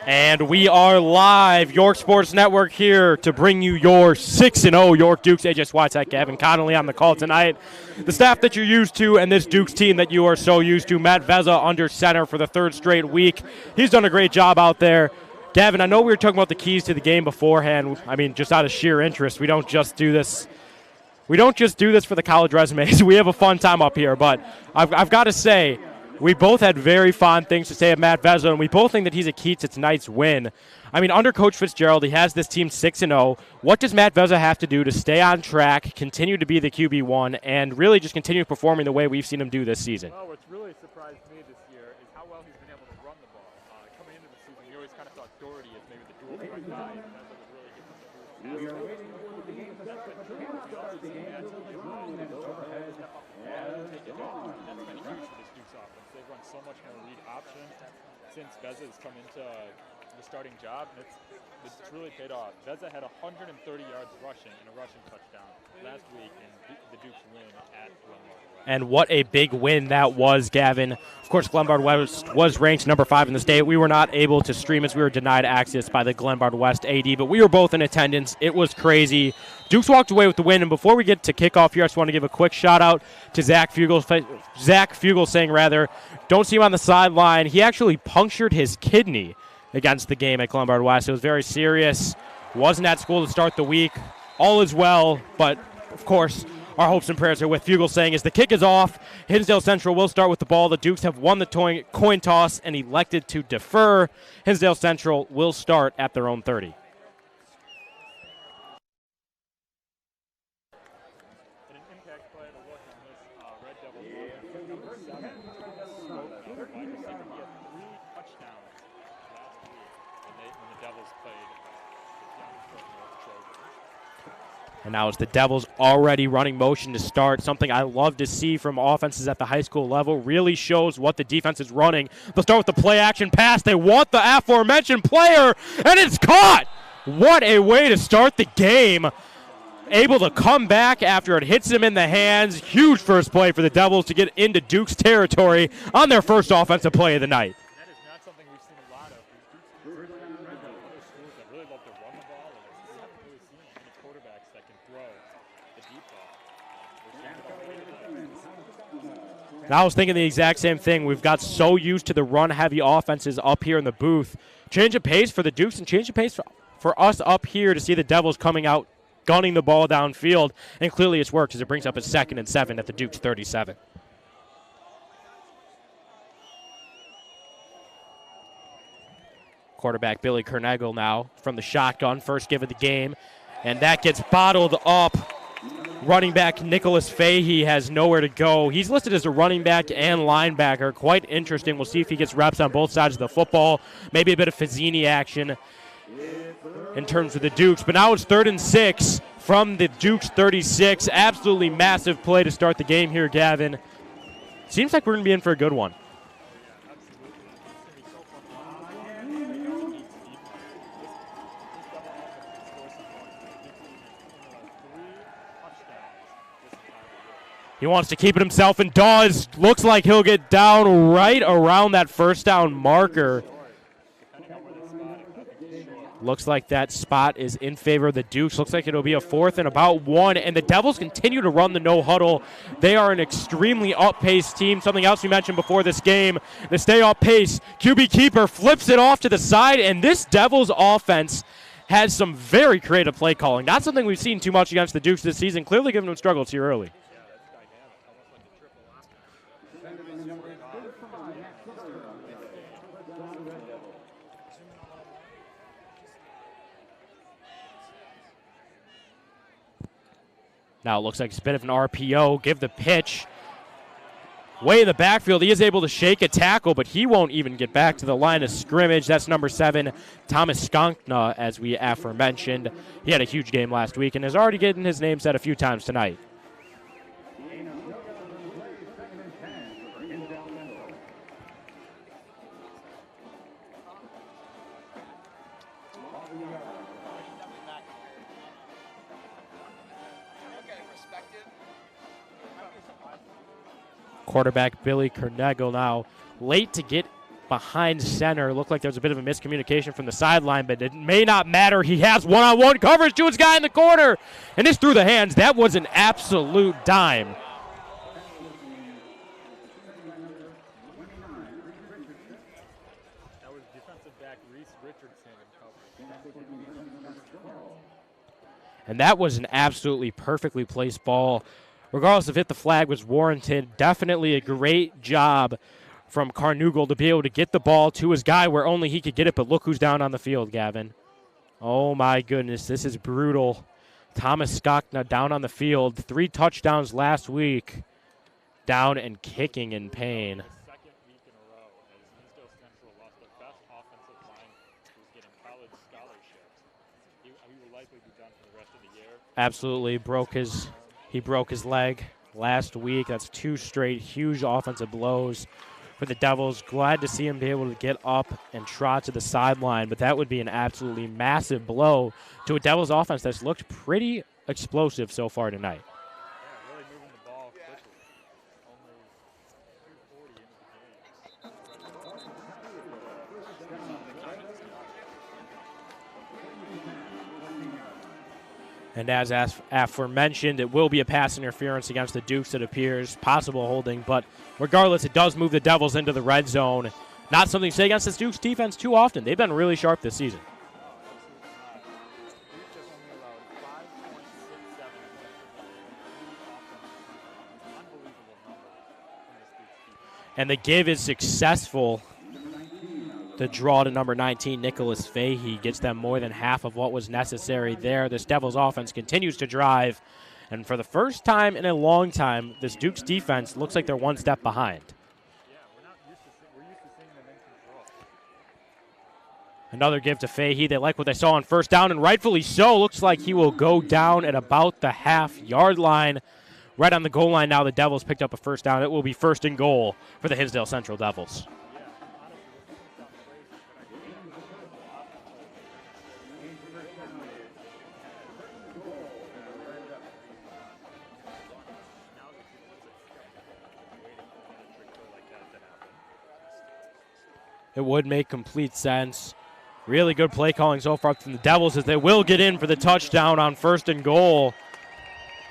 And we are live, York Sports Network here to bring you your 6-0 York Dukes. AJ Swiatek, Gavin, Connolly on the call tonight. The staff that you're used to and this Dukes team that you are so used to. Matt Vezza under center for the third straight week. He's done a great job out there. Gavin, I know we were talking about the keys to the game beforehand. I mean, just out of sheer interest, we don't just do this for the college resumes. We have a fun time up here, but I've got to say, we both had very fond things to say of Matt Vezza, and we both think that he's a key to tonight's win. I mean, under Coach Fitzgerald, he has this team 6-0. What does Matt Vezza have to do to stay on track, continue to be the QB1, and really just continue performing the way we've seen him do this season? Well, what's really surprised me this year is how well he's been able to run the ball. Coming into the season, you always kind of thought Doherty is maybe the dual threat guy, and Vezza would really get some boost. They've run so much more read option since Vezza has come into the starting job, and it's really paid off. Vezza had 130 yards rushing and a rushing touchdown last week, and the Dukes win at Glenbard West. And what a big win that was, Gavin. Of course, Glenbard West was ranked number 5 in the state. We were not able to stream as we were denied access by the Glenbard West AD, but we were both in attendance. It was crazy. Dukes walked away with the win, and before we get to kickoff here, I just want to give a quick shout-out to Zach Fugel saying, don't see him on the sideline. He actually punctured his kidney against the game at Glenbard West. It was very serious. Wasn't at school to start the week. All is well, but, of course, our hopes and prayers are with Fugel saying as the kick is off, Hinsdale Central will start with the ball. The Dukes have won the coin toss and elected to defer. Hinsdale Central will start at their own 30. And now it's the Devils already running motion to start, something I love to see from offenses at the high school level. Really shows what the defense is running. They'll start with the play-action pass. They want the aforementioned player, and it's caught! What a way to start the game. Able to come back after it hits him in the hands. Huge first play for the Devils to get into Duke's territory on their first offensive play of the night. That is not something we've seen a lot of. Other schools that really love to run the ball, and we haven't really seen any quarterbacks that can throw the deep ball. And I was thinking the exact same thing. We've got so used to the run-heavy offenses up here in the booth. Change of pace for the Dukes and change of pace for us up here to see the Devils coming out, gunning the ball downfield. And clearly it's worked as it brings up a 2nd and 7 at the Dukes 37. Quarterback Billy Kernagel now from the shotgun, first give of the game. And that gets bottled up. Running back Nicholas Fahey has nowhere to go. He's listed as a running back and linebacker. Quite interesting. We'll see if he gets reps on both sides of the football. Maybe a bit of Fazzini action in terms of the Dukes. But now it's 3rd and 6 from the Dukes 36. Absolutely massive play to start the game here, Gavin. Seems like we're going to be in for a good one. He wants to keep it himself and does. Looks like he'll get down right around that first down marker. Looks like that spot is in favor of the Dukes. Looks like it'll be a 4th and about 1. And the Devils continue to run the no huddle. They are an extremely up-paced team. Something else we mentioned before this game. They stay up-pace. QB keeper flips it off to the side. And this Devils offense has some very creative play calling. Not something we've seen too much against the Dukes this season. Clearly giving them struggles here early. Now it looks like it's a bit of an RPO. Give the pitch. Way in the backfield. He is able to shake a tackle, but he won't even get back to the line of scrimmage. That's number 7, Thomas Skonkna, as we aforementioned. He had a huge game last week and is already getting his name said a few times tonight. Quarterback Billy Kernagel now late to get behind center. Looked like there was a bit of a miscommunication from the sideline, but it may not matter. He has one-on-one coverage to his guy in the corner, and this through the hands. That was an absolute dime. That was defensive back Reese Richardson in coverage. And that was an absolutely perfectly placed ball. Regardless of if the flag was warranted, definitely a great job from Carnugel to be able to get the ball to his guy where only he could get it, but look who's down on the field, Gavin. Oh, my goodness, this is brutal. Thomas Skokna down on the field. 3 touchdowns last week. Down and kicking in pain. Second week in a row as Hinsdale Central lost their best offensive line who's getting college scholarships. He will likely be done for the rest of the year. Absolutely. He broke his leg last week. That's 2 straight huge offensive blows for the Devils. Glad to see him be able to get up and trot to the sideline, but that would be an absolutely massive blow to a Devils offense that's looked pretty explosive so far tonight. Yeah, really moving the ball quickly. Only 2:40 into the game. And as aforementioned, it will be a pass interference against the Dukes, it appears, possible holding, but regardless, it does move the Devils into the red zone. Not something to say against this Dukes defense too often. They've been really sharp this season. And the give is successful. The draw to number 19, Nicholas Fahey, gets them more than half of what was necessary there. This Devils offense continues to drive. And for the first time in a long time, this Dukes defense looks like they're one step behind. Yeah, we're used to seeing them in control. Another give to Fahey. They like what they saw on first down, and rightfully so. Looks like he will go down at about the half-yard line. Right on the goal line now, the Devils picked up a first down. It will be 1st and goal for the Hinsdale Central Devils. It would make complete sense. Really good play calling so far from the Devils as they will get in for the touchdown on 1st and goal.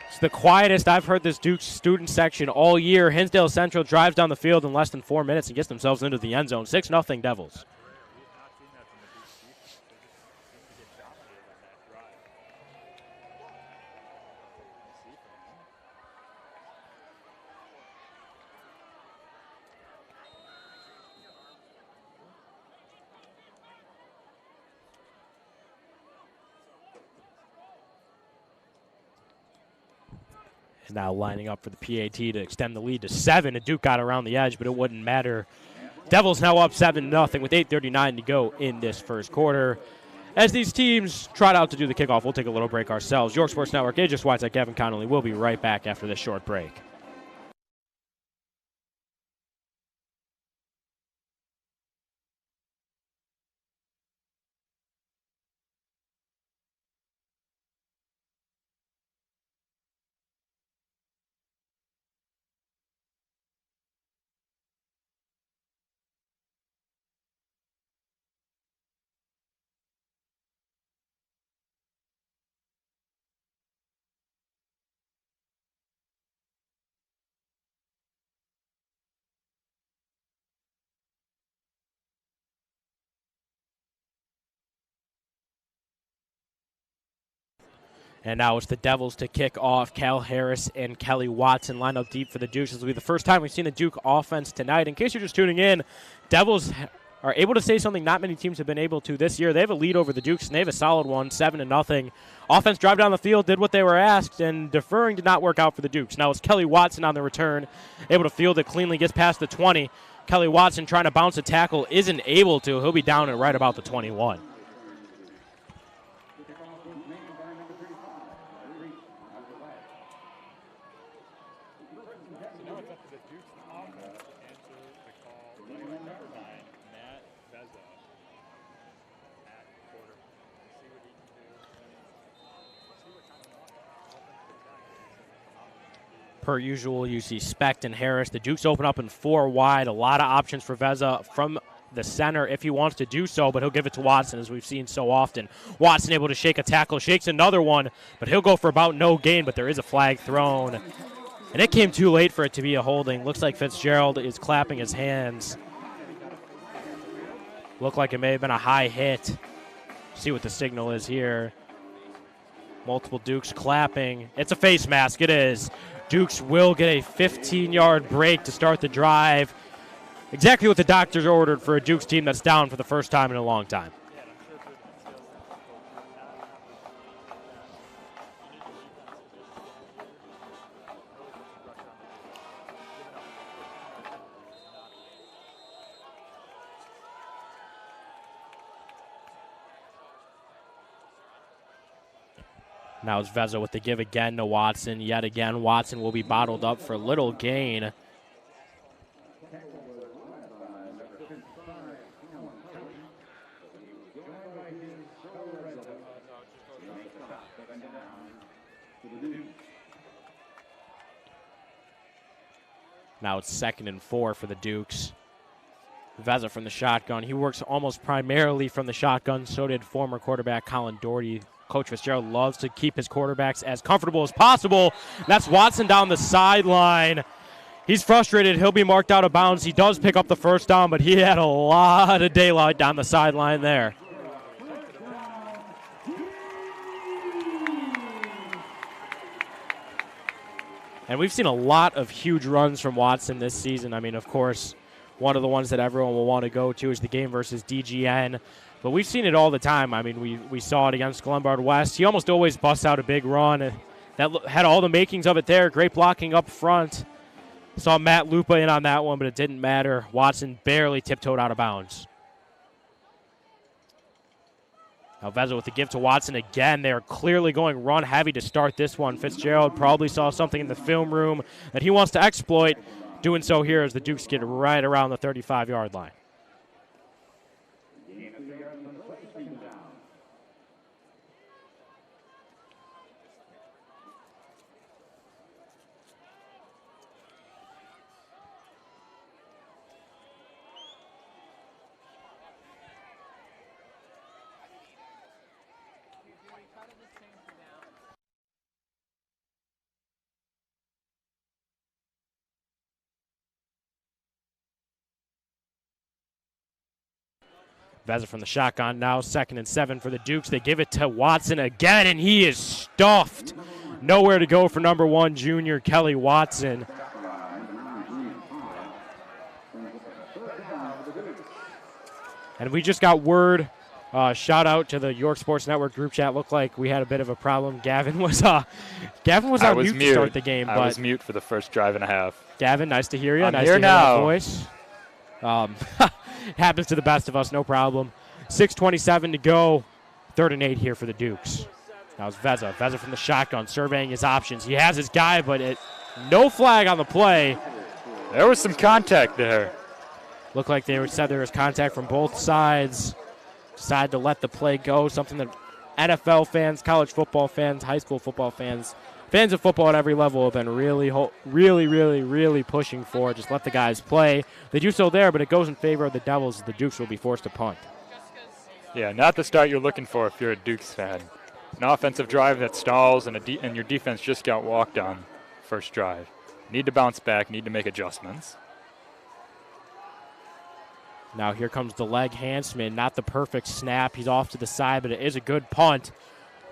It's the quietest I've heard this Duke student section all year. Hinsdale Central drives down the field in less than 4 minutes and gets themselves into the end zone. 6-0 Devils. Now lining up for the PAT to extend the lead to 7. And Duke got around the edge, but it wouldn't matter. Devils now up 7-0 with 8:39 to go in this first quarter. As these teams trot out to do the kickoff, we'll take a little break ourselves. York Sports Network, AJ Swiatek, Gavin Connolly. We'll be right back after this short break. And now it's the Devils to kick off. Cal Harris and Kelly Watson line up deep for the Dukes. This will be the first time we've seen the Duke offense tonight. In case you're just tuning in, Devils are able to say something not many teams have been able to this year. They have a lead over the Dukes, and they have a solid one, 7-0. Offense drive down the field, did what they were asked, and deferring did not work out for the Dukes. Now it's Kelly Watson on the return, able to field it cleanly, gets past the 20. Kelly Watson trying to bounce a tackle, isn't able to. He'll be down at right about the 21. Per usual, you see Specht and Harris. The Dukes open up in 4 wide. A lot of options for Veza from the center if he wants to do so, but he'll give it to Watson, as we've seen so often. Watson able to shake a tackle, shakes another one, but he'll go for about no gain, but there is a flag thrown. And it came too late for it to be a holding. Looks like Fitzgerald is clapping his hands. Looked like it may have been a high hit. See what the signal is here. Multiple Dukes clapping. It's a face mask, it is. Dukes will get a 15-yard break to start the drive. Exactly what the doctors ordered for a Dukes team that's down for the first time in a long time. Now it's Vezza with the give again to Watson. Yet again, Watson will be bottled up for little gain. Now it's 2nd and 4 for the Dukes. Vezza from the shotgun. He works almost primarily from the shotgun. So did former quarterback Colin Doherty. Coach Fitzgerald loves to keep his quarterbacks as comfortable as possible. That's Watson down the sideline. He's frustrated. He'll be marked out of bounds. He does pick up the first down, but he had a lot of daylight down the sideline there. And we've seen a lot of huge runs from Watson this season. I mean, of course, one of the ones that everyone will want to go to is the game versus DGN. But we've seen it all the time. I mean, we saw it against Glenbard West. He almost always busts out a big run. That had all the makings of it there. Great blocking up front. Saw Matt Lupa in on that one, but it didn't matter. Watson barely tiptoed out of bounds. Now Vezza with the give to Watson again. They're clearly going run heavy to start this one. Fitzgerald probably saw something in the film room that he wants to exploit. Doing so here as the Dukes get right around the 35-yard line. Vezza from the shotgun now, 2nd and 7 for the Dukes. They give it to Watson again, and he is stuffed. Nowhere to go for number 1 junior Kelly Watson. And we just got word, shout out to the York Sports Network group chat. Looked like we had a bit of a problem. Gavin was on mute to start the game. I was mute for the first drive and a half. Gavin, nice to hear you. I'm nice here to hear now. your voice. Happens to the best of us, no problem. 6:27 to go. 3rd and 8 here for the Dukes. Now it's Vezza. Vezza from the shotgun, surveying his options. He has his guy, but no flag on the play. There was some contact there. Looked like they said there was contact from both sides. Decided to let the play go, something that NFL fans, college football fans, high school football fans, fans of football at every level have been really pushing for. Just let the guys play. They do so there, but it goes in favor of the Devils. The Dukes will be forced to punt. Yeah, not the start you're looking for if you're a Dukes fan. An offensive drive that stalls and your defense just got walked on first drive. Need to bounce back, need to make adjustments. Now here comes the leg handsman. Not the perfect snap. He's off to the side, but it is a good punt.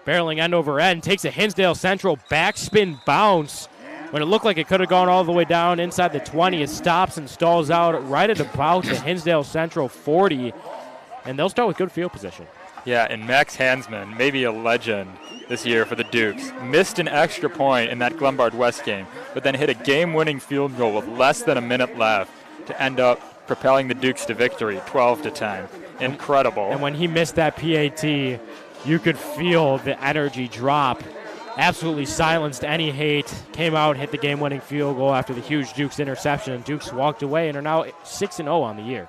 Barreling end over end. Takes a Hinsdale Central backspin bounce. When it looked like it could have gone all the way down inside the 20, it stops and stalls out right at about the Hinsdale Central 40. And they'll start with good field position. Yeah, and Max Hansman, maybe a legend this year for the Dukes, missed an extra point in that Glenbard West game, but then hit a game-winning field goal with less than a minute left to end up propelling the Dukes to victory, 12-10. Incredible. And when he missed that PAT, you could feel the energy drop. Absolutely silenced any hate. Came out, hit the game-winning field goal after the huge Dukes interception, and Dukes walked away and are now 6-0 on the year.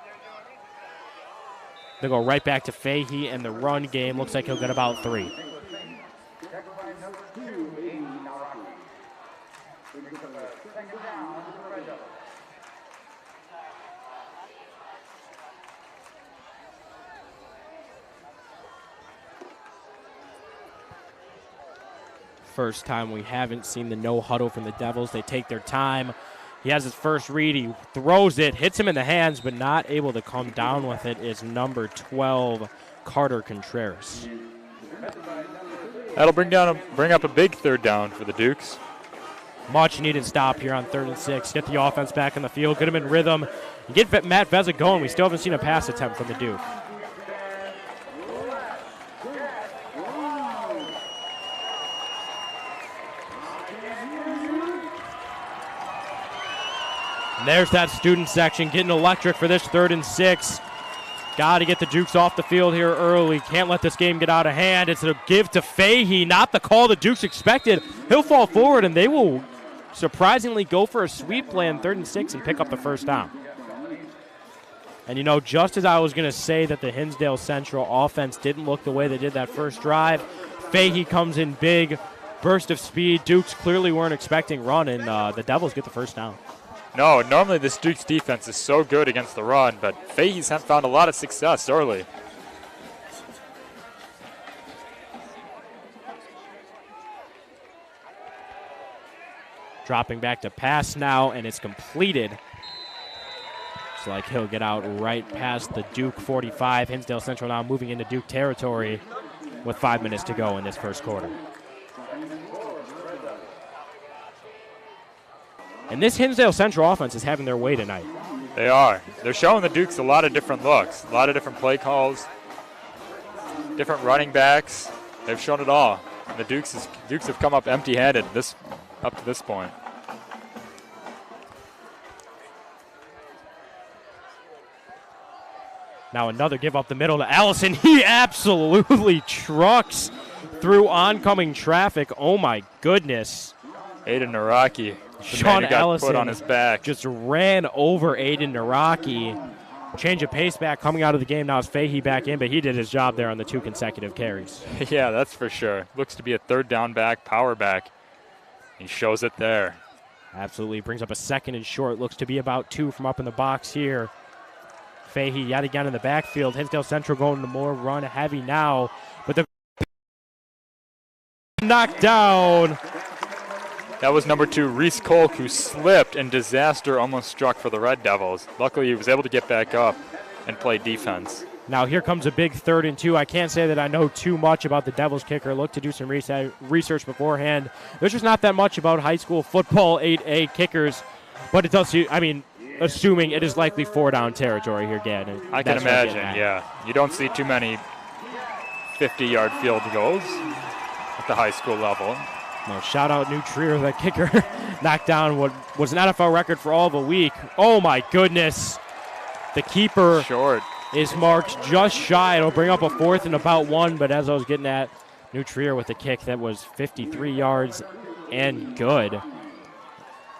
They go right back to Fahey, and the run game looks like he'll get about 3. First time we haven't seen the no huddle from the Devils. They take their time. He has his first read. He throws it, hits him in the hands, but not able to come down with it is number 12, Carter Contreras. That'll bring up a big third down for the Dukes. Much needed stop here on 3rd and 6. Get the offense back in the field, get him in rhythm. Get Matt Vezza going. We still haven't seen a pass attempt from the Duke. And there's that student section getting electric for this 3rd and 6. Got to get the Dukes off the field here early. Can't let this game get out of hand. It's a give to Fahey. Not the call the Dukes expected. He'll fall forward, and they will surprisingly go for a sweep play on 3rd and 6 and pick up the first down. And, you know, just as I was going to say that the Hinsdale Central offense didn't look the way they did that first drive, Fahey comes in big, burst of speed. Dukes clearly weren't expecting run, and the Devils get the first down. No, normally this Dukes defense is so good against the run, but Fahey's found a lot of success early. Dropping back to pass now, and it's completed. Looks like he'll get out right past the Duke 45. Hinsdale Central now moving into Duke territory with 5 minutes to go in this first quarter. And this Hinsdale Central offense is having their way tonight. They are. They're showing the Dukes a lot of different looks, a lot of different play calls, different running backs. They've shown it all. And the Dukes have come up empty-handed up to this point. Now another give up the middle to Allison. He absolutely trucks through oncoming traffic. Oh my goodness. Aiden Naraki. Sean Allison put on his back. Just ran over Aiden Naraki. Change of pace back coming out of the game. Now it's Fahey back in, but he did his job there on the 2 consecutive carries. Yeah, that's for sure. Looks to be a 3rd down back, power back. He shows it there. Absolutely. Brings up a 2nd and short. Looks to be about 2 from up in the box here. Fahey yet again in the backfield. Hinsdale Central going to more run heavy now. But the knocked down. That was number 2, Reese Kolk, who slipped and disaster almost struck for the Red Devils. Luckily, he was able to get back up and play defense. Now here comes a big 3rd and 2. I can't say that I know too much about the Devils kicker. Look to do some research beforehand. There's just not that much about high school football 8A kickers, but it does. I mean, assuming it is likely 4-down territory here, Gavin. I can imagine. Yeah, you don't see too many 50-yard field goals at the high school level. No, shout out New Trier, that kicker knocked down what was an NFL record for all of a week. Oh my goodness. The keeper short is marked just shy. It'll bring up a 4th and about 1, but as I was getting at, New Trier with a kick that was 53 yards and good.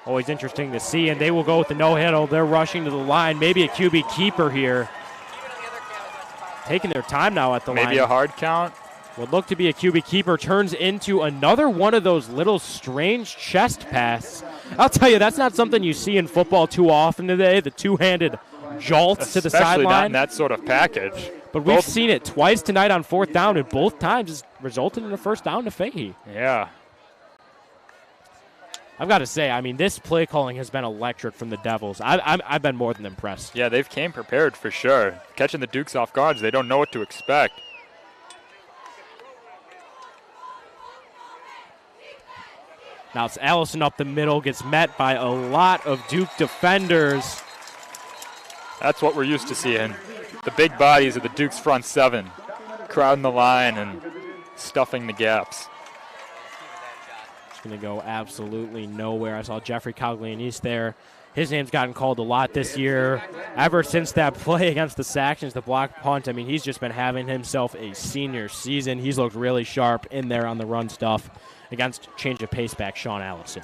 Always interesting to see, and they will go with the no-huddle. They're rushing to the line. Maybe a QB keeper here. Taking their time now at the line. Maybe a hard count. Would look to be a QB keeper, turns into another one of those little strange chest passes. I'll tell you, that's not something you see in football too often today, the two-handed jolts to the sideline. Especially not in that sort of package. But we've seen it twice tonight on 4th down, and both times it's resulted in a first down to Fahey. Yeah. I've got to say, I mean, this play calling has been electric from the Devils. I've been more than impressed. Yeah, they've came prepared for sure. Catching the Dukes off guards, they don't know what to expect. Now it's Allison up the middle, gets met by a lot of Duke defenders. That's what we're used to seeing. The big bodies of the Dukes front 7 crowding the line and stuffing the gaps. It's going to go absolutely nowhere. I saw Jeffrey Coglianese there. His name's gotten called a lot this year. Ever since that play against the Saxons, the block punt, I mean, he's just been having himself a senior season. He's looked really sharp in there on the run stuff against change of pace back Sean Allison.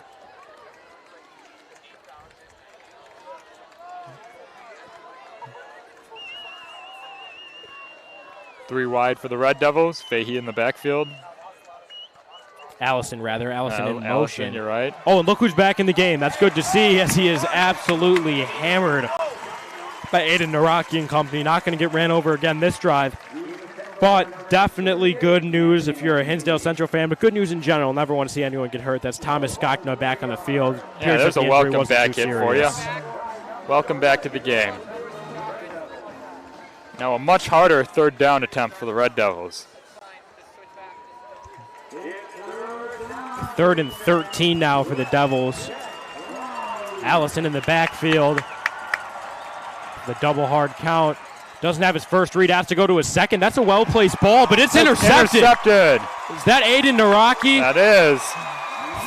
Three wide for the Red Devils. Fahey in the backfield. Allison in motion. You're right. Oh, and look who's back in the game. That's good to see, as he is absolutely hammered by Aiden Naraki and company. Not going to get ran over again this drive. But definitely good news if you're a Hinsdale Central fan, but good news in general. Never want to see anyone get hurt. That's Thomas Skokna back on the field. Yeah, there's a welcome back hit for you. Welcome back to the game. Now a much harder third down attempt for the Red Devils. 3rd and 13 now for the Devils. Allison in the backfield. The double hard count. Doesn't have his first read, has to go to his second. That's a well-placed ball, but it's intercepted. Is that Aiden Naraki? That is.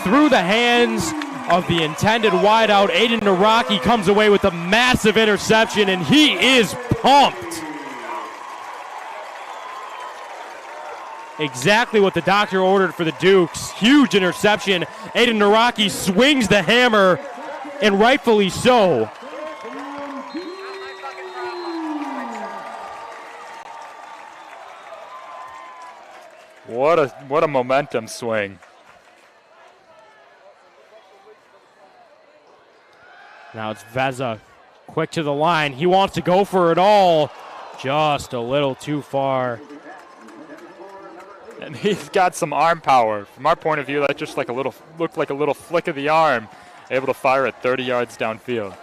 Through the hands of the intended wideout, Aiden Naraki comes away with a massive interception, and he is pumped. Exactly what the doctor ordered for the Dukes. Huge interception. Aiden Naraki swings the hammer, and rightfully so. What a momentum swing. Now it's Veza, quick to the line. He wants to go for it all. Just a little too far. And he's got some arm power. From our point of view, that just looked like a little flick of the arm. Able to fire it 30 yards downfield.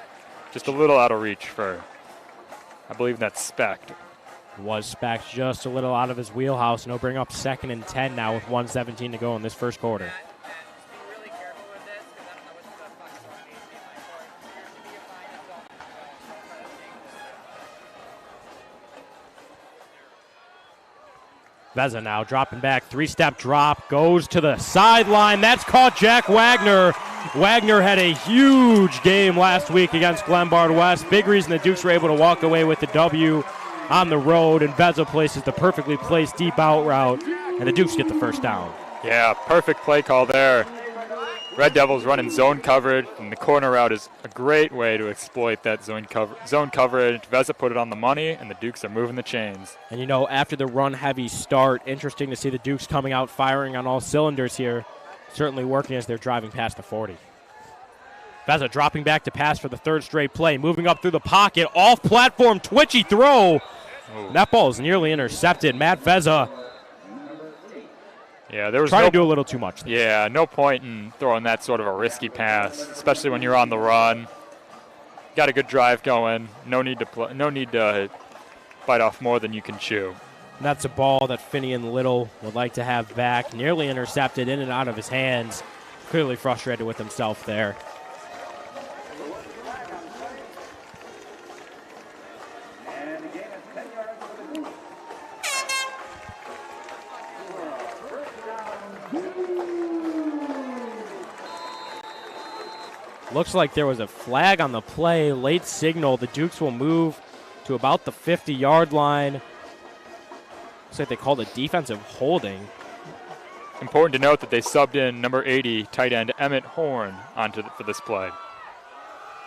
Just a little out of reach for, I believe that's Specht. Was Specht just a little out of his wheelhouse, and he'll bring up 2nd and 10 now with 1:17 to go in this first quarter. Veza now dropping back, 3-step drop, goes to the sideline. That's caught Jack Wagner. Wagner had a huge game last week against Glenbard West. Big reason the Dukes were able to walk away with the W on the road, and Veza places the perfectly placed deep out route, and the Dukes get the first down. Yeah, perfect play call there. Red Devils running zone coverage, and the corner route is a great way to exploit that zone coverage. Veza put it on the money, and the Dukes are moving the chains. And you know, after the run-heavy start, interesting to see the Dukes coming out firing on all cylinders here. Certainly working as they're driving past the 40. Veza dropping back to pass for the 3rd straight play, moving up through the pocket, off-platform, twitchy throw. Ooh. That ball is nearly intercepted. Matt Veza trying to do a little too much there. Yeah, no point in throwing that sort of a risky pass, especially when you're on the run. Got a good drive going. No need to bite off more than you can chew. And that's a ball that Finian Little would like to have back. Nearly intercepted, in and out of his hands. Clearly frustrated with himself there. Looks like there was a flag on the play, late signal. The Dukes will move to about the 50-yard line. Looks like they called a defensive holding. Important to note that they subbed in number 80, tight end Emmett Horn, for this play.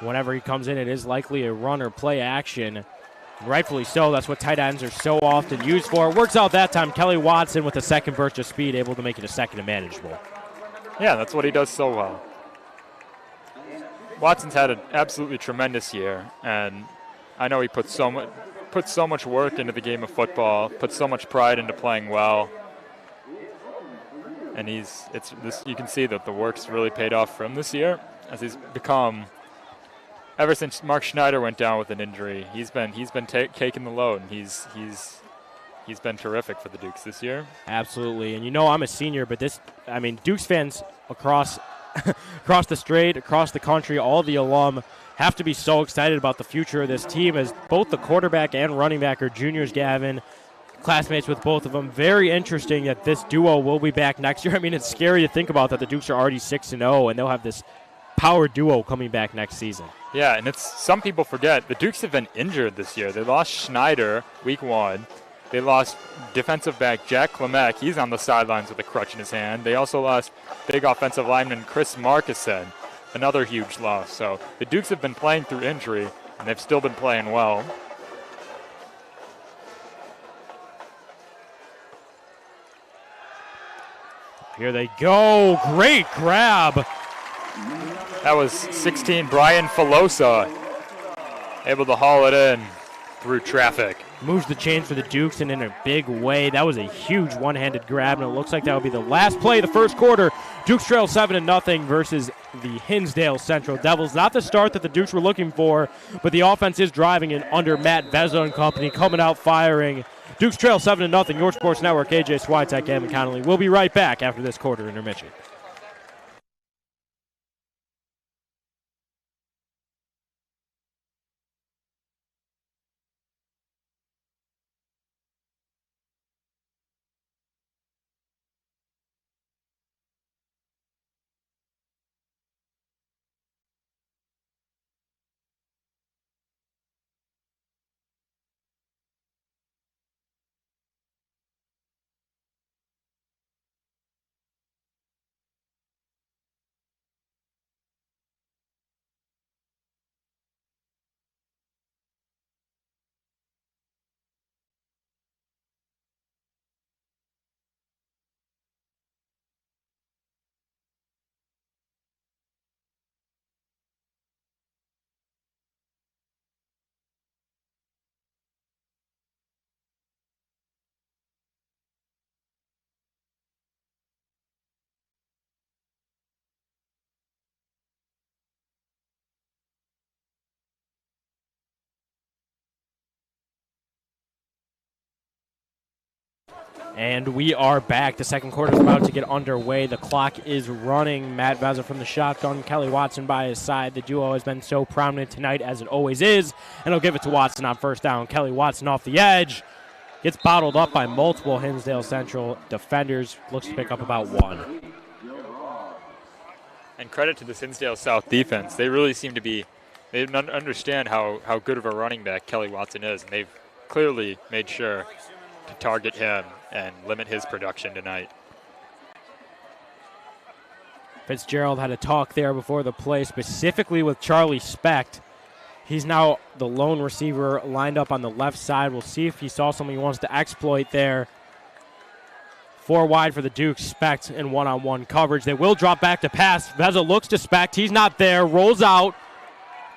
Whenever he comes in, it is likely a run or play action. Rightfully so. That's what tight ends are so often used for. Works out that time. Kelly Watson with a second burst of speed, able to make it a second and manageable. Yeah, that's what he does so well. Watson's had an absolutely tremendous year, and I know he puts so much work into the game of football, puts so much pride into playing well, and you can see that the work's really paid off for him this year, as he's become, ever since Mark Schneider went down with an injury, he's been taking the load, and he's been terrific for the Dukes this year. Absolutely, and you know I'm a senior, but Dukes fans across the state, across the country, all the alum have to be so excited about the future of this team, as both the quarterback and running back are juniors, Gavin, classmates with both of them. Very interesting that this duo will be back next year. It's scary to think about that the Dukes are already 6-0, and they'll have this power duo coming back next season. Yeah, and some people forget, the Dukes have been injured this year. They lost Schneider week 1. They lost defensive back Jack Klemek. He's on the sidelines with a crutch in his hand. They also lost big offensive lineman Chris Markison, another huge loss. So the Dukes have been playing through injury, and they've still been playing well. Here they go. Great grab. That was 16, Brian Filosa, able to haul it in through traffic. Moves the chains for the Dukes and in a big way. That was a huge one-handed grab, and it looks like that will be the last play of the first quarter. Dukes trail 7-0 versus the Hinsdale Central Devils. Not the start that the Dukes were looking for, but the offense is driving it under Matt Vezza and company, coming out firing. Dukes trail 7-0. York Sports Network, AJ Swiatek, Gavin, Connolly. We'll be right back after this quarter intermission. And we are back. The second quarter is about to get underway. The clock is running. Matt Vezza from the shotgun. Kelly Watson by his side. The duo has been so prominent tonight, as it always is. And he'll give it to Watson on first down. Kelly Watson off the edge. Gets bottled up by multiple Hinsdale Central defenders. Looks to pick up about one. And credit to this Hinsdale South defense. They really seem to be, they understand how good of a running back Kelly Watson is. And they've clearly made sure to target him and limit his production tonight. Fitzgerald had a talk there before the play, specifically with Charlie Specht. He's now the lone receiver lined up on the left side. We'll see if he saw something he wants to exploit there. 4 wide for the Dukes. Specht in one-on-one coverage. They will drop back to pass. Vezza looks to Specht. He's not there. Rolls out.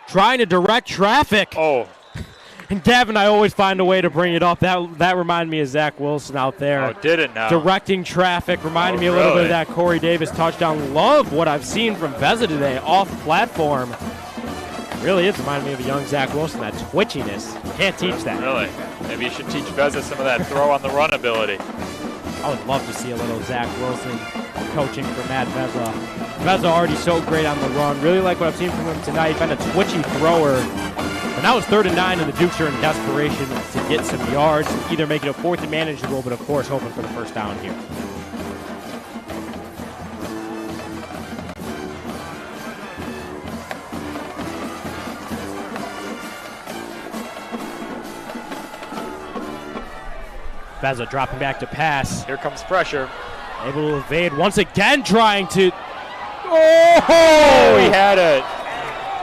Trying to direct traffic. Oh. And Gavin, I always find a way to bring it up. That reminded me of Zach Wilson out there. Oh, did it now? Directing traffic. Reminded me a little bit of that Corey Davis touchdown. Love what I've seen from Vezza today off platform. Really is reminding me of a young Zach Wilson, that twitchiness. You can't teach that. Really? Maybe you should teach Vezza some of that throw on the run ability. I would love to see a little Zach Wilson coaching for Matt Vezza. Vezza already so great on the run. Really like what I've seen from him tonight. Been a twitchy thrower. But now it's 3rd and 9, and the Dukes are in desperation to get some yards, either make it a 4th and manageable, but of course hoping for the first down here. Vezza dropping back to pass. Here comes pressure. Able to evade once again, trying to. Oh, he had it.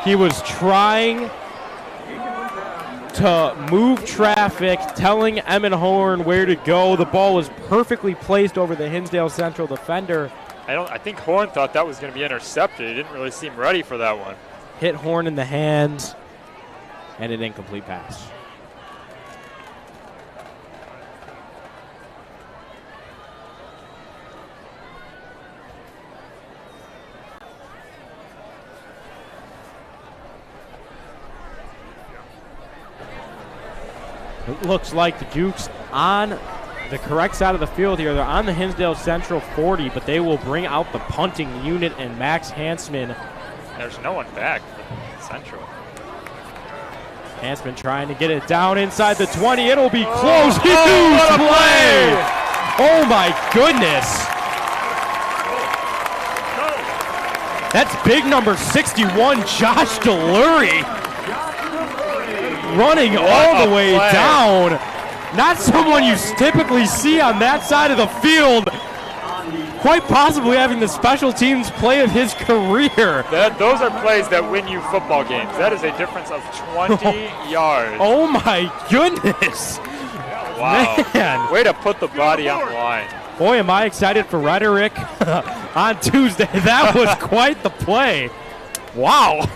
He was trying to move traffic, telling Emmett Horn where to go. The ball was perfectly placed over the Hinsdale Central defender. I think Horn thought that was going to be intercepted. He didn't really seem ready for that one. Hit Horn in the hands, and an incomplete pass. It looks like the Dukes on the correct side of the field here. They're on the Hinsdale Central 40, but they will bring out the punting unit and Max Hansman. There's no one back for Central. Hansman trying to get it down inside the 20. It'll be close. Huge play! Oh my goodness. That's big number 61, Josh Delury. Running all the way down. Not someone you typically see on that side of the field. Quite possibly having the special teams play of his career. Those are plays that win you football games. That is a difference of 20 yards. Oh my goodness. Wow. Man. Way to put the body on the line. Boy, am I excited for rhetoric on Tuesday. That was quite the play. Wow.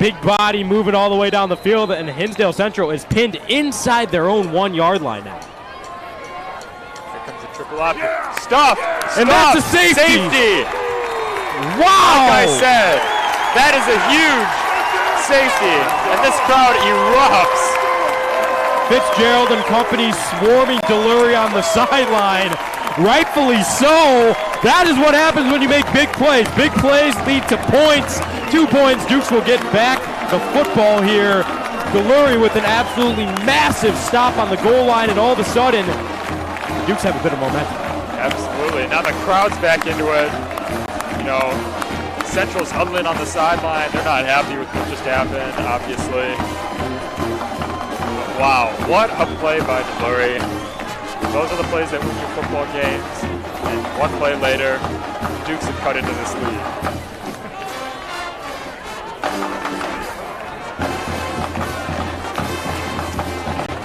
big body moving all the way down the field, and Hinsdale Central is pinned inside their own 1 yard line now. Here comes a triple option. Stop! And that's a safety. Safety! Wow! Like I said, that is a huge safety, and this crowd erupts. Fitzgerald and company swarming Delury on the sideline. Rightfully so. That is what happens when you make big plays. Big plays lead to points. 2 points. Dukes will get back the football here. Delury with an absolutely massive stop on the goal line, and all of a sudden, Dukes have a bit of momentum. Absolutely. Now the crowd's back into it. You know, Central's huddling on the sideline. They're not happy with what just happened, obviously. But wow, what a play by Delury. Those are the plays that win you football games. And one play later, the Dukes have cut into this lead.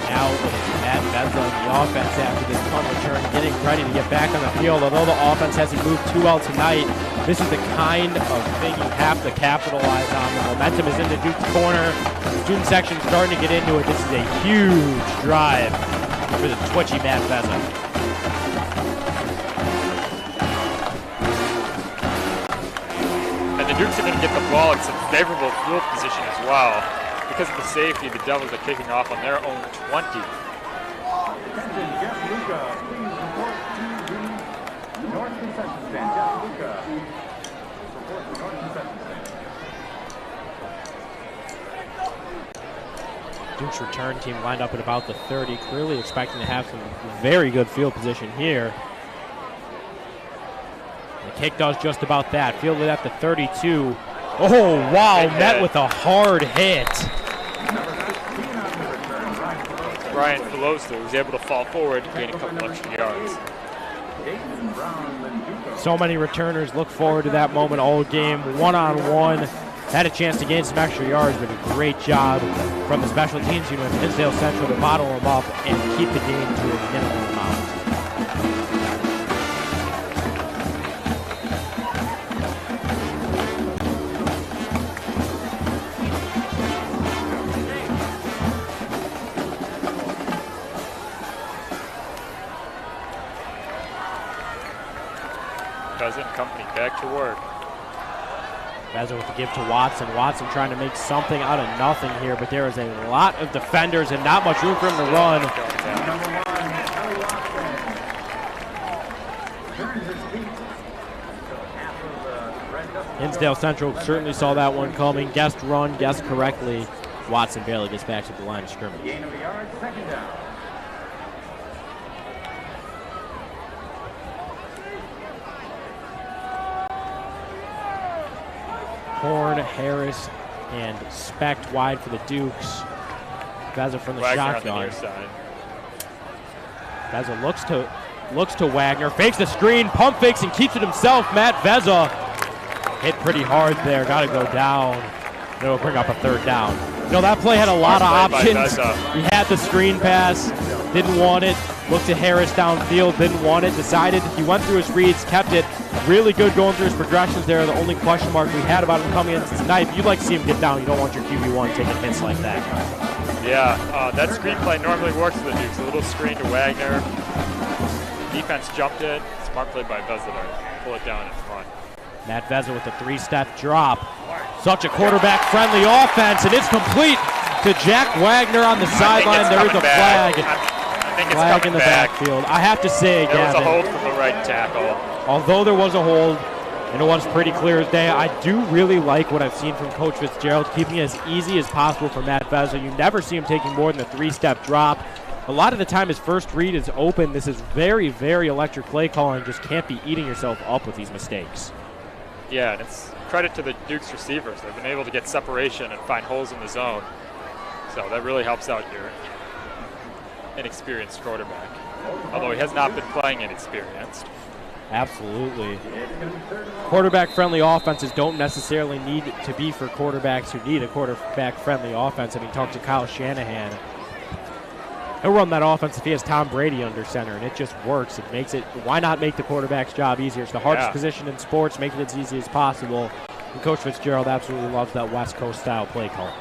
Now Matt Vezza on the offense after this punt return, getting ready to get back on the field. Although the offense hasn't moved too well tonight, this is the kind of thing you have to capitalize on. The momentum is in the Dukes corner. The student section starting to get into it. This is a huge drive for the twitchy Matt Vezza. And the Dukes are going to get the ball in some favorable field position as well. Because of the safety, the Devils are kicking off on their own 20. Dukes return team lined up at about the 30, clearly expecting to have some very good field position here. The kick does just about that. Fielded at the 32. Oh, wow, met with a hard hit. Brian Pelosi was able to fall forward to gain a couple extra yards. So many returners look forward to that moment all game. One-on-one. Had a chance to gain some extra yards, but a great job from the special teams unit of Hinsdale Central to bottle them up and keep the game to a minimum amount. Cousin company back to work. Vezza with the give to Watson. Watson trying to make something out of nothing here, but there is a lot of defenders and not much room for him to run. Hinsdale Central certainly saw that one coming. Guessed run, guessed correctly. Watson barely gets back to the line of scrimmage. Gain of a yard, second down. Horn, Harris, and Specht wide for the Dukes. Vezza from the Wagner shotgun. on the near side. Vezza looks to Wagner, fakes the screen, pump fakes and keeps it himself. Matt Vezza hit pretty hard there, got to go down. It'll bring up a third down. You know, that play had a lot of options. He had the screen pass, didn't want it. Looked at Harris downfield, didn't want it. Decided he went through his reads, kept it. Really good going through his progressions there. The only question mark we had about him coming in tonight, if you'd like to see him get down, you don't want your QB1 taking hits like that. Yeah, that screenplay normally works for the Dukes. A little screen to Wagner. Defense jumped it. Smart play by Vezza to pull it down in front. Matt Vezza with a three-step drop. Such a quarterback-friendly offense, and it's complete to Jack Wagner on the sideline. There is a flag. I think it's flag in the back. backfield. I have to say, There was Gavin, a hold from the right tackle. although there was a hold, and it was pretty clear as day, I do really like what I've seen from Coach Fitzgerald, keeping it as easy as possible for Matt Vezza. You never see him taking more than a three-step drop. A lot of the time his first read is open. This is very, very electric play calling. Just can't be eating yourself up with these mistakes. Yeah, and it's credit to the Dukes receivers. They've been able to get separation and find holes in the zone. So that really helps out your inexperienced quarterback. Although he has not been playing inexperienced. Absolutely. Quarterback-friendly offenses don't necessarily need to be for quarterbacks who need a quarterback-friendly offense. I mean, talk to Kyle Shanahan. He'll run that offense if he has Tom Brady under center, and it just works. It makes it, why not make the quarterback's job easier? It's the hardest position in sports, make it as easy as possible. And Coach Fitzgerald absolutely loves that West Coast style play call.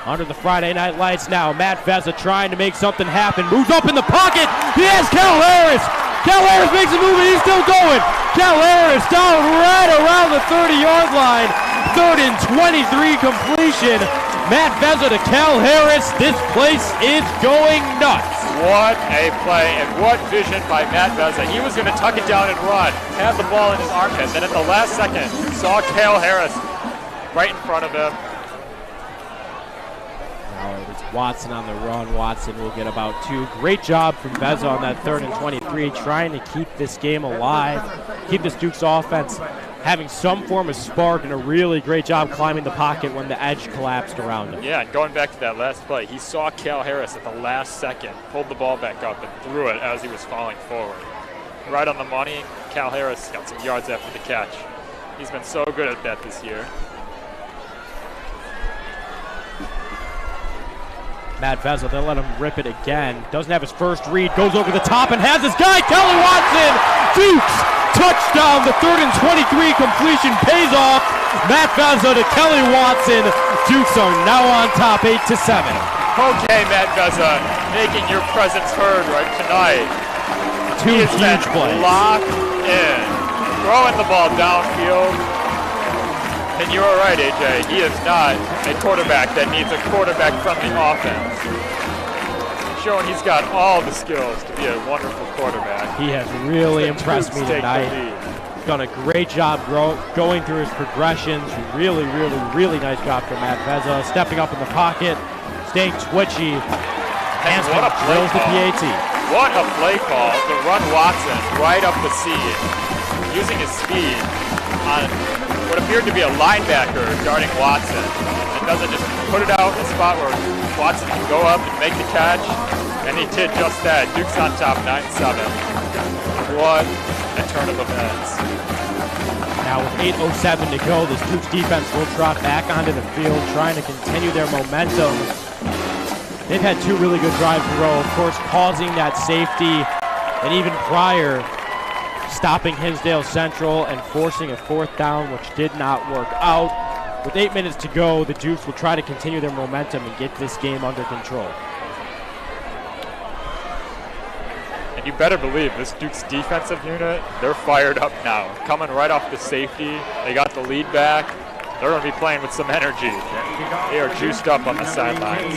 Under the Friday night lights now, Matt Vezza trying to make something happen. Moves up in the pocket. He has Cal Harris. Cal Harris makes a move and he's still going. Cal Harris down right around the 30-yard line. 3rd and 23 completion. Matt Vezza to Cal Harris. This place is going nuts. What a play and what vision by Matt Vezza. He was going to tuck it down and run. Had the ball in his armpit. Then at the last second, saw Cal Harris right in front of him. It's Watson on the run. Watson will get about 2. Great job from Vezza on that 3rd and 23, trying to keep this game alive, keep this Dukes offense having some form of spark, and a really great job climbing the pocket when the edge collapsed around him. Yeah, and going back to that last play, he saw Cal Harris at the last second, pulled the ball back up and threw it as he was falling forward. Right on the money, Cal Harris got some yards after the catch. He's been so good at that this year. Matt Vezza, they'll let him rip it again. Doesn't have his first read, goes over the top and has his guy, Kelly Watson. Dukes, touchdown, the 3rd and 23 completion pays off. Matt Vezza to Kelly Watson. Dukes are now on top 8-7. Okay, Matt Vezza, making your presence heard right tonight. 2 huge plays. Locked in, throwing the ball downfield. And you are right, AJ. He is not a quarterback that needs a quarterback-friendly offense. Showing he's got all the skills to be a wonderful quarterback. He has really impressed me tonight. Done a great job going through his progressions. Really, really, really nice job from Matt Vezza. Stepping up in the pocket, staying twitchy. And what a play drills the PAT. What a play call to run Watson right up the seam, using his speed on what appeared to be a linebacker guarding Watson. And doesn't just put it out in a spot where Watson can go up and make the catch. And he did just that. Duke's on top 9-7. What a turn of events. Now with 8:07 to go, this Dukes defense will trot back onto the field, trying to continue their momentum. They've had 2 really good drives in a row, of course, causing that safety, and even prior, stopping Hinsdale Central and forcing a 4th down, which did not work out. With 8 minutes to go, the Dukes will try to continue their momentum and get this game under control. And you better believe this Dukes defensive unit, they're fired up now. Coming right off the safety, they got the lead back. They're going to be playing with some energy. They are juiced up on the sidelines.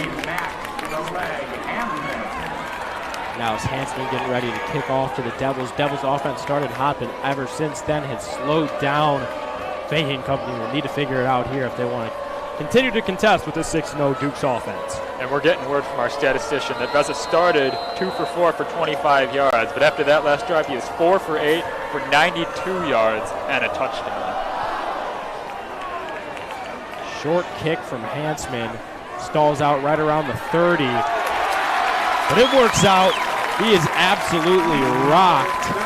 Now it's Hansman getting ready to kick off to the Devils. Devils offense started hot, but ever since then has slowed down. Fahey and company will need to figure it out here if they want to continue to contest with this 6-0 Dukes offense. And we're getting word from our statistician that Vezza started 2 for 4 for 25 yards, but after that last drive, he is 4 for 8 for 92 yards and a touchdown. Short kick from Hansman, stalls out right around the 30, but it works out. He is absolutely rocked.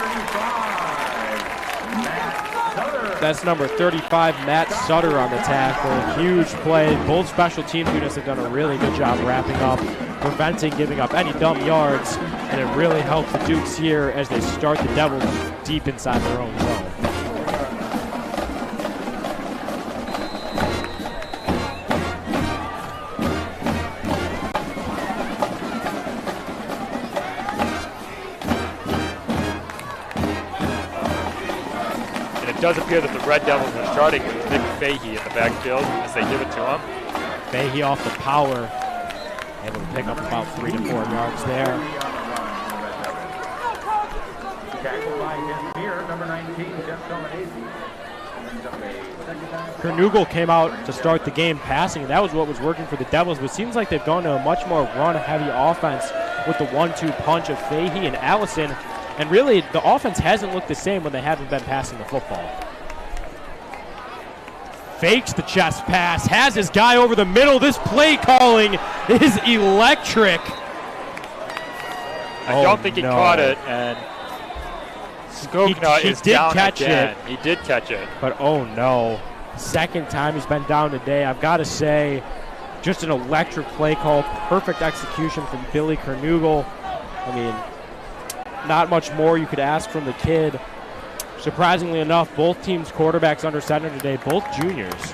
That's number 35, Matt Sutter on the tackle. Huge play. Both special team units have done a really good job wrapping up, preventing giving up any dumb yards, and it really helps the Dukes here as they start the Devils deep inside their own zone. It does appear that the Red Devils are starting with Nick Fahey in the backfield as they give it to him. Fahey off the power, able to pick up about 3 to 4 yards there. Kernugel came out to start the game passing, and that was what was working for the Devils, but it seems like they've gone to a much more run-heavy offense with the 1-2 punch of Fahey and Allison. And really, the offense hasn't looked the same when they haven't been passing the football. Fakes the chest pass, has his guy over the middle. This play calling is electric. I don't think he caught it, and Skogna is down again. He did catch it. But oh no, second time he's been down today. I've got to say, just an electric play call, perfect execution from Billy Kernugel. I mean, not much more you could ask from the kid. Surprisingly enough, both teams' quarterbacks under center today, both juniors.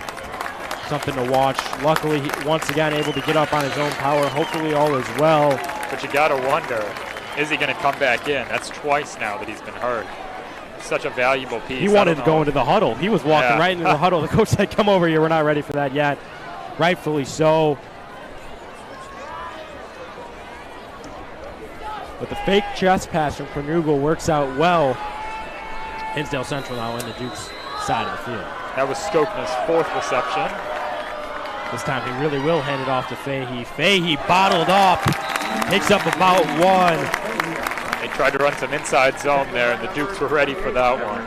Something to watch. Luckily, once again, able to get up on his own power. Hopefully all is well. But you got to wonder, is he going to come back in? That's twice now that he's been hurt. Such a valuable piece. He wanted to go into the huddle. He was walking right into the huddle. The coach said, come over here. We're not ready for that yet. Rightfully so. But the fake chest pass from Kernugel works out well. Hinsdale Central now in the Dukes side of the field. That was Skokena's 4th reception. This time he really will hand it off to Fahey. Fahey bottled up. Picks up about 1. They tried to run some inside zone there, and the Dukes were ready for that one.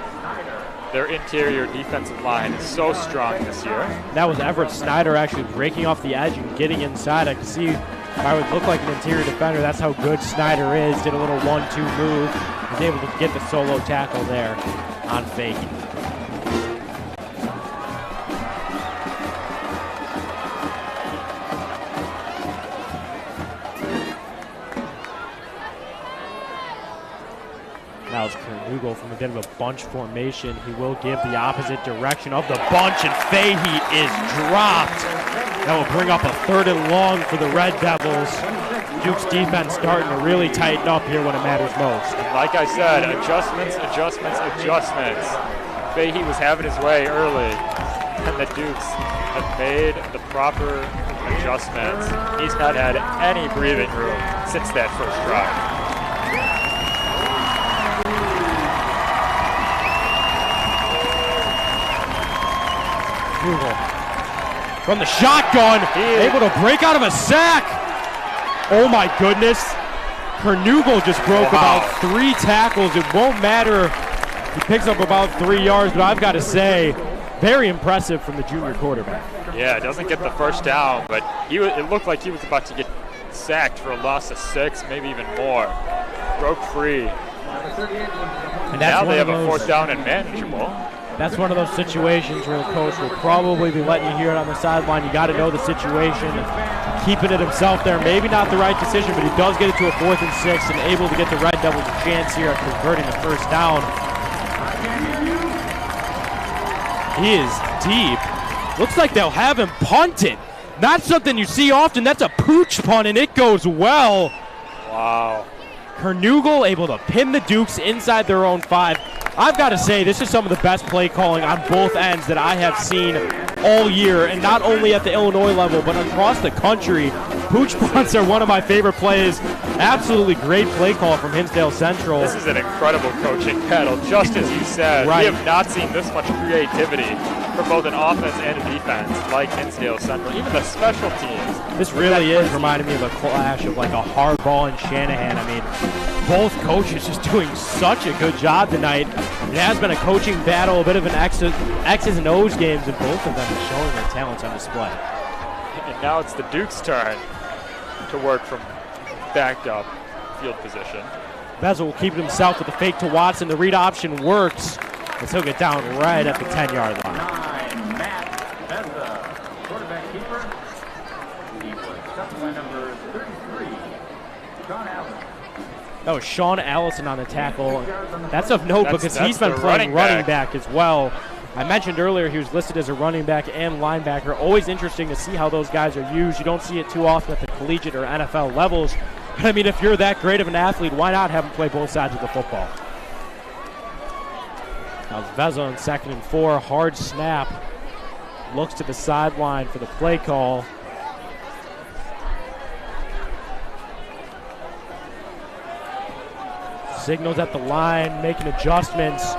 Their interior defensive line is so strong this year. That was Everett Snyder actually breaking off the edge and getting inside. I can see if I would look like an interior defender, that's how good Snyder is. Did a little 1-2 move. Was able to get the solo tackle there on Fahey. Now it's Kernugel from a bit of a bunch formation. He will give the opposite direction of the bunch, and Fahey is dropped. That will bring up a 3rd and long for the Red Devils. Duke's defense starting to really tighten up here when it matters most. Like I said, adjustments, adjustments, adjustments. Fahey was having his way early, and the Dukes have made the proper adjustments. He's not had any breathing room since that first drive. From the shotgun, able to break out of a sack. Oh my goodness. Kernugel just broke about 3 tackles. It won't matter. He picks up about 3 yards, but I've got to say, very impressive from the junior quarterback. Yeah, doesn't get the first down, but it looked like he was about to get sacked for a loss of 6, maybe even more. Broke free. And now they have a 4th down and manageable. That's one of those situations where the coach will probably be letting you hear it on the sideline. You got to know the situation. Keeping it himself there, maybe not the right decision, but he does get it to a 4th and 6 and able to get the Red Devils a chance here at converting the first down. He is deep. Looks like they'll have him punted. Not something you see often. That's a pooch punt, and it goes well. Wow. Kernugel able to pin the Dukes inside their own 5. I've got to say, this is some of the best play calling on both ends that I have seen all year, and not only at the Illinois level, but across the country. Pooch punts are one of my favorite plays. Absolutely great play call from Hinsdale Central. This is an incredible coaching battle, just as you said. Right. We have not seen this much creativity for both an offense and a defense like Hinsdale Central, even the special teams. This really is reminding me of a clash of like a Hardball and Shanahan. I mean, both coaches just doing such a good job tonight. It has been a coaching battle, a bit of an X's and O's games, and both of them are showing their talents on display. And now it's the Dukes' turn to work from backed up field position. Bezel will keep it himself with the fake to Watson. The read option works as he'll get down right at the 10-yard line. Matt Beza, quarterback keeper. He was cut by number 33, Sean Allen. That was Sean Allison on the tackle. That's of note because he's been the playing running back as well. I mentioned earlier he was listed as a running back and linebacker. Always interesting to see how those guys are used. You don't see it too often at the collegiate or NFL levels. But I mean, if you're that great of an athlete, why not have him play both sides of the football? Now it's Vezzo on 2nd and 4. Hard snap. Looks to the sideline for the play call. Signals at the line, making adjustments.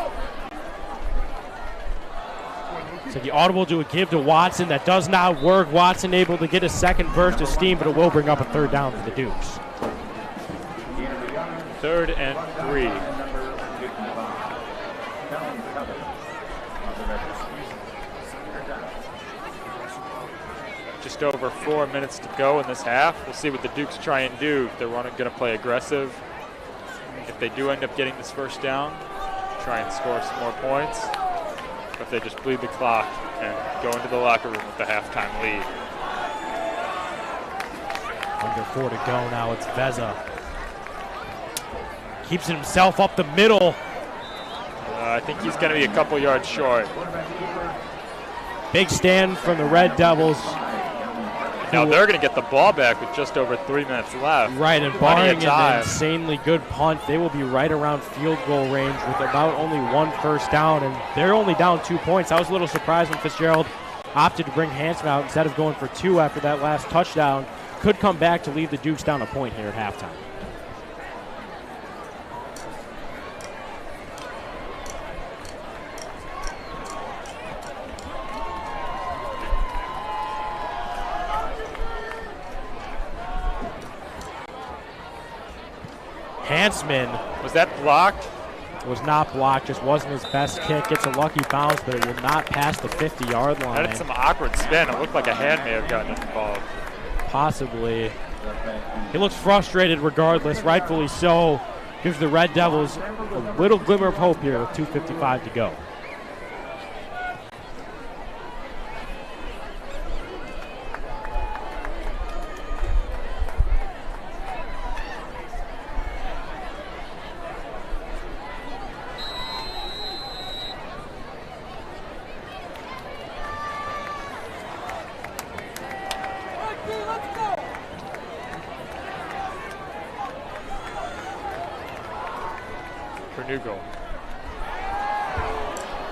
So the audible to a give to Watson. That does not work. Watson able to get a second burst of steam, but it will bring up a 3rd down for the Dukes. 3rd and 3. Just over 4 minutes to go in this half. We'll see what the Dukes try and do. If they're going to play aggressive. If they do end up getting this first down, try and score some more points. If they just bleed the clock and go into the locker room with the halftime lead. Under 4 to go now. It's Vezza. Keeps himself up the middle. I think he's going to be a couple yards short. Big stand from the Red Devils. Now they're going to get the ball back with just over 3 minutes left. Right, and barring an insanely good punt, they will be right around field goal range with about only 1 first down, and they're only down 2 points. I was a little surprised when Fitzgerald opted to bring Hanson out instead of going for 2 after that last touchdown. Could come back to leave the Dukes down a point here at halftime. Hansman. Was that blocked? Was not blocked, just wasn't his best kick. Gets a lucky bounce, but it will not pass the 50-yard line. That had some awkward spin. It looked like a hand may have gotten involved. Possibly. He looks frustrated regardless, rightfully so. Gives the Red Devils a little glimmer of hope here with 2:55 to go.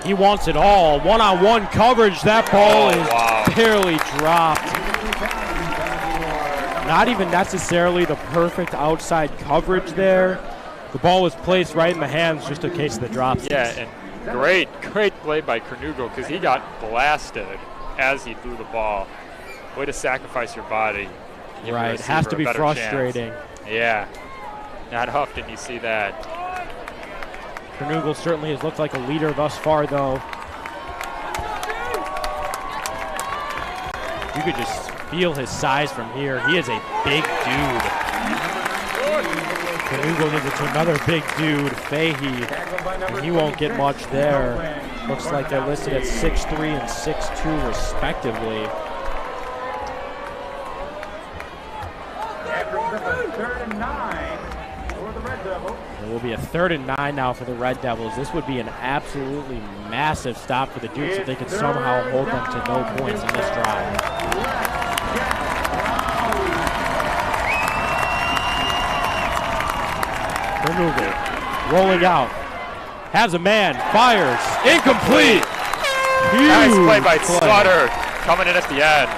He wants it all. One-on-one coverage. That ball is barely dropped. Not even necessarily the perfect outside coverage there. The ball was placed right in the hands just in case of the drops. Yeah, and great play by Cornugo because he got blasted as he threw the ball. Way to sacrifice your body. Right, it has to be frustrating. Yeah, not often you see that. Cornugo certainly has looked like a leader thus far, though. You could just feel his size from here. He is a big dude. Cornugo gives it to another big dude, Fahey, and he won't get much there. Looks like they're listed at 6'3" and 6'2", respectively. It will be a 3rd and 9 now for the Red Devils. This would be an absolutely massive stop for the Dukes if they could somehow hold them to no points in this drive. Cornugo rolling out. Has a man. Fires. Incomplete. Nice play by Sutter coming in at the end.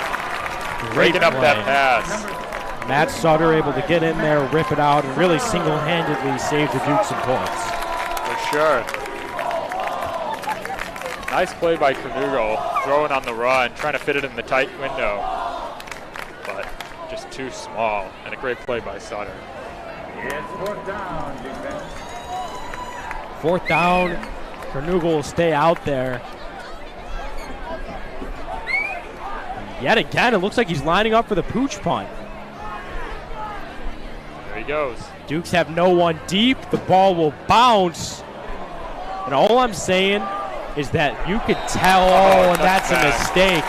Breaking up that pass. Matt Sutter able to get in there, rip it out, and really single-handedly save the Dukes some points. For sure. Nice play by Cornugo, throwing on the run, trying to fit it in the tight window. But just too small, and a great play by Sutter. It's 4th down, defense. 4th down, Cornugo will stay out there. And yet again, it looks like he's lining up for the pooch punt. There he goes. Dukes have no one deep. The ball will bounce. And all I'm saying is that you could tell, and that's a mistake.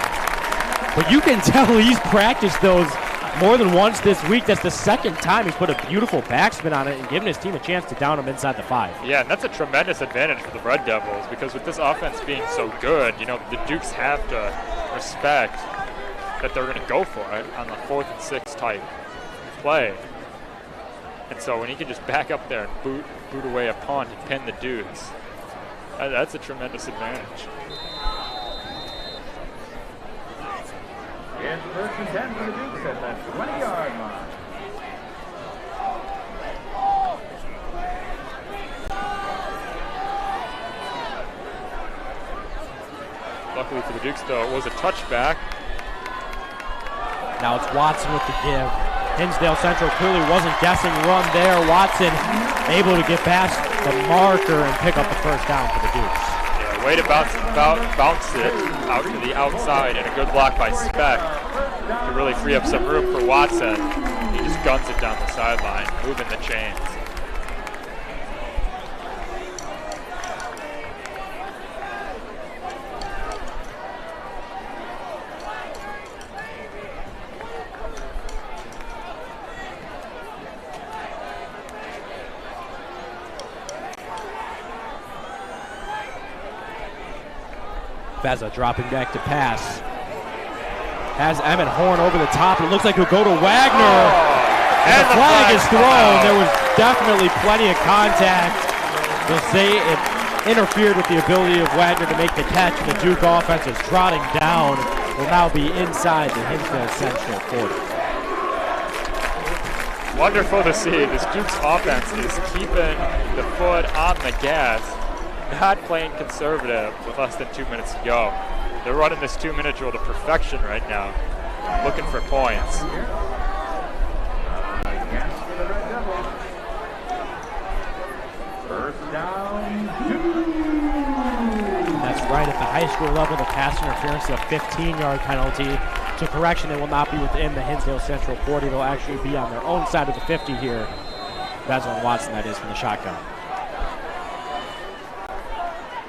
But you can tell he's practiced those more than once this week. That's the 2nd time he's put a beautiful backspin on it and given his team a chance to down him inside the 5. Yeah, and that's a tremendous advantage for the Red Devils because with this offense being so good, you know, the Dukes have to respect that they're going to go for it on the 4th and 6 type play. And so when he can just back up there and boot away a punt and pin the Dukes, that's a tremendous advantage. It's 1st and 10 for the Dukes at the 20-yard line. Luckily for the Dukes, though, it was a touchback. Now it's Watson with the give. Hinsdale Central clearly wasn't guessing run there. Watson able to get past the marker and pick up the 1st down for the Dukes. Yeah, way to bounce it out to the outside, and a good block by Speck to really free up some room for Watson. He just guns it down the sideline, moving the chains. Beza dropping back to pass. Has Emmett Horn over the top. It looks like he'll go to Wagner. And the flag is thrown. There was definitely plenty of contact. They'll say it interfered with the ability of Wagner to make the catch, and the Duke offense is trotting down. Will now be inside the Hinsdale Central 40. Wonderful to see. This Duke's offense is keeping the foot on the gas, not playing conservative with less than 2 minutes to go. They're running this 2-minute drill to perfection right now, looking for points. First down, That's right, at the high school level, the pass interference is a 15-yard penalty. So correction, it will not be within the Hinsdale Central 40. They'll actually be on their own side of the 50 here. Beza and Watson, that is, from the shotgun.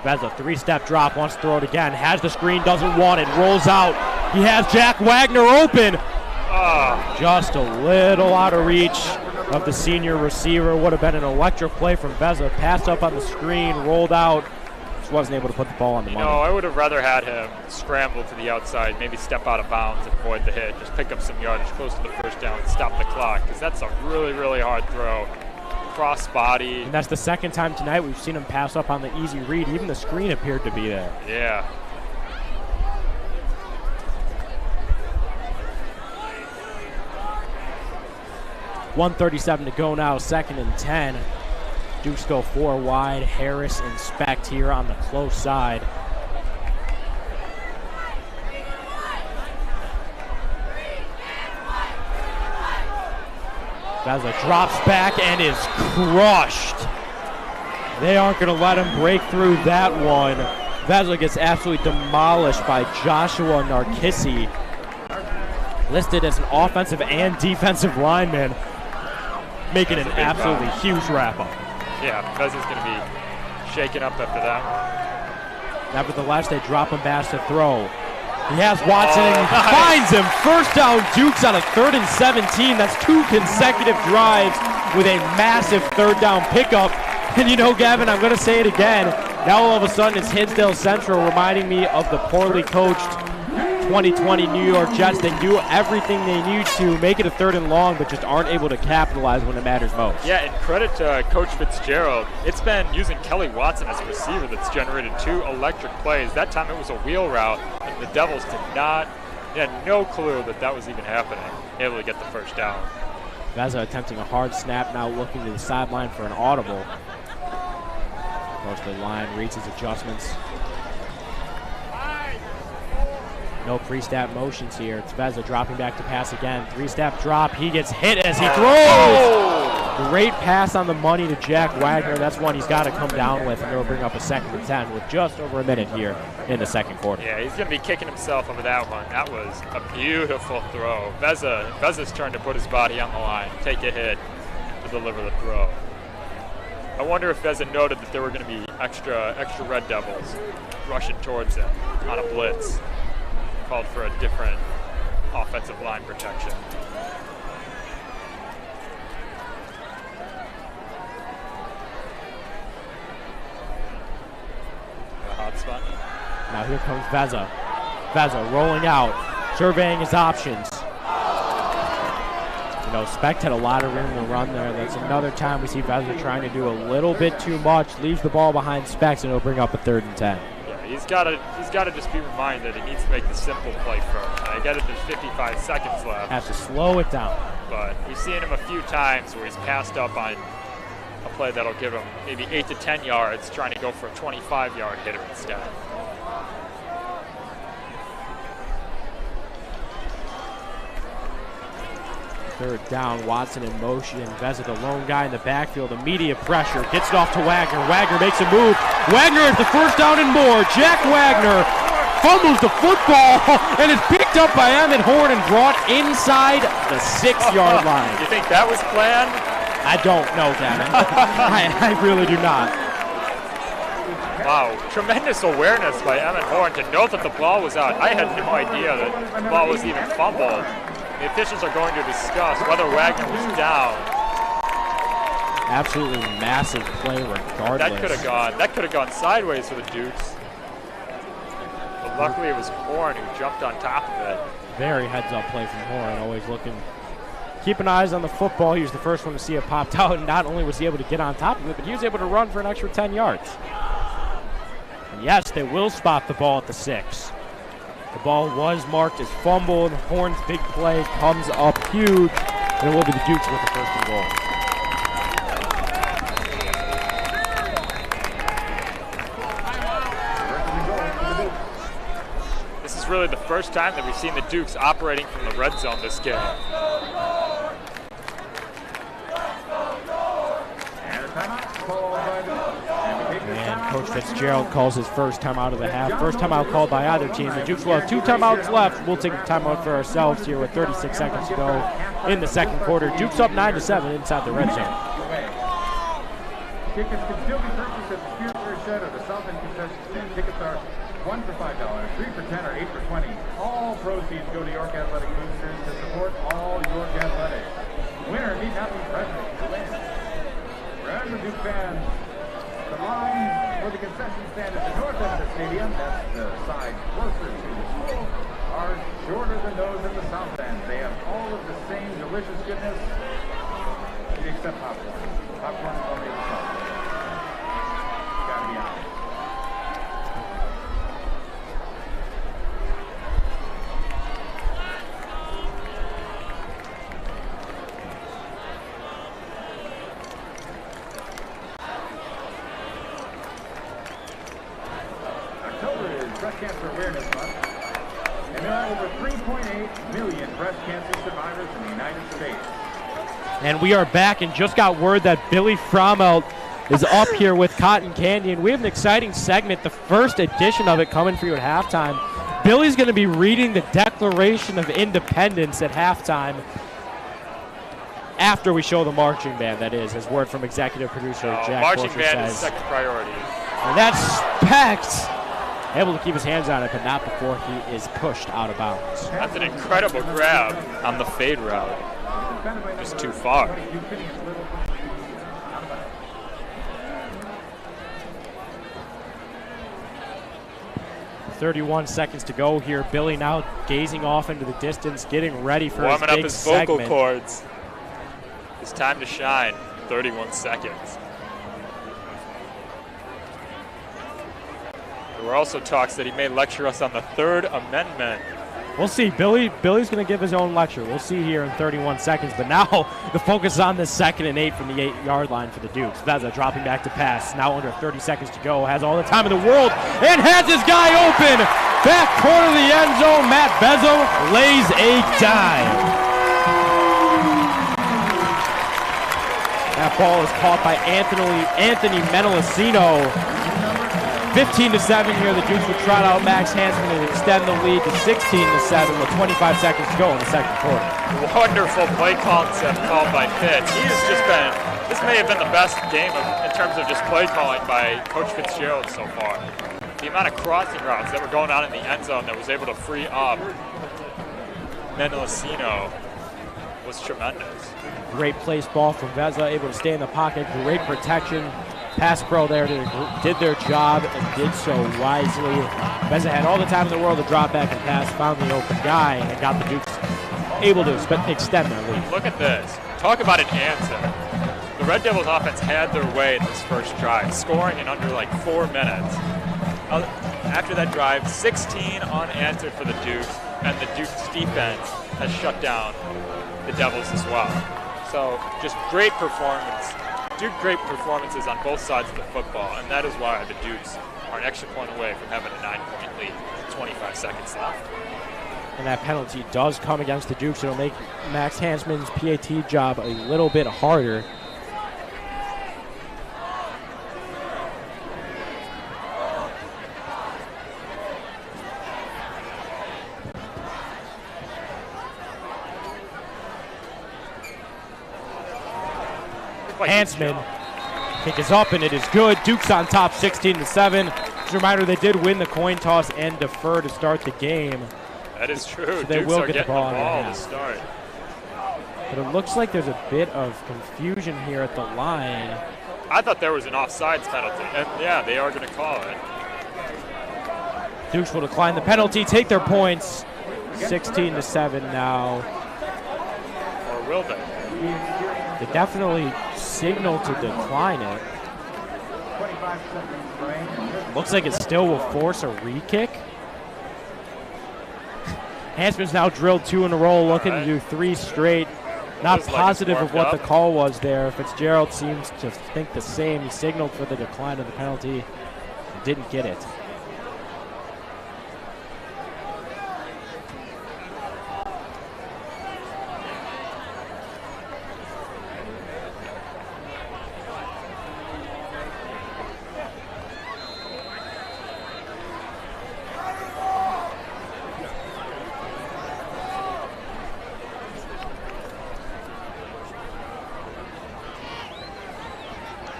Beza, 3-step drop, wants to throw it again, has the screen, doesn't want it, rolls out. He has Jack Wagner open. Just a little out of reach of the senior receiver. Would have been an electric play from Beza. Passed up on the screen, rolled out. Just wasn't able to put the ball on the money. No, I would have rather had him scramble to the outside, maybe step out of bounds and avoid the hit. Just pick up some yardage close to the first down and stop the clock, because that's a really, really hard throw. Cross body. And that's the second time tonight we've seen him pass up on the easy read. Even the screen appeared to be there. Yeah. .137 to go now, 2nd and 10. Dukes go 4 wide. Harris and Specht here on the close side. Beza drops back and is crushed. They aren't going to let him break through that one. Beza gets absolutely demolished by Joshua Narcissi, listed as an offensive and defensive lineman, making an absolutely huge wrap-up. Yeah, Beza's going to be shaken up after that one. Nevertheless, they drop him back to throw. He has Watson and he finds him. First down, Dukes on a 3rd and 17. That's 2 consecutive drives with a massive 3rd down pickup. And you know, Gavin, I'm going to say it again. Now all of a sudden it's Hinsdale Central, reminding me of the poorly coached 2020 New York Jets. They do everything they need to make it a 3rd and long, but just aren't able to capitalize when it matters most. Yeah, and credit to Coach Fitzgerald. It's been using Kelly Watson as a receiver that's generated 2 electric plays. That time it was a wheel route, and the Devils they had no clue that that was even happening, able to get the first down. Beza attempting a hard snap, now looking to the sideline for an audible. Goes to the line, reads his adjustments. No pre-snap motions here. It's Beza dropping back to pass again. 3-step drop. He gets hit as he throws. Great pass on the money to Jack Wagner. That's one he's got to come down with, and they'll bring up a 2nd and 10 with just over a minute here in the 2nd quarter. Yeah, he's going to be kicking himself over that one. That was a beautiful throw. Beza's trying to put his body on the line, take a hit to deliver the throw. I wonder if Beza noted that there were going to be extra Red Devils rushing towards him on a blitz. Called for a different offensive line protection. The hot spot. Now here comes Beza. Beza rolling out, surveying his options. You know, Specht had a lot of room to run there. That's another time we see Beza trying to do a little bit too much, leaves the ball behind Specht, and it'll bring up a 3rd and 10. He's got to just be reminded he needs to make the simple play first. I get it, there's 55 seconds left. Has to slow it down. But we've seen him a few times where he's passed up on a play that'll give him maybe 8 to 10 yards, trying to go for a 25-yard hitter instead. Third down, Watson in motion. Beza, the lone guy in the backfield. Immediate pressure. Gets it off to Wagner. Wagner makes a move. Wagner is the first down and more. Jack Wagner fumbles the football and is picked up by Emmett Horn and brought inside the 6-yard line. You think that was planned? I don't know, Gavin. I really do not. Wow, tremendous awareness by Emmett Horn to know that the ball was out. I had no idea that the ball was even fumbled. The officials are going to discuss whether Wagner was down. Absolutely massive play regardless. That could have gone sideways for the Dukes. The Luckily, it was Horn who jumped on top of it. Very heads-up play from Horn, always looking. Keeping eyes on the football. He was the first one to see it popped out, and not only was he able to get on top of it, but he was able to run for an extra 10 yards. And yes, they will spot the ball at the 6. The ball was marked as fumbled. Horn's big play comes up huge, and it will be the Dukes with the first and goal. This is really the first time that we've seen the Dukes operating from the red zone this game. And Coach Fitzgerald calls his first timeout of the half. First timeout called by either team. The Dukes will have 2 timeouts left. We'll take a timeout for ourselves here with 36 seconds to go in the second quarter. Dukes up 9-7 inside the red zone. Tickets can still be purchased at the Spear Shed or the South End Concession Stand. Tickets are 1 for $5, 3 for $10, or 8 for $20. All proceeds go to York Athletic Boosters to support all York Athletics. Winner need not be present to win. Remember, Duke fans, the line for the concession stand at the north end of the stadium, that's the side closer to the school, are shorter than those at the south end. They have all of the same delicious goodness, except popcorn. Popcorn is only at the south end. Gotta be honest. Breast Cancer Awareness Month, and there are over 3.8 million breast cancer survivors in the United States. And we are back and just got word that Billy Frommelt is up here with Cotton Candy, and we have an exciting segment, the first edition of it coming for you at halftime. Billy's going to be reading the Declaration of Independence at halftime after we show the marching band, that is, as word from executive producer Jack marching Borchers band says. is second priority. And that's Specs able to keep his hands on it, but not before he is pushed out of bounds. That's an incredible grab on the fade route. Just too far. 31 seconds to go here. Billy now gazing off into the distance, getting ready for warming his up big his vocal segment. cords. It's time to shine. 31 seconds. There were also talks that he may lecture us on the Third Amendment. We'll see. Billy's going to give his own lecture. We'll see here in 31 seconds. But now the focus is on this 2nd and 8 from the 8-yard line for the Dukes. Veza dropping back to pass. Now under 30 seconds to go. Has all the time in the world and has his guy open. Back corner of the end zone. Matt Veza lays a dime. That ball is caught by Anthony Menelacino. 15-7 here. The Dukes would trot out Max Hansman and extend the lead to 16-7 with 25 seconds to go in the second quarter. Wonderful play concept called by Fitz. He has just been, this may have been the best game in terms of just play calling by Coach Fitzgerald so far. The amount of crossing routes that were going on in the end zone that was able to free up Menelacino was tremendous. Great place ball from Veza, able to stay in the pocket, great protection. Pass pro there did their job and did so wisely. Veza had all the time in the world to drop back and pass, found the open guy, and got the Dukes able to extend their lead. Look at this. Talk about an answer. The Red Devils offense had their way in this first drive, scoring in under like 4 minutes. After that drive, 16 unanswered for the Dukes, and the Dukes defense has shut down the Devils as well. So just great performance. Great performances on both sides of the football, and that is why the Dukes are an extra point away from having a 9-point lead with 25 seconds left. And that penalty does come against the Dukes. It'll make Max Hansman's PAT job a little bit harder. Hansman, kick is up and it is good. Dukes on top 16-7. Just a reminder, they did win the coin toss and defer to start the game. That is true. So they Dukes will are get the getting ball to start. But it looks like there's a bit of confusion here at the line. I thought there was an offsides penalty, and yeah, they are going to call it. Dukes will decline the penalty, take their points. 16-7 now. Or will they? They definitely signal to decline it. 25 seconds remaining. Looks like it still will force a re-kick. Hansman's now drilled 2 in a row, looking to do 3 straight. Not positive of what the call was there. Fitzgerald seems to think the same. He signaled for the decline of the penalty and didn't get it.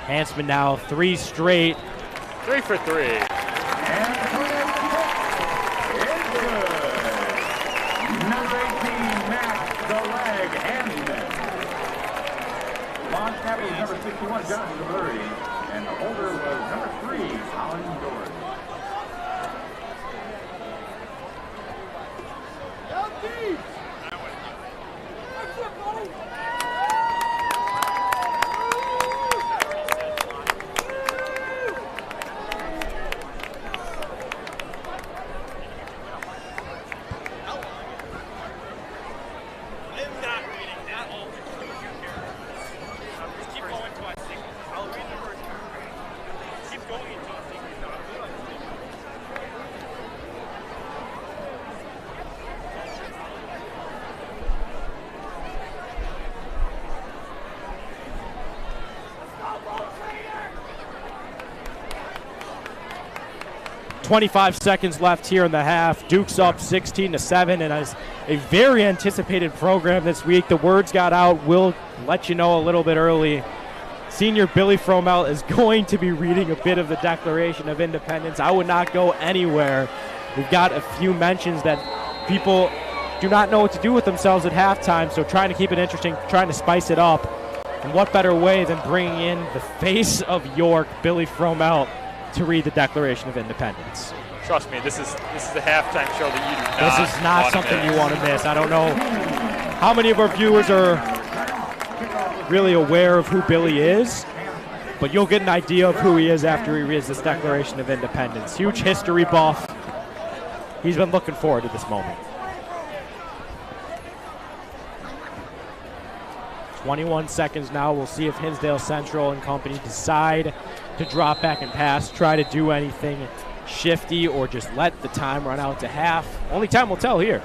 Hansman now 3 straight. 3 for 3. And it's good. Number 18, Max the Leg Hansman. Long snapper was number 61, John Cavalry. And the holder was number 3, Colin George. .25 seconds left here in the half. Dukes up 16-7, and as a very anticipated program this week, the words got out. We'll let you know a little bit early. Senior Billy Fromell is going to be reading a bit of the Declaration of Independence. I would not go anywhere. We've got a few mentions that people do not know what to do with themselves at halftime, so trying to keep it interesting, trying to spice it up. And what better way than bringing in the face of York, Billy Fromell, to read the Declaration of Independence. Trust me, this is the halftime show that you do not This is not something you want to miss. I don't know how many of our viewers are really aware of who Billy is, but you'll get an idea of who he is after he reads this Declaration of Independence. Huge history buff. He's been looking forward to this moment. 21 seconds now. We'll see if Hinsdale Central and company decide to drop back and pass, try to do anything shifty, or just let the time run out to half. Only time will tell here.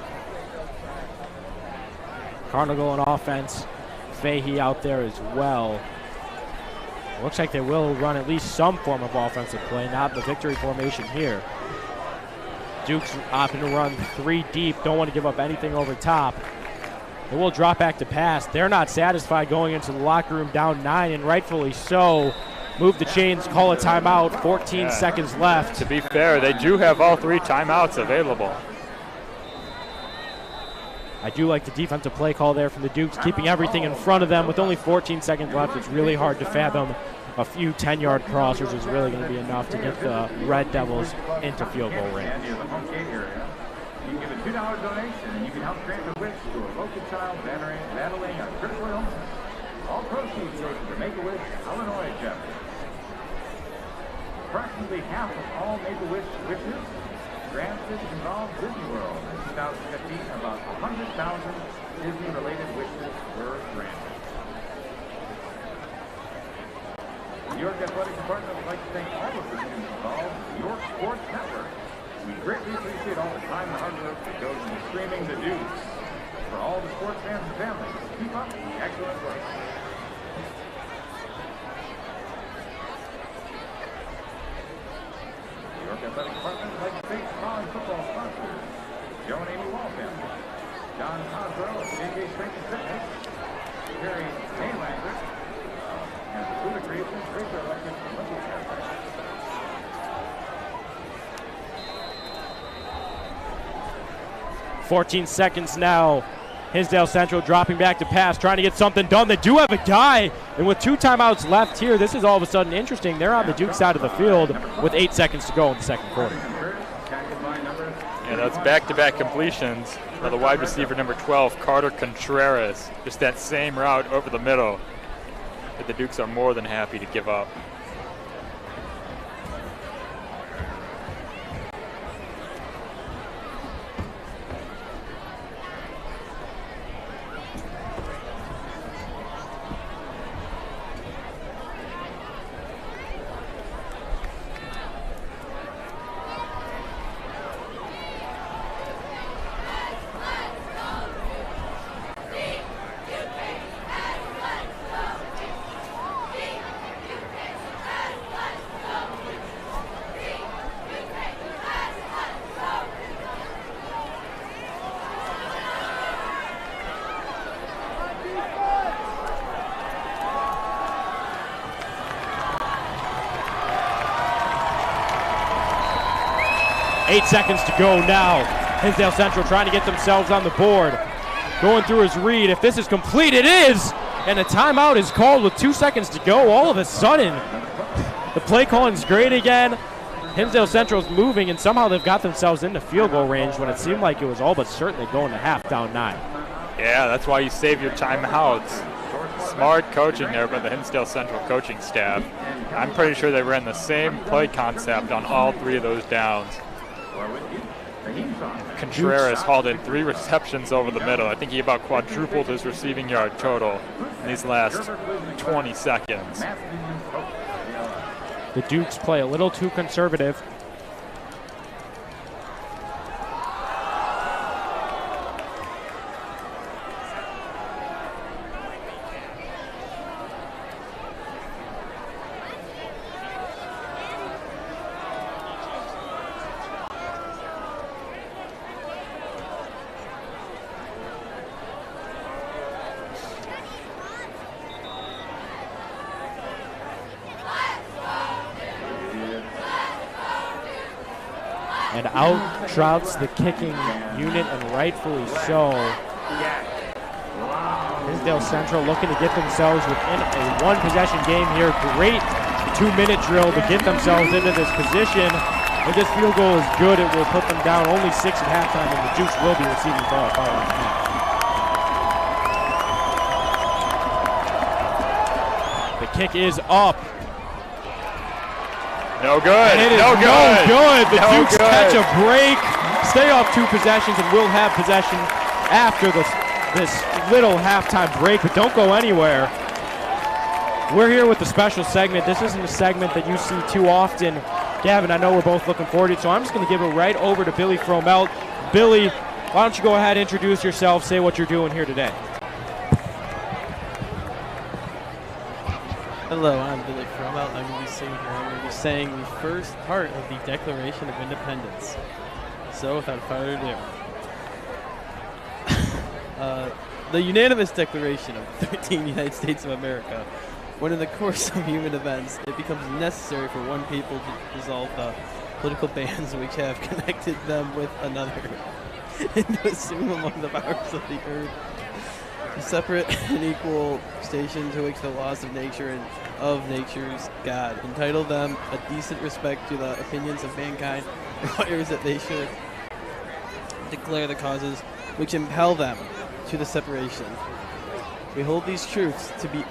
Cardinal on offense. Fahey out there as well. Looks like they will run at least some form of offensive play, not the victory formation here. Dukes opting to run 3 deep, don't want to give up anything over top. They will drop back to pass. They're not satisfied going into the locker room down 9, and rightfully so. Move the chains, call a timeout, 14 seconds left. To be fair, they do have all 3 timeouts available. I do like the defensive play call there from the Dukes, keeping everything in front of them. With only 14 seconds left, it's really hard to fathom a few 10-yard crossers is really going to be enough to get the Red Devils into field goal range. You can give a $2 donation and you can help grant a wish to a local child battling a critical illness. All proceeds go to the Make-A-Wish Illinois chapter. Approximately half of all Make-A-Wish wishes granted involve Disney World. In 2015, about 100,000 Disney-related wishes were granted. The York Athletic Department would like to thank all of the students involved in the York Sports Network. We greatly appreciate all the time and hard work that goes into streaming the Dukes. For all the sports fans and families, keep up the excellent work. The York Athletic Department would like to thank college football sponsors, Joe and Amy Wall family, John Cosgrove of JJ Strength and Fitness, Terry Maylander, and the Buddha Creations Razor Electric Olympic Aircraft. 14 seconds now. Hinsdale Central dropping back to pass, trying to get something done. They do have a guy, and with 2 timeouts left here, this is all of a sudden interesting. They're on the Duke side of the field with 8 seconds to go in the second quarter. that's back-to-back completions for the wide receiver number 12, Carter Contreras. Just that same route over the middle that the Dukes are more than happy to give up. Eight seconds to go now. Hinsdale Central trying to get themselves on the board. Going through his read. If this is complete, it is! And a timeout is called with 2 seconds to go. All of a sudden, the play calling is great again. Hinsdale Central's moving, and somehow they've got themselves into field goal range when it seemed like it was all but certainly going to half, down 9. Yeah, that's why you save your timeouts. Smart coaching there by the Hinsdale Central coaching staff. I'm pretty sure they ran the same play concept on all 3 of those downs. Contreras hauled in 3 receptions over the middle. I think he about quadrupled his receiving yard total in these last 20 seconds. The Dukes play a little too conservative. And out trouts the kicking unit, and rightfully so. Hinsdale Central looking to get themselves within a 1-possession game here. Great 2-minute drill to get themselves into this position. If this field goal is good, it will put them down only 6 at halftime, and the Dukes will be receiving ball following the half. The kick is up. No good. And it is no good. The No Dukes good. catch a break, stay off 2 possessions, and will have possession after this little halftime break, but don't go anywhere. We're here with the special segment. This isn't a segment that you see too often. Gavin, I know we're both looking forward to it, so I'm just going to give it right over to Billy Fromelt. Billy, why don't you go ahead, introduce yourself, say what you're doing here today. Hello, I'm Billy Fromelt. I'm going to be sitting here. I'm going to be saying the first part of the Declaration of Independence. So, without further ado, the unanimous declaration of the 13 United States of America. When in the course of human events, it becomes necessary for one people to dissolve the political bands which have connected them with another, and to assume among the powers of the earth a separate and equal station to which the laws of nature and of nature's God entitle them a decent respect to the opinions of mankind, requires that they should declare the causes which impel them to the separation. We hold these truths to be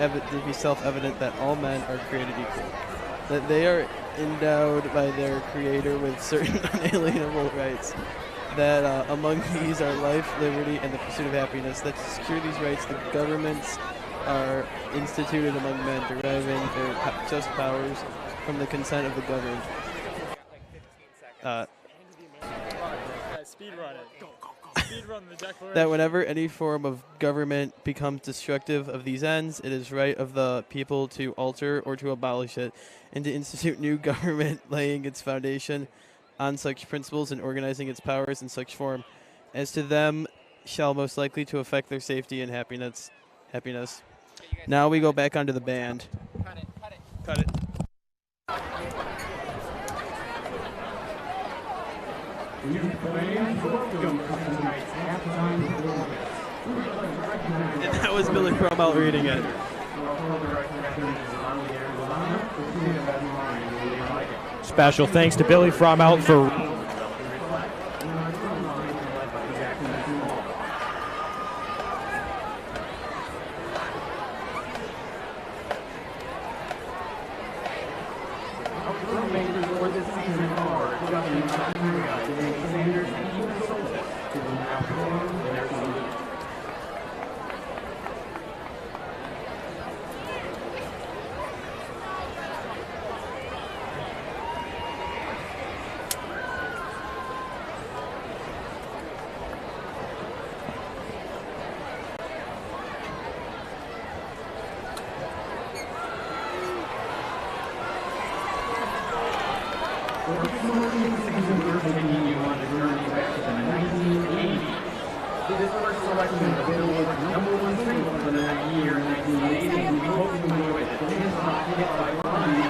self-evident, that all men are created equal, that they are endowed by their Creator with certain unalienable rights, that among these are life, liberty, and the pursuit of happiness, that to secure these rights the governments are instituted among men, deriving their just powers from the consent of the governed. Speed run it. Speed run the declaration. That whenever any form of government becomes destructive of these ends, it is right of the people to alter or to abolish it, and to institute new government, laying its foundation on such principles and organizing its powers in such form as to them shall most likely to affect their safety and happiness. Now we go back onto the band. Cut it. And that was Billy Fromelt reading it. Special thanks to Billy Fromelt for For this season are Gavin, Sanders, and Interception to now perform in their season. We're taking you on a journey back to the 1980s. This first selection of the #1 single for the year 1980. We hope you enjoy the dance off hit by Connolly.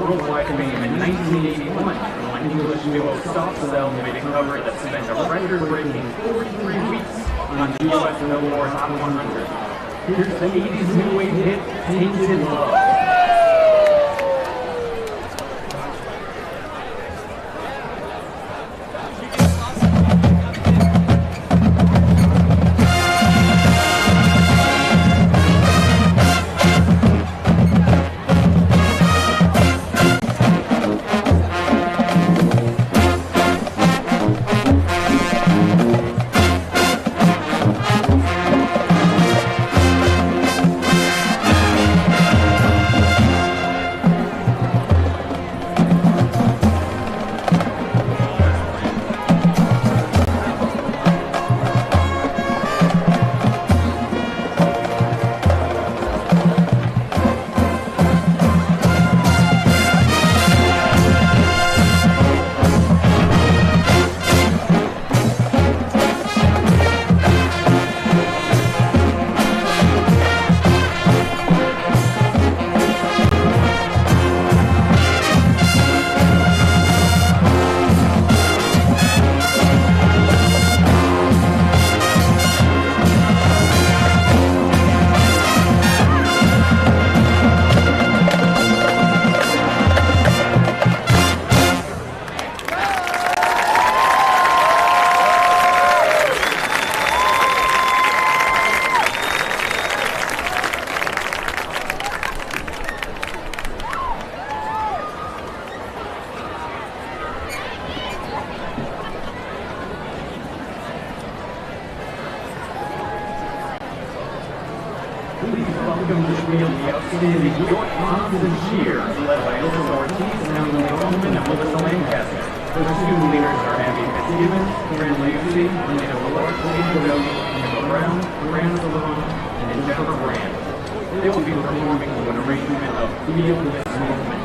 worldwide fame in 1981 when English duo Soft Cell made a cover that spent a record-breaking 43 weeks on the US Billboard Hot 100. Here's the 80s new wave hit, Tainted Love. Welcome to the field, the outstanding York Monsters and Cheer, led by Elvis Ortiz, Emily Coleman, and Melissa Lancaster. The student leaders are Abby Fitzgibbon, Fran Lucy, Elena Willard, Angel Miller, Emma Brown, Fran Salone, and Jennifer Brand. They will be performing to an arrangement of Feel This Movement.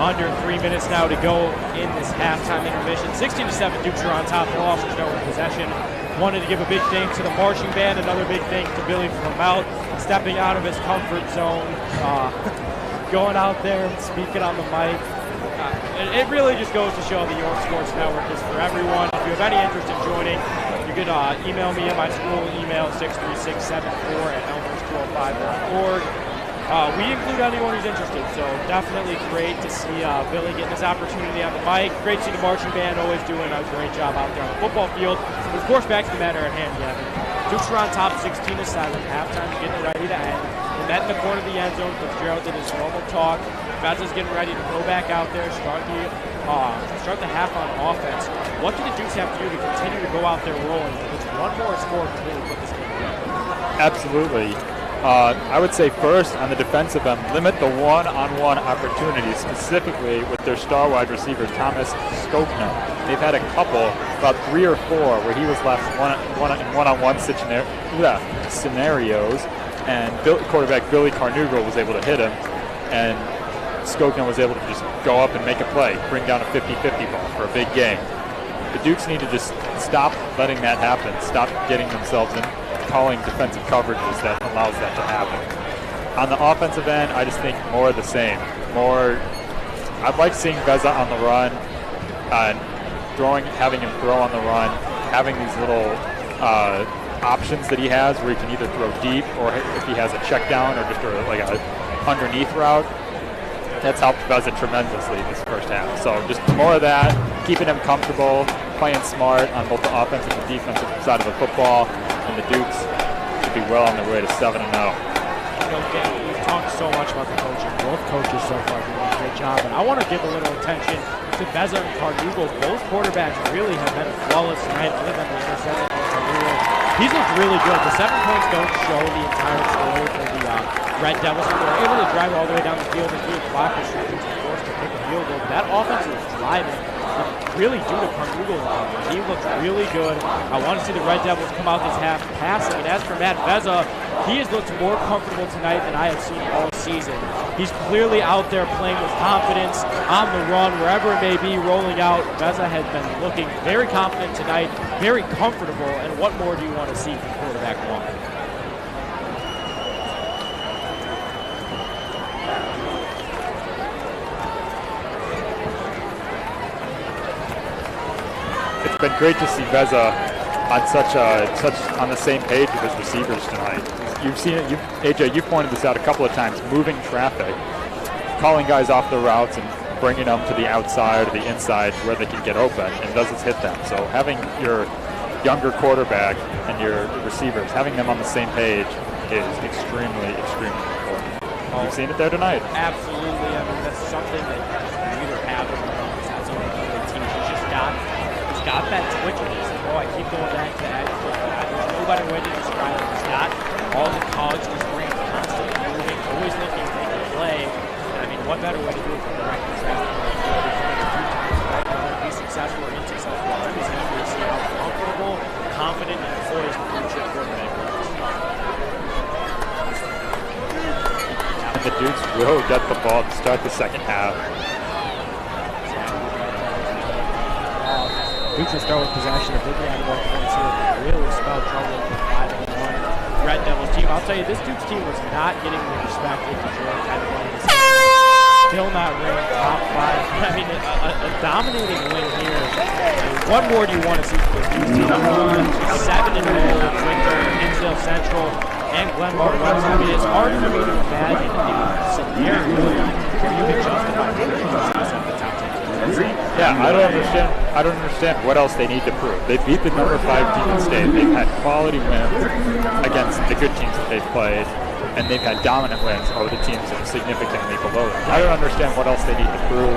Under 3 minutes now to go in this halftime intermission. 16-7, Dukes are on top. No offers, no possession. Wanted to give a big thanks to the marching band. Another big thanks to Billy Vermelt, stepping out of his comfort zone, going out there and speaking on the mic. It really just goes to show the York Sports Network is for everyone. If you have any interest in joining, you can email me at my school email, 63674@elmhurst205.org. We include anyone who's interested, so definitely great to see Billy getting his opportunity on the mic. Great to see the marching band always doing a great job out there on the football field. But of course, back to the matter at hand, Gavin. Dukes are on top 16-7. Halftime's getting ready to end. We met in the corner of the end zone. Fitzgerald did his normal talk. Veza's getting ready to go back out there, start the half on offense. What do the Dukes have to do to continue to go out there rolling? It's one more score to really put this game together. Absolutely. I would say first on the defensive end, limit the one-on-one opportunities, specifically with their star wide receiver, Thomas Skopna. They've had a couple, about 3 or 4, where he was left one-on-one scenarios, and quarterback Billy Carnugal was able to hit him, and Skopna was able to just go up and make a play, bring down a 50-50 ball for a big game. The Dukes need to just stop letting that happen, stop getting themselves in calling defensive coverages that allows that to happen. On the offensive end, I just think more of the same. I'd like seeing Veza on the run, having him throw on the run, having these little options that he has where he can either throw deep or if he has a check down or just like a underneath route. That's helped Veza tremendously this first half. So just more of that, keeping him comfortable, playing smart on both the offensive and defensive side of the football, and the Dukes should be well on their way to 7-0. Gavin, we've talked so much about the coaching. Both coaches so far doing a great job, and I want to give a little attention to Veza and Carnugal. Both quarterbacks really have been flawless tonight, other than the interception from Carnugal. He's looked really good. The 7 points don't show the entire story for the Red Devils. They're able to drive all the way down the field and do clock restrictions, of course, to pick a field goal. But that offense was driving. Really due to Carnugal. He looked really good. I want to see the Red Devils come out this half passing. And as for Matt Veza, he has looked more comfortable tonight than I have seen all season. He's clearly out there playing with confidence, on the run, wherever it may be, rolling out. Veza has been looking very confident tonight, very comfortable. And what more do you want to see from quarterback one? been great to see Veza on such on the same page with his receivers tonight. You've seen it, AJ, you've pointed this out a couple of times, moving traffic, calling guys off the routes and bringing them to the outside or the inside where they can get open, and Veza's hit them. So having your younger quarterback and your receivers, having them on the same page is extremely, extremely important. You've seen it there tonight. Absolutely. I mean, that's something that you either have or don't. That's on the team. He's got that twitchiness. Oh, I keep going back to that. There's no better way to describe it. He's got all the cogs in his brain, constantly moving, always looking to make a play. I mean, what better way to do it than direct standpoint? Be successful or unsuccessful. I'm just eager to see how comfortable, confident, and poised the future quarterback was. And the Dukes will get the ball to start the second half. Dukes will start with possession of Big Man points here. Really spelled trouble with the 5-1 Red Devils team. I'll tell you, this Dukes team was not getting the respect it deserved at the end of the season. Still not ranked top 5. I mean, a dominating win here. What more do you want to see from this Dukes team? 7-0 with Hinsdale Central and Glenbard West. I mean, it's hard for me to imagine a scenario where you can justify putting themselves at the top 10. Yeah, I don't understand what else they need to prove. They beat the number 5 team in state. They've had quality wins against the good teams that they've played, and they've had dominant wins over the teams that are significantly below them. I don't understand what else they need to prove.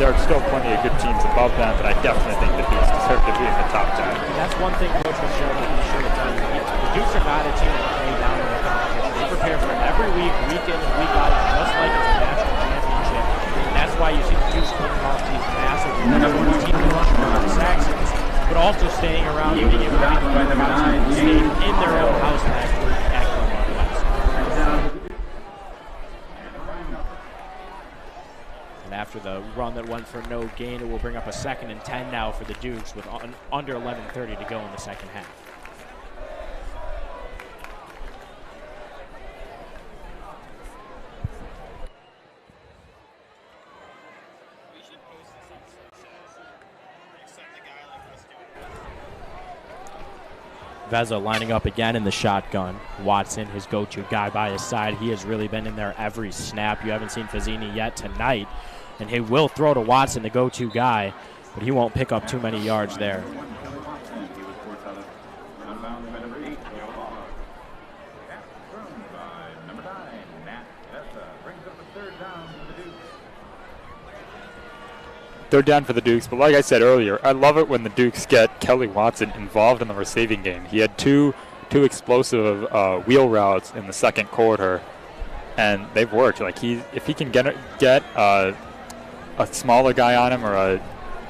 There are still plenty of good teams above them, but I definitely think the Dukes deserve to be in the top 10. And that's one thing Coach Michelle will be sure to tell you. The Dukes are not a team that play down in the competition. They prepare for it every week, week in and week out, just like it's a national championship. And that's why you see the Dukes coming off these massive wins. This team can rush around the Saxons, but also staying around and being able to beat the number 5 team in the state in their own house last week at Glenbard West. And after the run that went for no gain, it will bring up a 2nd and 10 now for the Dukes with under 11:30 to go in the second half. Veza lining up again in the shotgun. Watson, his go-to guy by his side. He has really been in there every snap. You haven't seen Fazzini yet tonight. And he will throw to Watson, the go-to guy, but he won't pick up too many yards there. Third down for the Dukes, but like I said earlier, I love it when the Dukes get Kelly Watson involved in the receiving game. He had two explosive wheel routes in the second quarter, and they've worked. Like if he can get a smaller guy on him or a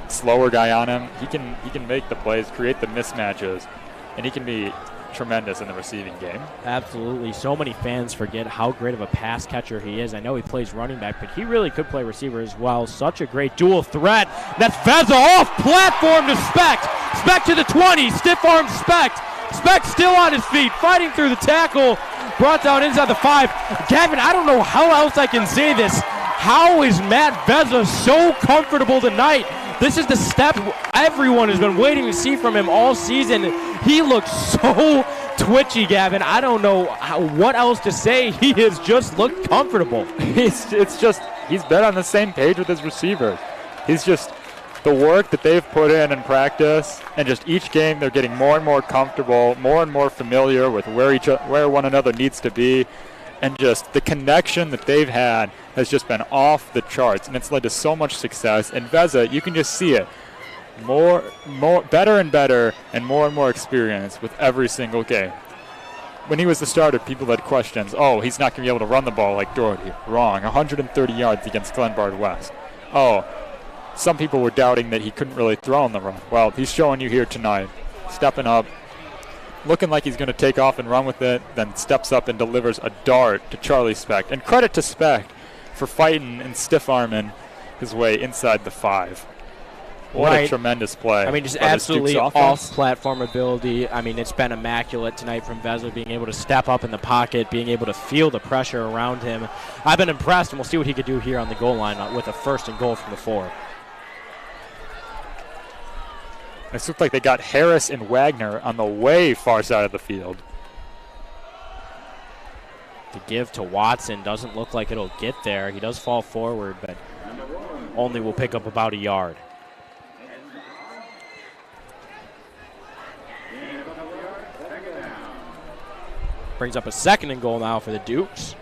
slower guy on him, he can make the plays, create the mismatches, and he can be tremendous in the receiving game. Absolutely. So many fans forget how great of a pass catcher he is. I know he plays running back, but he really could play receiver as well. Such a great dual threat. That's Veza off platform to Specht. Specht to the 20. Stiff arm Specht. Specht still on his feet, fighting through the tackle. Brought down inside the 5. Gavin, I don't know how else I can say this. How is Matt Veza so comfortable tonight? This is the step everyone has been waiting to see from him all season. He looks so twitchy, Gavin. I don't know what else to say. He has just looked comfortable. He's been on the same page with his receivers. He's just the work that they've put in practice, and just each game they're getting more and more comfortable, more and more familiar with where one another needs to be. And just the connection that they've had has just been off the charts, and it's led to so much success. And Veza, you can just see it, better and better, and more experience with every single game. When he was the starter, people had questions. Oh, he's not going to be able to run the ball like Doherty. Wrong. 130 yards against Glenbard West. Oh, some people were doubting that he couldn't really throw on the run. Well, he's showing you here tonight, stepping up, looking like he's going to take off and run with it, then steps up and delivers a dart to Charlie Specht. And credit to Specht for fighting and stiff-arming his way inside the 5. What a tremendous play. I mean, just absolutely off-platform ability. I mean, it's been immaculate tonight from Veza, being able to step up in the pocket, being able to feel the pressure around him. I've been impressed, and we'll see what he could do here on the goal line with a 1st and goal from the 4. It looked like they got Harris and Wagner on the way far side of the field. The give to Watson doesn't look like it'll get there. He does fall forward, but only will pick up about a yard. Brings up a 2nd and goal now for the Dukes.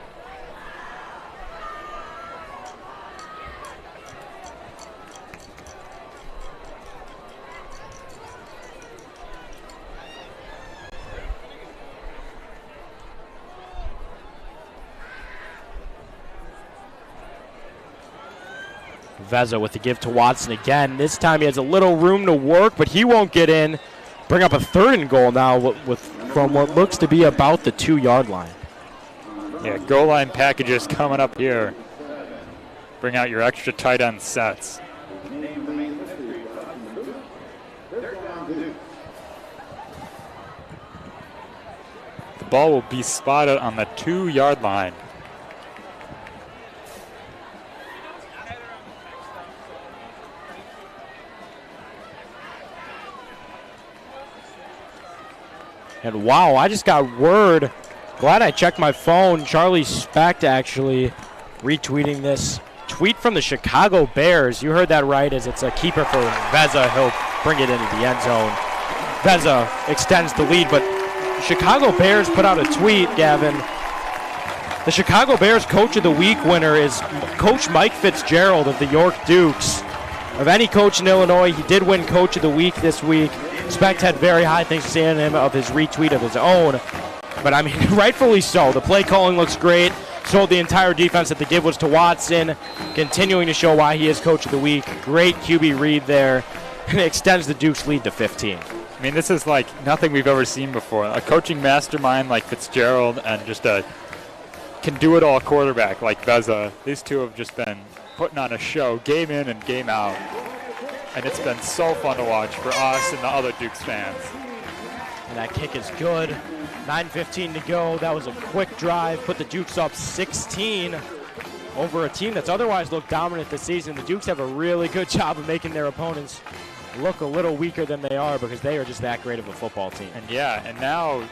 Veza with the give to Watson again. This time he has a little room to work, but he won't get in. Bring up a 3rd and goal now from what looks to be about the 2-yard line. Yeah, goal line packages coming up here. Bring out your extra tight end sets. The ball will be spotted on the 2-yard line. And wow, I just got word. Glad I checked my phone. Charlie Specht actually retweeting this tweet from the Chicago Bears. You heard that right, as it's a keeper for Veza. He'll bring it into the end zone. Veza extends the lead, but Chicago Bears put out a tweet, Gavin. The Chicago Bears Coach of the Week winner is Coach Mike Fitzgerald of the York Dukes. Of any coach in Illinois, he did win Coach of the Week this week. Specht had very high things to say on him of his retweet of his own. But, I mean, rightfully so. The play calling looks great. Sold the entire defense that the give was to Watson. Continuing to show why he is Coach of the Week. Great QB read there. And it extends the Dukes' lead to 15. I mean, this is like nothing we've ever seen before. A coaching mastermind like Fitzgerald and just a can-do-it-all quarterback like Veza. These two have just been putting on a show game in and game out. And it's been so fun to watch for us and the other Dukes fans. And that kick is good. 9:15 to go. That was a quick drive. Put the Dukes up 16 over a team that's otherwise looked dominant this season. The Dukes have a really good job of making their opponents look a little weaker than they are because they are just that great of a football team. And yeah, and now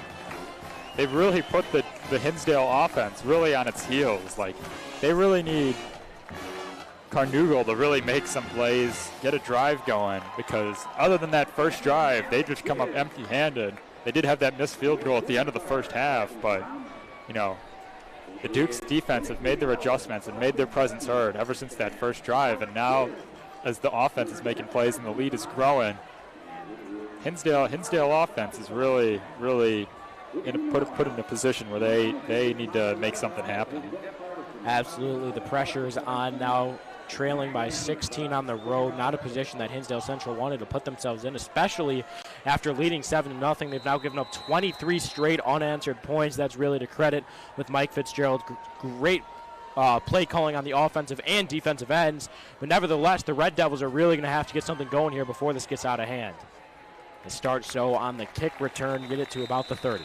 they've really put the Hinsdale offense really on its heels. Like, they really need Carnugel to really make some plays, get a drive going, because other than that first drive, they just come up empty-handed. They did have that missed field goal at the end of the first half, but, you know, the Dukes defense have made their adjustments and made their presence heard ever since that first drive, and now as the offense is making plays and the lead is growing, Hinsdale offense is really put in a position where they need to make something happen. Absolutely. The pressure is on now, trailing by 16 on the road. Not a position that Hinsdale Central wanted to put themselves in, especially after leading 7-0. They've now given up 23 straight unanswered points. That's really to credit with Mike Fitzgerald. Great play calling on the offensive and defensive ends. But nevertheless, the Red Devils are really going to have to get something going here before this gets out of hand. They start so on the kick return, get it to about the 30.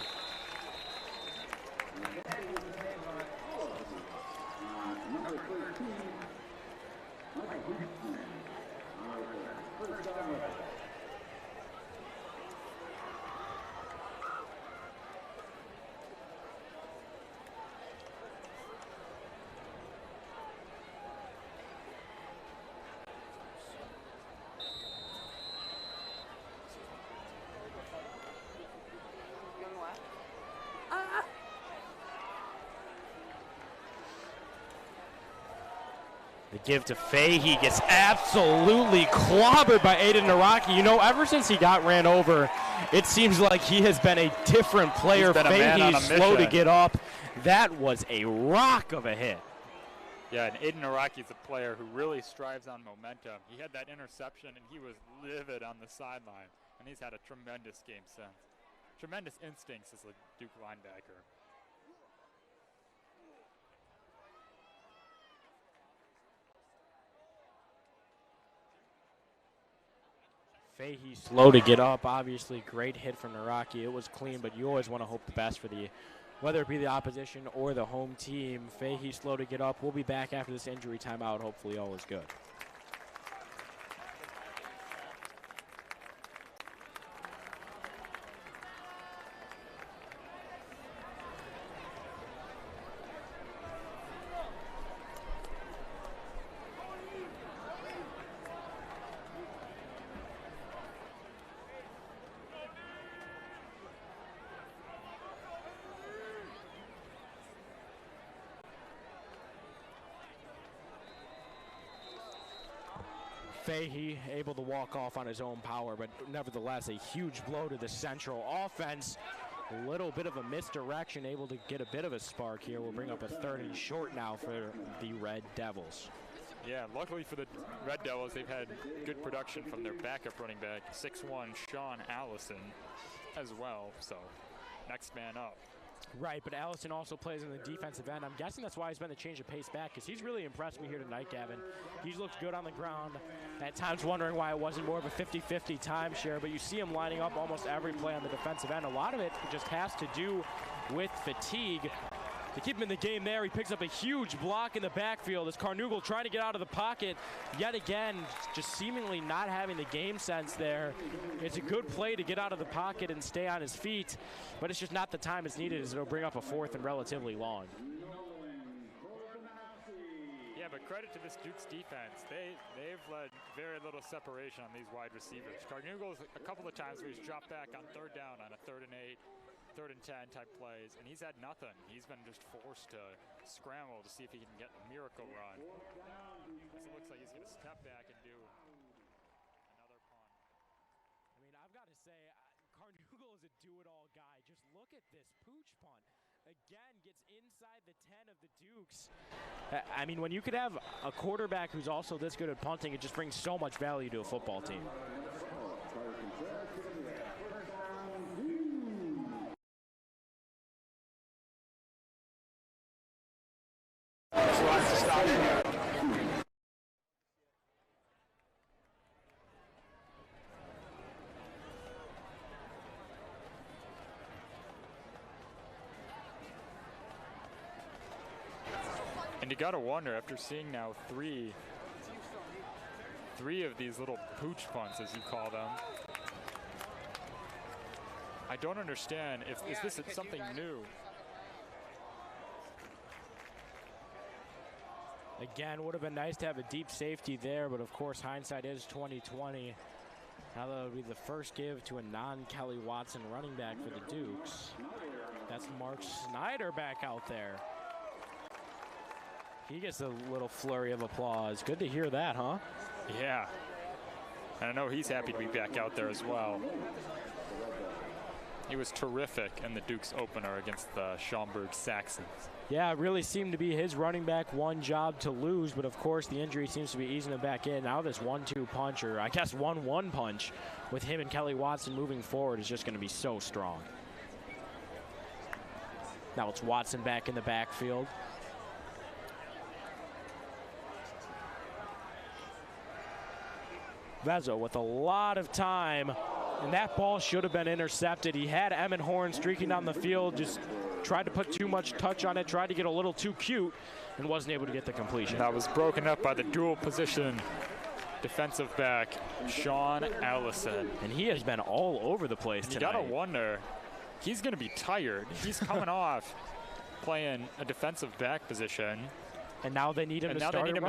The give to Fahey. He gets absolutely clobbered by Aiden Naraki. You know, ever since he got ran over, it seems like he has been a different player. Fahey's slow to get up. That was a rock of a hit. Yeah, and Aiden Naraki is a player who really strives on momentum. He had that interception, and he was livid on the sideline, and he's had a tremendous game since. Tremendous instincts as a Duke linebacker. Fahey slow to get up. Obviously, great hit from Naraki. It was clean, but you always want to hope the best for whether it be the opposition or the home team. Fahey slow to get up. We'll be back after this injury timeout. Hopefully all is good. Fahey able to walk off on his own power, but nevertheless a huge blow to the Central offense. A little bit of a misdirection, able to get a bit of a spark here. We'll bring up a 3rd and short now for the Red Devils. Yeah, luckily for the Red Devils, they've had good production from their backup running back, 6'1", Sean Allison, as well. So, next man up. Right, but Allison also plays in the defensive end. I'm guessing that's why he's been the change of pace back, because he's really impressed me here tonight, Gavin. He's looked good on the ground. At times wondering why it wasn't more of a 50-50 timeshare, but you see him lining up almost every play on the defensive end. A lot of it just has to do with fatigue. To keep him in the game there, he picks up a huge block in the backfield as Carnugel trying to get out of the pocket. Yet again, just seemingly not having the game sense there. It's a good play to get out of the pocket and stay on his feet, but it's just not the time it's needed, as it'll bring up a 4th and relatively long. Yeah, but credit to this Dukes defense. They've led very little separation on these wide receivers. Carnugel's a couple of times where he's dropped back on 3rd down on a 3rd and 8. 3rd and 10 type plays, and he's had nothing. He's been just forced to scramble to see if he can get a miracle run. As it looks like he's going to step back and do another punt. I mean, I've got to say, Carnugel is a do-it-all guy. Just look at this pooch punt. Again, gets inside the 10 of the Dukes. I mean, when you could have a quarterback who's also this good at punting, it just brings so much value to a football team. And you gotta wonder, after seeing now three of these little pooch punts, as you call them, I don't understand if is this something new. Again, would have been nice to have a deep safety there, but of course hindsight is 2020. Now that'll be the first give to a non-Kelly Watson running back for the Dukes. That's Mark Snyder back out there. He gets a little flurry of applause. Good to hear that, huh? Yeah. And I know he's happy to be back out there as well. He was terrific in the Dukes opener against the Schaumburg Saxons. Yeah, it really seemed to be his running back one job to lose, but of course the injury seems to be easing him back in. Now this 1-2 punch, or I guess 1-1 punch, with him and Kelly Watson moving forward is just going to be so strong. Now it's Watson back in the backfield. Vezzo with a lot of time, and that ball should have been intercepted. He had Emmett Horn streaking down the field, just tried to put too much touch on it, tried to get a little too cute, and wasn't able to get the completion. That was broken up by the dual position defensive back, Sean Allison. And he has been all over the place tonight. You gotta wonder, he's gonna be tired. He's coming off playing a defensive back position. And now they need him as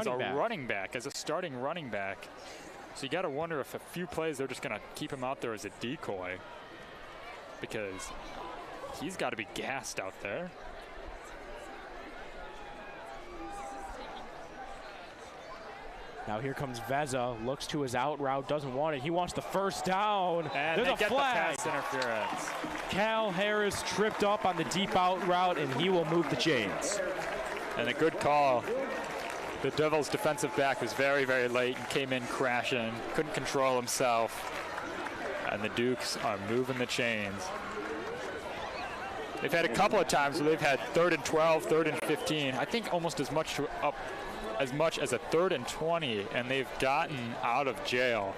a running back, as a starting running back. So you got to wonder if a few plays they're just going to keep him out there as a decoy, because he's got to be gassed out there. Now here comes Vezza, looks to his out route, doesn't want it. He wants the first down. And there's a flag. The pass interference. Cal Harris tripped up on the deep out route, and he will move the chains. And a good call. The Devils' defensive back was very, very late and came in crashing, couldn't control himself. And the Dukes are moving the chains. They've had a couple of times where they've had 3rd and 12, 3rd and 15. I think almost as much as a 3rd and 20, and they've gotten out of jail,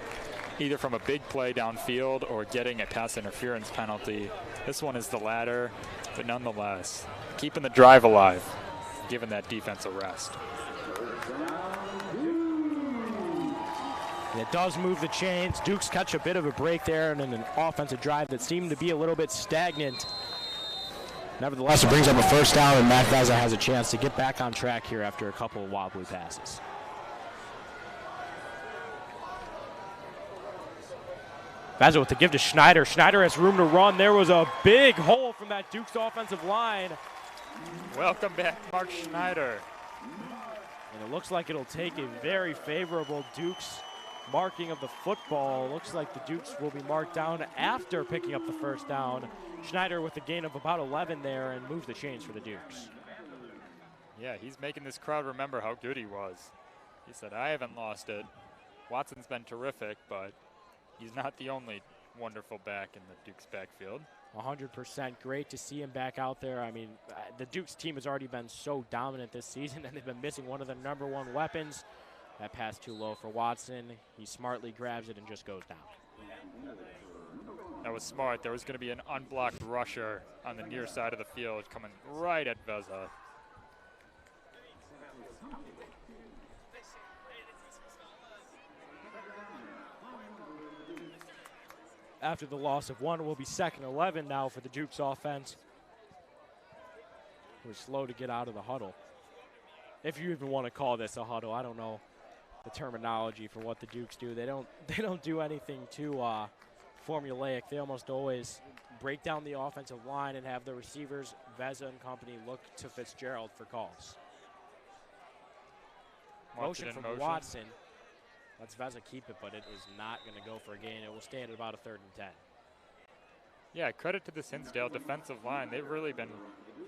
either from a big play downfield or getting a pass interference penalty. This one is the latter, but nonetheless, keeping the drive alive, giving that defense a rest. And it does move the chains. Dukes catch a bit of a break there, and in an offensive drive that seemed to be a little bit stagnant. Nevertheless, it brings up a first down, and Matt Vezza has a chance to get back on track here after a couple of wobbly passes. Vezza with the give to Schneider. Schneider has room to run. There was a big hole from that Dukes offensive line. Welcome back, Mark Schneider. And it looks like it'll take a very favorable Dukes marking of the football. Looks like the Dukes will be marked down after picking up the first down. Schneider with a gain of about 11 there and moves the chains for the Dukes. Yeah, he's making this crowd remember how good he was. He said, I haven't lost it. Watson's been terrific, but he's not the only wonderful back in the Dukes backfield. 100%. Great to see him back out there. I mean, the Dukes team has already been so dominant this season, and they've been missing one of their number one weapons. That pass too low for Watson. He smartly grabs it and just goes down. That was smart. There was going to be an unblocked rusher on the near side of the field coming right at Veza. After the loss of one, it will be 2nd and 11 now for the Dukes offense. We're slow to get out of the huddle. If you even want to call this a huddle, I don't know the terminology for what the Dukes do. They don't do anything too formulaic. They almost always break down the offensive line and have the receivers, Veza and company, look to Fitzgerald for calls. Motion from Watson. Lets Veza keep it, but it is not going to go for a gain. It will stand at about a 3rd and 10. Yeah, credit to this Hinsdale defensive line. They've really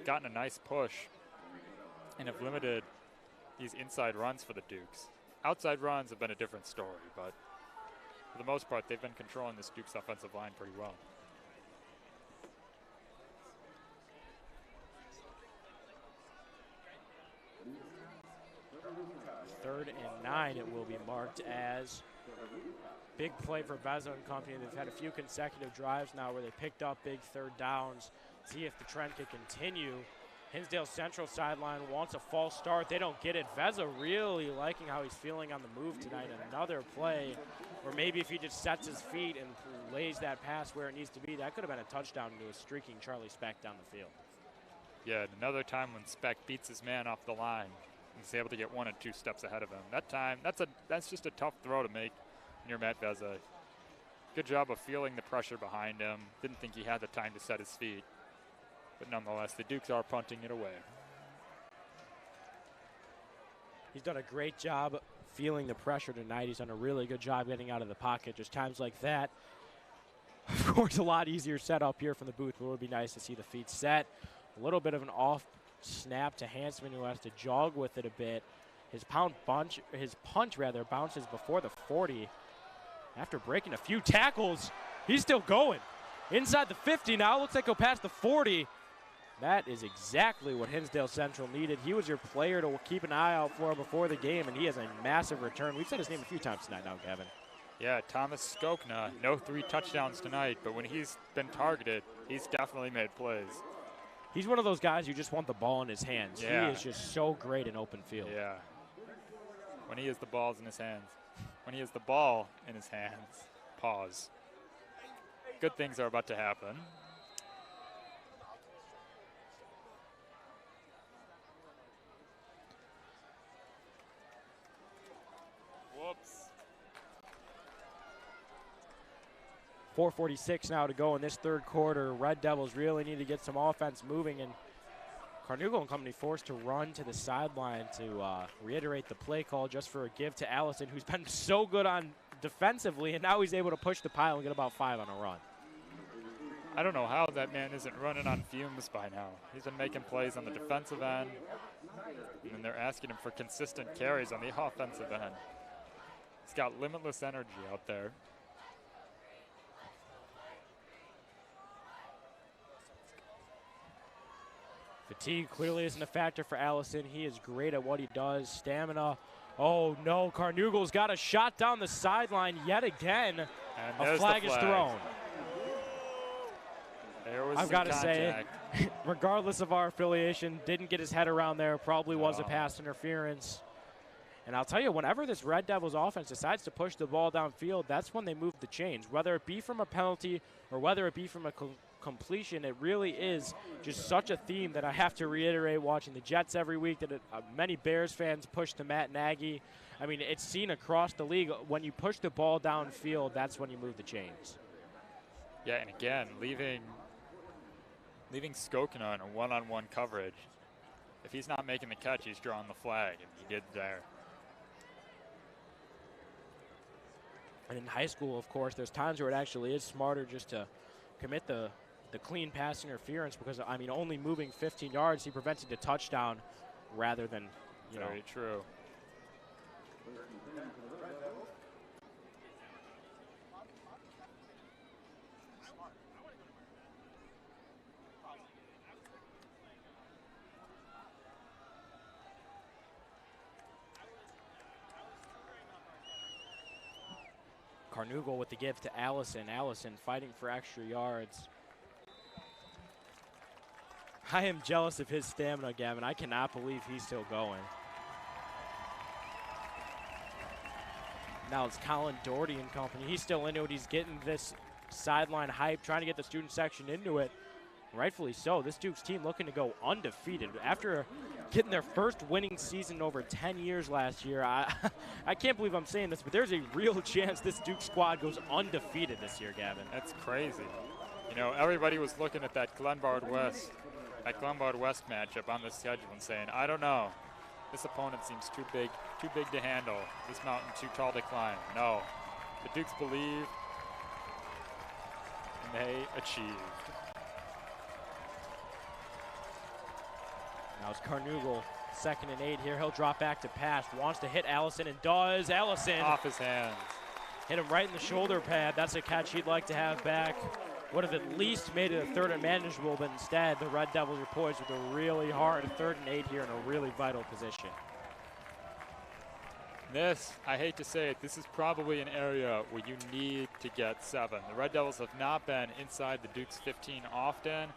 gotten a nice push and have limited these inside runs for the Dukes. Outside runs have been a different story, but for the most part, they've been controlling this Dukes offensive line pretty well. 3rd and 9, it will be marked as. Big play for Veza and company. They've had a few consecutive drives now where they picked up big 3rd downs. See if the trend can continue. Hinsdale Central sideline wants a false start. They don't get it. Veza really liking how he's feeling on the move tonight. Another play where maybe if he just sets his feet and lays that pass where it needs to be, that could have been a touchdown to a streaking Charlie Speck down the field. Yeah, another time when Speck beats his man off the line. He's able to get 1 or 2 steps ahead of him. That time, that's just a tough throw to make near Matt Veza. Good job of feeling the pressure behind him. Didn't think he had the time to set his feet. But nonetheless, the Dukes are punting it away. He's done a great job feeling the pressure tonight. He's done a really good job getting out of the pocket. Just times like that. Of course, a lot easier set up here from the booth, but it would be nice to see the feet set. A little bit of an off snap to Hansman, who has to jog with it a bit. His punch bounces before the 40. After breaking a few tackles, he's still going. Inside the 50 now, looks like he'll pass the 40. That is exactly what Hinsdale Central needed. He was your player to keep an eye out for before the game, and he has a massive return. We've said his name a few times tonight now, Gavin. Yeah, Thomas Skokna, no 3 touchdowns tonight, but when he's been targeted, he's definitely made plays. He's one of those guys you just want the ball in his hands. Yeah. He is just so great in open field. Yeah. When he has the balls in his hands. When he has the ball in his hands. Pause. Good things are about to happen. Whoops. 4:46 now to go in this 3rd quarter. Red Devils really need to get some offense moving, and Carnugal and company forced to run to the sideline to reiterate the play call just for a give to Allison, who's been so good on defensively, and now he's able to push the pile and get about 5 on a run. I don't know how that man isn't running on fumes by now. He's been making plays on the defensive end, and then they're asking him for consistent carries on the offensive end. He's got limitless energy out there. Fatigue clearly isn't a factor for Allison. He is great at what he does. Stamina. Oh, no. Carnugal's got a shot down the sideline yet again. And a flag is thrown. There was I've got to say, regardless of our affiliation, didn't get his head around there. Probably was a pass interference. And I'll tell you, whenever this Red Devils offense decides to push the ball downfield, that's when they move the chains. Whether it be from a penalty or whether it be from a completion, it really is just such a theme that I have to reiterate watching the Jets every week that many Bears fans push to Matt Nagy. I mean, it's seen across the league. When you push the ball downfield, that's when you move the chains. Yeah, and again, leaving Skokna in a one-on-one coverage. If he's not making the catch, he's drawing the flag, and he did there. And in high school, of course, there's times where it actually is smarter just to commit the clean pass interference because, I mean, only moving 15 yards, he prevented a touchdown rather than, you know. Very true. Carnugal with the give to Allison. Allison fighting for extra yards. I am jealous of his stamina, Gavin. I cannot believe he's still going. Now it's Colin Doherty and company. He's still into it. He's getting this sideline hype, trying to get the student section into it. Rightfully so. This Dukes team looking to go undefeated. After getting their first winning season in over 10 years last year, I can't believe I'm saying this, but there's a real chance this Duke squad goes undefeated this year, Gavin. That's crazy. You know, everybody was looking at that Glenbard West matchup on the schedule and saying, I don't know. This opponent seems too big to handle. This mountain too tall to climb. No. The Dukes believed, and they achieved. Now it's Carnugal, 2nd and 8 here. He'll drop back to pass. Wants to hit Allison and does. Allison off his hands. Hit him right in the shoulder pad. That's a catch he'd like to have back. Would have at least made it a 3rd and manageable, but instead the Red Devils are poised with a really hard 3rd and 8 here in a really vital position. This, I hate to say it, this is probably an area where you need to get 7. The Red Devils have not been inside the Dukes 15 often,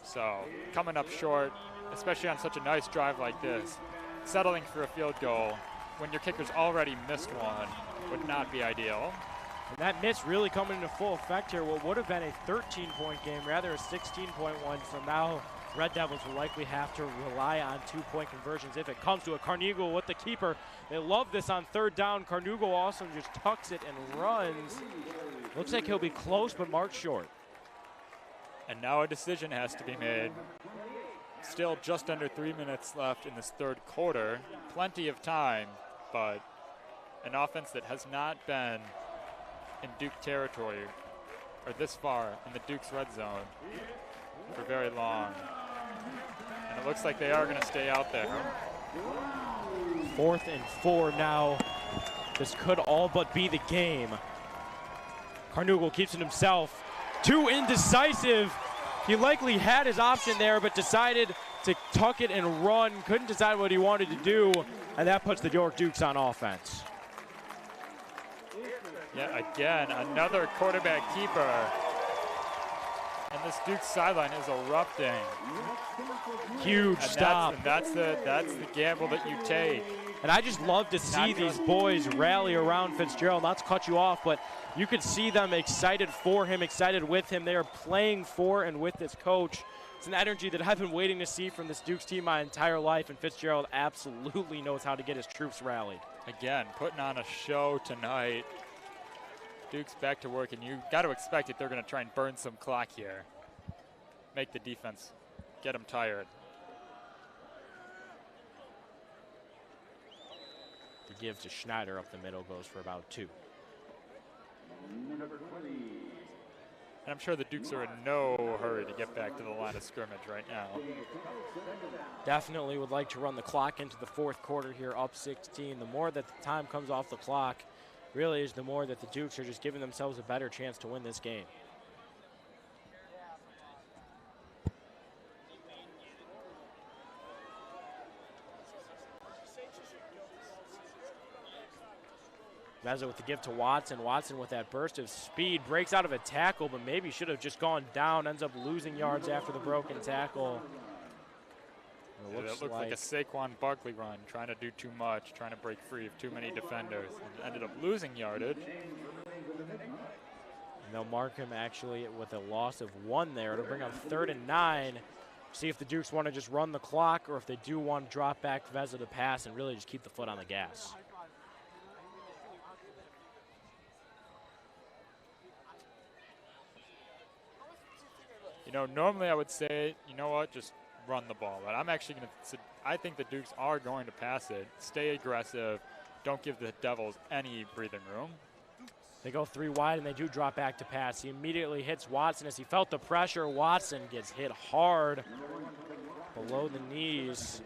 so coming up short, especially on such a nice drive like this, settling for a field goal when your kicker's already missed one would not be ideal. And that miss really coming into full effect here. What would have been a 13-point game, rather a 16-point one. So now Red Devils will likely have to rely on 2-point conversions if it comes to it. Carnugal with the keeper. They love this on 3rd down. Carnugal also just tucks it and runs. Looks like he'll be close, but marked short. And now a decision has to be made. Still just under 3 minutes left in this 3rd quarter. Plenty of time, but an offense that has not been in Duke territory, or this far in the Duke's red zone for very long. And it looks like they are going to stay out there. 4th and 4 now. This could all but be the game. Carnugal keeps it himself. Too indecisive. He likely had his option there, but decided to tuck it and run. Couldn't decide what he wanted to do, and that puts the York Dukes on offense. Yeah, again, another quarterback keeper. And this Duke's sideline is erupting. Huge stop. That's the gamble that you take. And I just love to see these boys rally around Fitzgerald. Not to cut you off, but you could see them excited for him, excited with him. They are playing for and with this coach. It's an energy that I've been waiting to see from this Dukes team my entire life, and Fitzgerald absolutely knows how to get his troops rallied. Again, putting on a show tonight. Duke's back to work, and you got to expect that they're going to try and burn some clock here. Make the defense get them tired. The give to Schneider up the middle goes for about 2. And I'm sure the Dukes are in no hurry to get back to the line of scrimmage right now. Definitely would like to run the clock into the 4th quarter here, up 16. The more that the time comes off the clock, really is the more that the Dukes are just giving themselves a better chance to win this game. Vezza with the give to Watson. Watson with that burst of speed breaks out of a tackle, but maybe should have just gone down, ends up losing yards after the broken tackle. It looked like a Saquon Barkley run, trying to do too much, trying to break free of too many defenders, and ended up losing yardage. And they'll mark him actually with a loss of 1 there to bring on 3rd and 9. See if the Dukes want to just run the clock or if they do want to drop back Vezza to pass and really just keep the foot on the gas. You know, normally I would say, you know what, just run the ball. But I'm actually going to, I think the Dukes are going to pass it. Stay aggressive. Don't give the Devils any breathing room. They go 3 wide, and they do drop back to pass. He immediately hits Watson as he felt the pressure. Watson gets hit hard below the knees.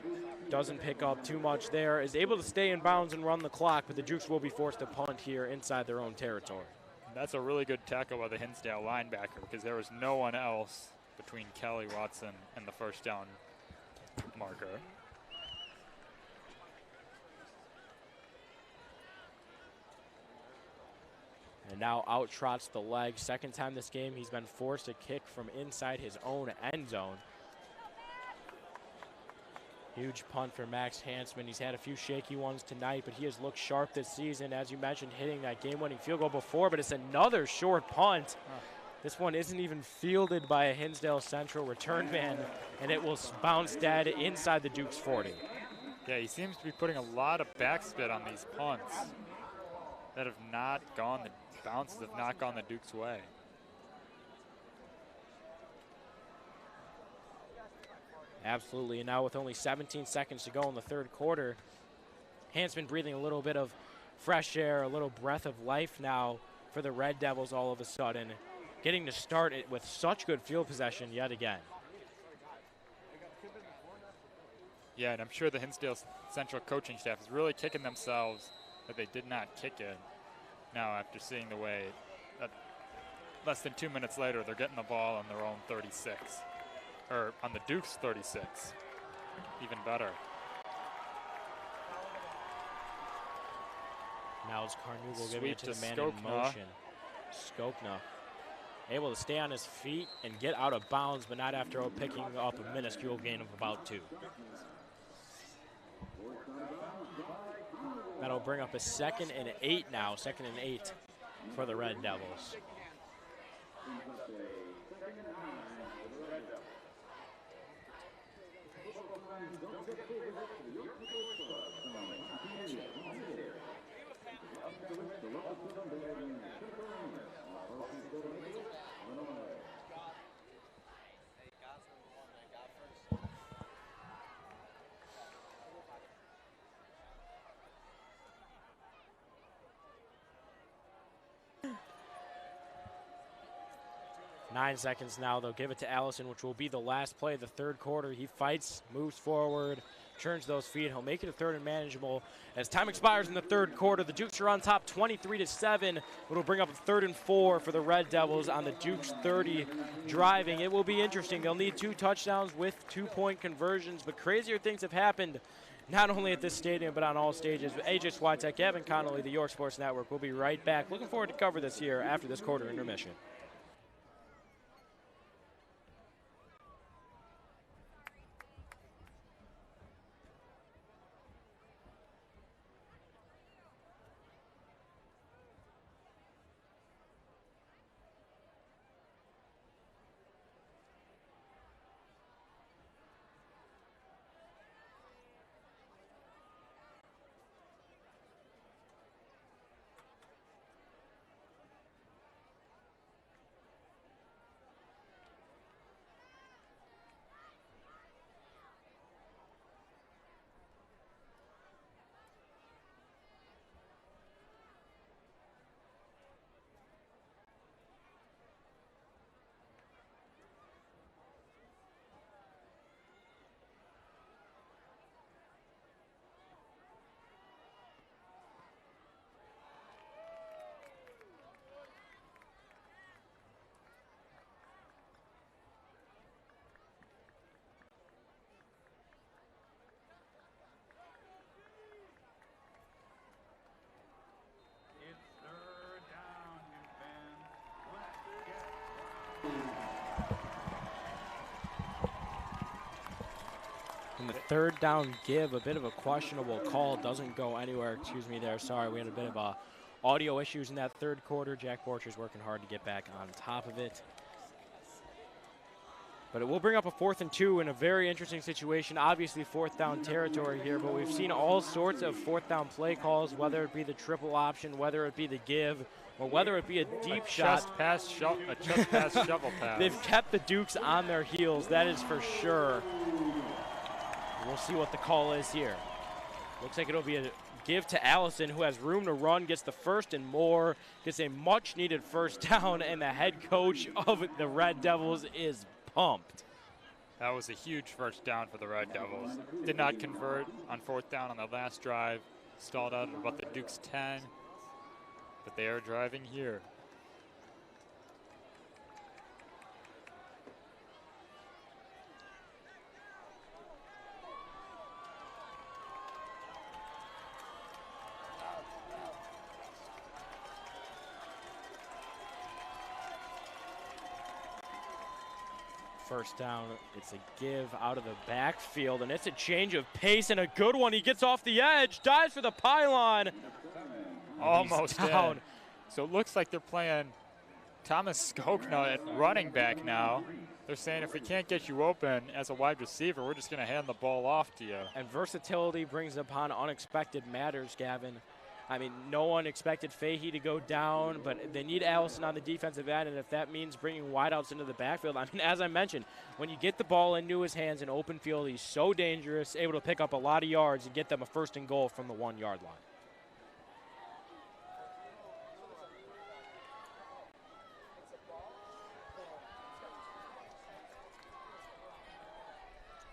Doesn't pick up too much there. Is able to stay in bounds and run the clock, but the Dukes will be forced to punt here inside their own territory. That's a really good tackle by the Hinsdale linebacker because there was no one else between Kelly, Watson, and the first down marker. And now out trots the leg. Second time this game he's been forced to kick from inside his own end zone. Huge punt for Max Hansman. He's had a few shaky ones tonight, but he has looked sharp this season. As you mentioned, hitting that game-winning field goal before, but it's another short punt. This one isn't even fielded by a Hinsdale Central return man, and it will bounce dead inside the Dukes 40. Yeah, he seems to be putting a lot of backspin on these punts that have not gone, the bounces have not gone the Dukes' way. Absolutely, and now with only 17 seconds to go in the third quarter, Hansman breathing a little bit of fresh air, a little breath of life now for the Red Devils all of a sudden, getting to start it with such good field possession yet again. Yeah, and I'm sure the Hinsdale Central coaching staff is really kicking themselves that they did not kick it now after seeing the way that less than 2 minutes later they're getting the ball on their own 36. Or on the Dukes 36, even better. Now it's Carnugel giving it to the man Skokna. in motion. Skokna able to stay on his feet and get out of bounds, but not after picking up a minuscule gain of about 2. That'll bring up a 2nd and 8 now, 2nd and 8 for the Red Devils. Nine seconds now. They'll give it to Allison, which will be the last play of the third quarter. He fights, moves forward, turns those feet. He'll make it a 3rd and manageable. As time expires in the third quarter, the Dukes are on top 23-7. It'll bring up a 3rd and 4 for the Red Devils on the Dukes 30 driving. It will be interesting. They'll need 2 touchdowns with 2-point conversions, but crazier things have happened not only at this stadium but on all stages. AJ Swiatek, Gavin, Connolly, the York Sports Network. We'll be right back. Looking forward to cover this here after this quarter intermission. And the 3rd down give, a bit of a questionable call, doesn't go anywhere. Excuse me there, sorry, we had a bit of audio issues in that third quarter. Jack Borchers working hard to get back on top of it. But it will bring up a 4th and 2 in a very interesting situation. Obviously 4th down territory here, but we've seen all sorts of 4th down play calls, whether it be the triple option, whether it be the give, or whether it be a deep shot. Chest pass, a chest pass, shovel pass. They've kept the Dukes on their heels, that is for sure. We'll see what the call is here. Looks like it'll be a give to Allison, who has room to run, gets the first and more, gets a much-needed first down, and the head coach of the Red Devils is pumped. That was a huge first down for the Red Devils. Did not convert on 4th down on the last drive. Stalled out at about the Dukes 10, but they are driving here. First down, it's a give out of the backfield, and it's a change of pace and a good one. He gets off the edge, dives for the pylon. Almost down. in. So it looks like they're playing Thomas Skokna at running back now. They're saying if we can't get you open as a wide receiver, we're just going to hand the ball off to you. And versatility brings upon unexpected matters, Gavin. I mean, no one expected Fahey to go down, but they need Allison on the defensive end, and if that means bringing wideouts into the backfield, I mean, as I mentioned, when you get the ball into his hands in open field, he's so dangerous, able to pick up a lot of yards and get them a 1st and goal from the 1-yard line.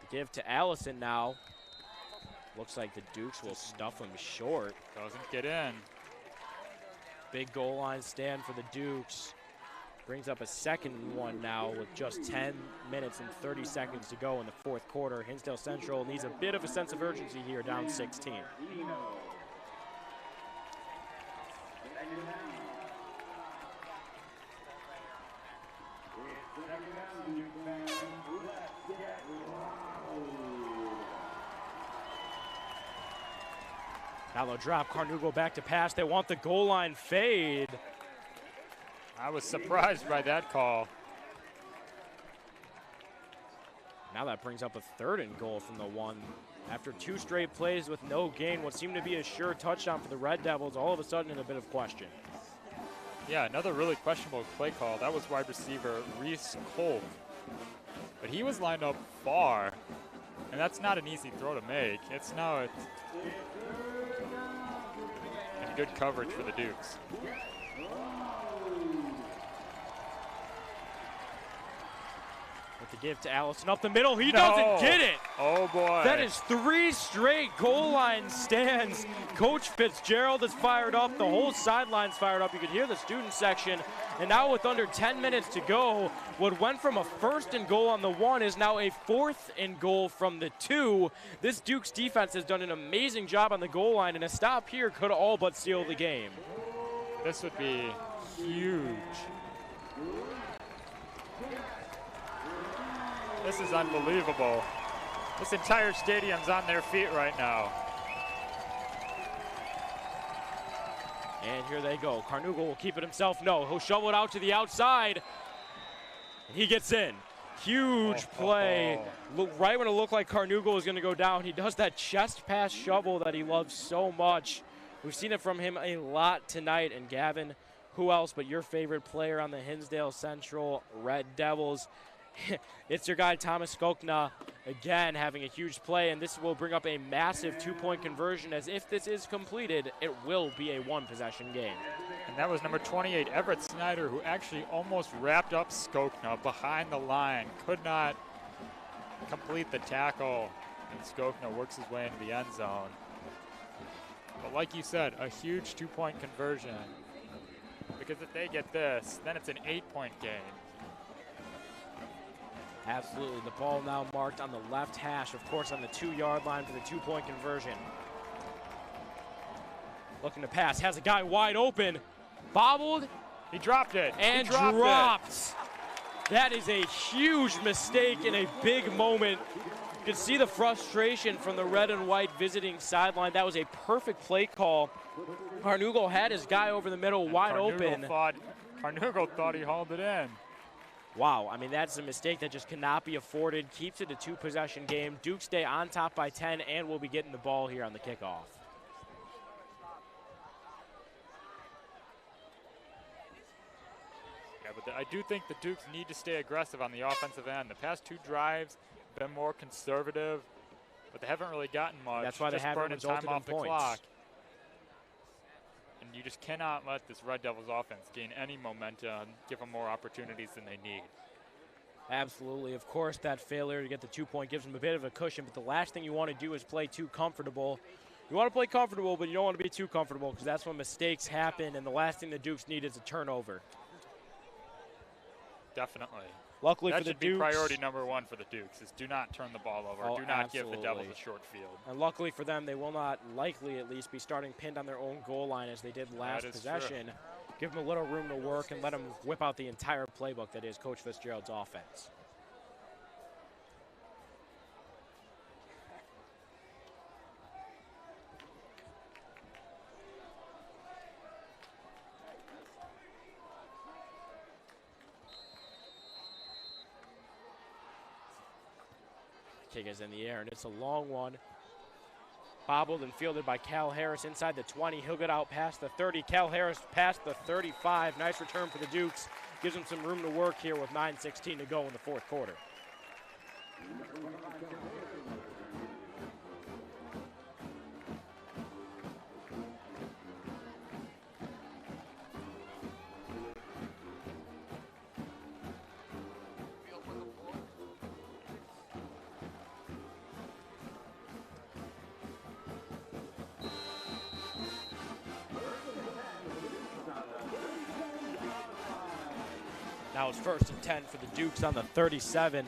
The give to Allison now. Looks like the Dukes will stuff him short. Doesn't get in. Big goal line stand for the Dukes. Brings up a 2nd and 1 now with just 10 minutes and 30 seconds to go in the 4th quarter. Hinsdale Central needs a bit of a sense of urgency here, down 16. Now they'll drop. Carnugo back to pass. They want the goal line fade. I was surprised by that call. Now that brings up a 3rd and goal from the 1. After 2 straight plays with no gain, what seemed to be a sure touchdown for the Red Devils, all of a sudden in a bit of question. Yeah, another really questionable play call. That was wide receiver Reese Cole. But he was lined up far, and that's not an easy throw to make. It's now good coverage for the Dukes. With the give to Allison up the middle, he doesn't get it. Oh boy. That is 3 straight goal line stands. Coach Fitzgerald is fired up. The whole sideline's fired up. You could hear the student section. And now with under 10 minutes to go, what went from a 1st and goal on the 1 is now a 4th and goal from the 2. This Dukes defense has done an amazing job on the goal line, and a stop here could all but seal the game. This would be huge. This is unbelievable. This entire stadium's on their feet right now. And here they go. Carnugo will keep it himself. No, he'll shovel it out to the outside. And he gets in. Huge play. Look, right when it looked like Carnugo was going to go down, he does that chest pass shovel that he loves so much. We've seen it from him a lot tonight. And Gavin, who else but your favorite player on the Hinsdale Central Red Devils? It's your guy Thomas Skokna again having a huge play, and this will bring up a massive 2-point conversion, as if this is completed, it will be a 1-possession game. And that was number 28, Everett Snyder, who actually almost wrapped up Skokna behind the line. Could not complete the tackle, and Skokna works his way into the end zone. But like you said, a huge 2-point conversion, because if they get this, then it's an 8-point game. Absolutely. The ball now marked on the left hash, of course, on the 2-yard line for the 2-point conversion. Looking to pass, has a guy wide open, bobbled. He dropped it. And dropped. That is a huge mistake in a big moment. You can see the frustration from the red and white visiting sideline. That was a perfect play call. Carnugo had his guy over the middle, wide open. Carnugo thought he hauled it in. Wow, I mean, that's a mistake that just cannot be afforded. Keeps it a 2-possession game. Dukes stay on top by 10, and we'll be getting the ball here on the kickoff. Yeah, but I do think the Dukes need to stay aggressive on the offensive end. The past 2 drives have been more conservative, but they haven't really gotten much. That's why they haven't resulted in points. Clock. you just cannot let this Red Devils offense gain any momentum, give them more opportunities than they need. Absolutely. Of course, that failure to get the 2-point gives them a bit of a cushion, but the last thing you want to do is play too comfortable. You want to play comfortable, but you don't want to be too comfortable because that's when mistakes happen, and the last thing the Dukes need is a turnover. Definitely. Luckily that for the should Dukes, be priority number one for the Dukes is do not turn the ball over. Oh, do not give absolutely. the Devils a short field. And luckily for them, they will not likely at least be starting pinned on their own goal line as they did last possession. True. Give them a little room to work and let them whip out the entire playbook that is Coach Fitzgerald's offense. Kick is in the air, and it's a long one. Bobbled and fielded by Cal Harris inside the 20. He'll get out past the 30. Cal Harris past the 35. Nice return for the Dukes. Gives them some room to work here with 9:16 to go in the fourth quarter. Now it's 1st and 10 for the Dukes on the 37.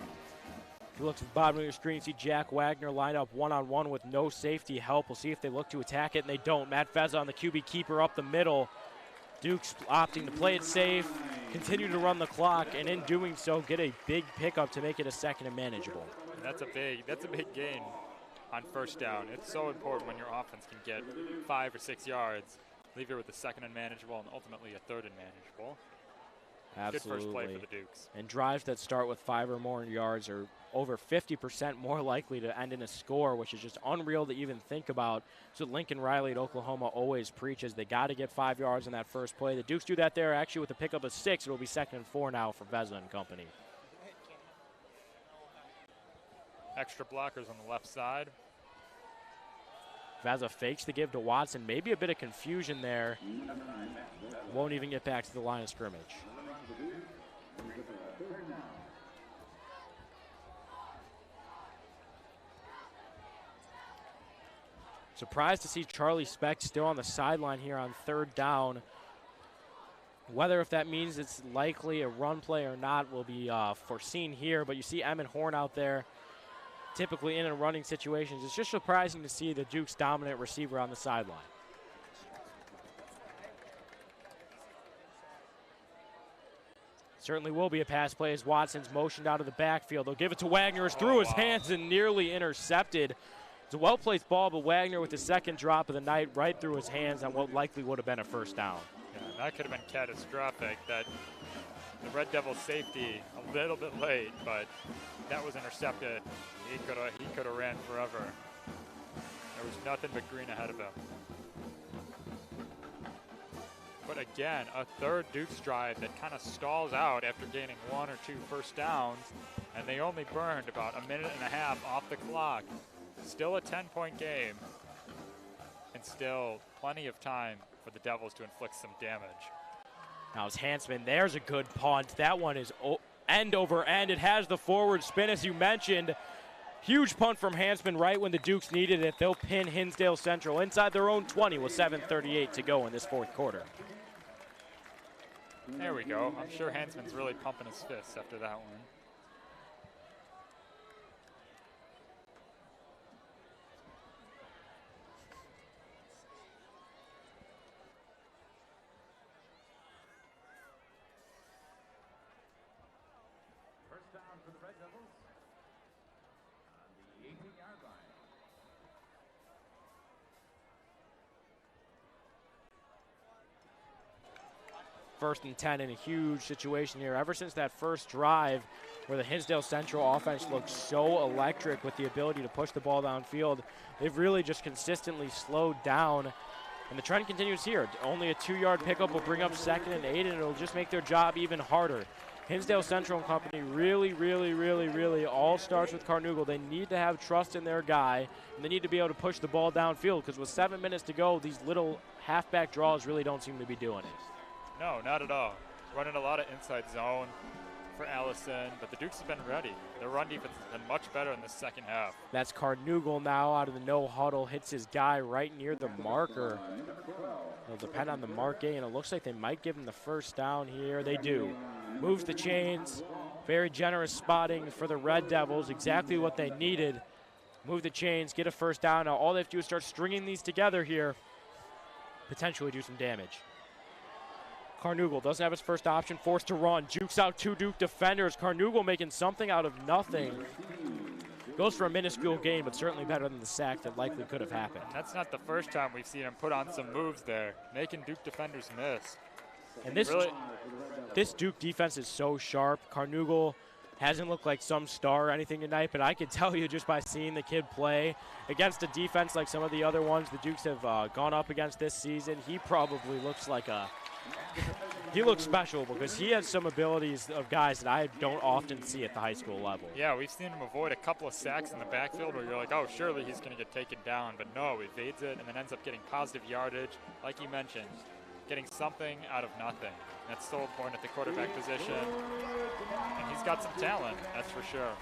If you look at the bottom of your screen, see Jack Wagner line up one-on-one with no safety help. We'll see if they look to attack it, and they don't. Matt Feza on the QB keeper up the middle. Dukes opting to play it safe, continue to run the clock, and in doing so, get a big pickup to make it a second and manageable. That's a big gain on first down. It's so important when your offense can get 5 or 6 yards, leave it with a second and manageable, and ultimately a third and manageable. Absolutely. Good first play for the Dukes. And drives that start with 5 or more yards are over 50% more likely to end in a score, which is just unreal to even think about. So Lincoln Riley at Oklahoma always preaches they got to get 5 yards in that first play. The Dukes do that there actually with a pickup of 6. It'll be 2nd and 4 now for Veza and company. Extra blockers on the left side. Veza fakes the give to Watson. Maybe a bit of confusion there. Won't even get back to the line of scrimmage. Surprised to see Charlie Speck still on the sideline here on 3rd down. Whether if that means it's likely a run play or not will be foreseen here, but you see Emmett Horn out there typically in and running situations. It's just surprising to see the Dukes' dominant receiver on the sideline. Certainly will be a pass play as Watson's motioned out of the backfield. They'll give it to Wagner. It's through his hands and nearly intercepted. It's a well-placed ball, but Wagner with the second drop of the night right through his hands on what likely would have been a first down. Yeah, that could have been catastrophic. That the Red Devils safety a little bit late, but that was intercepted. He could have ran forever. There was nothing but green ahead of him. But again, a third Dukes drive that kind of stalls out after gaining 1 or 2 first downs, and they only burned about a minute and a half off the clock. Still a 10-point game, and still plenty of time for the Devils to inflict some damage. Now it's Hansman. There's a good punt. That one is end over end. It has the forward spin, as you mentioned. Huge punt from Hansman right when the Dukes needed it. They'll pin Hinsdale Central inside their own 20 with 7:38 to go in this fourth quarter. There we go. I'm sure Hansman's really pumping his fists after that one. First down for the Red Devils on the 18-yard line. First and 10 in a huge situation here. Ever since that first drive where the Hinsdale Central offense looked so electric with the ability to push the ball downfield, they've really just consistently slowed down. And the trend continues here. Only a 2-yard pickup will bring up 2nd and 8, and it'll just make their job even harder. Hinsdale Central and company really all starts with Carnoogle. They need to have trust in their guy, and they need to be able to push the ball downfield, because with 7 minutes to go, these little halfback draws really don't seem to be doing it. No, not at all. Running a lot of inside zone for Allison, but the Dukes have been ready. Their run defense has been much better in the second half. That's Carnoogle now out of the no huddle, hits his guy right near the marker. It'll depend on the marking, and it looks like they might give him the first down here. They do. Moves the chains. Very generous spotting for the Red Devils, exactly what they needed. Move the chains, get a first down. Now all they have to do is start stringing these together here, potentially do some damage. Carnoogle doesn't have his first option, forced to run. Jukes out 2 Duke defenders. Carnoogle making something out of nothing. Goes for a minuscule gain, but certainly better than the sack that likely could have happened. That's not the first time we've seen him put on some moves there, making Duke defenders miss. And this Duke defense is so sharp. Carnoogle hasn't looked like some star or anything tonight, but I can tell you just by seeing the kid play against a defense like some of the other ones the Dukes have gone up against this season, he probably looks like he looks special, because he has some abilities of guys that I don't often see at the high school level. Yeah, we've seen him avoid a couple of sacks in the backfield where you're like, oh, surely he's going to get taken down. But no, evades it and then ends up getting positive yardage. Like you mentioned, getting something out of nothing. That's so important at the quarterback position. And he's got some talent, that's for sure.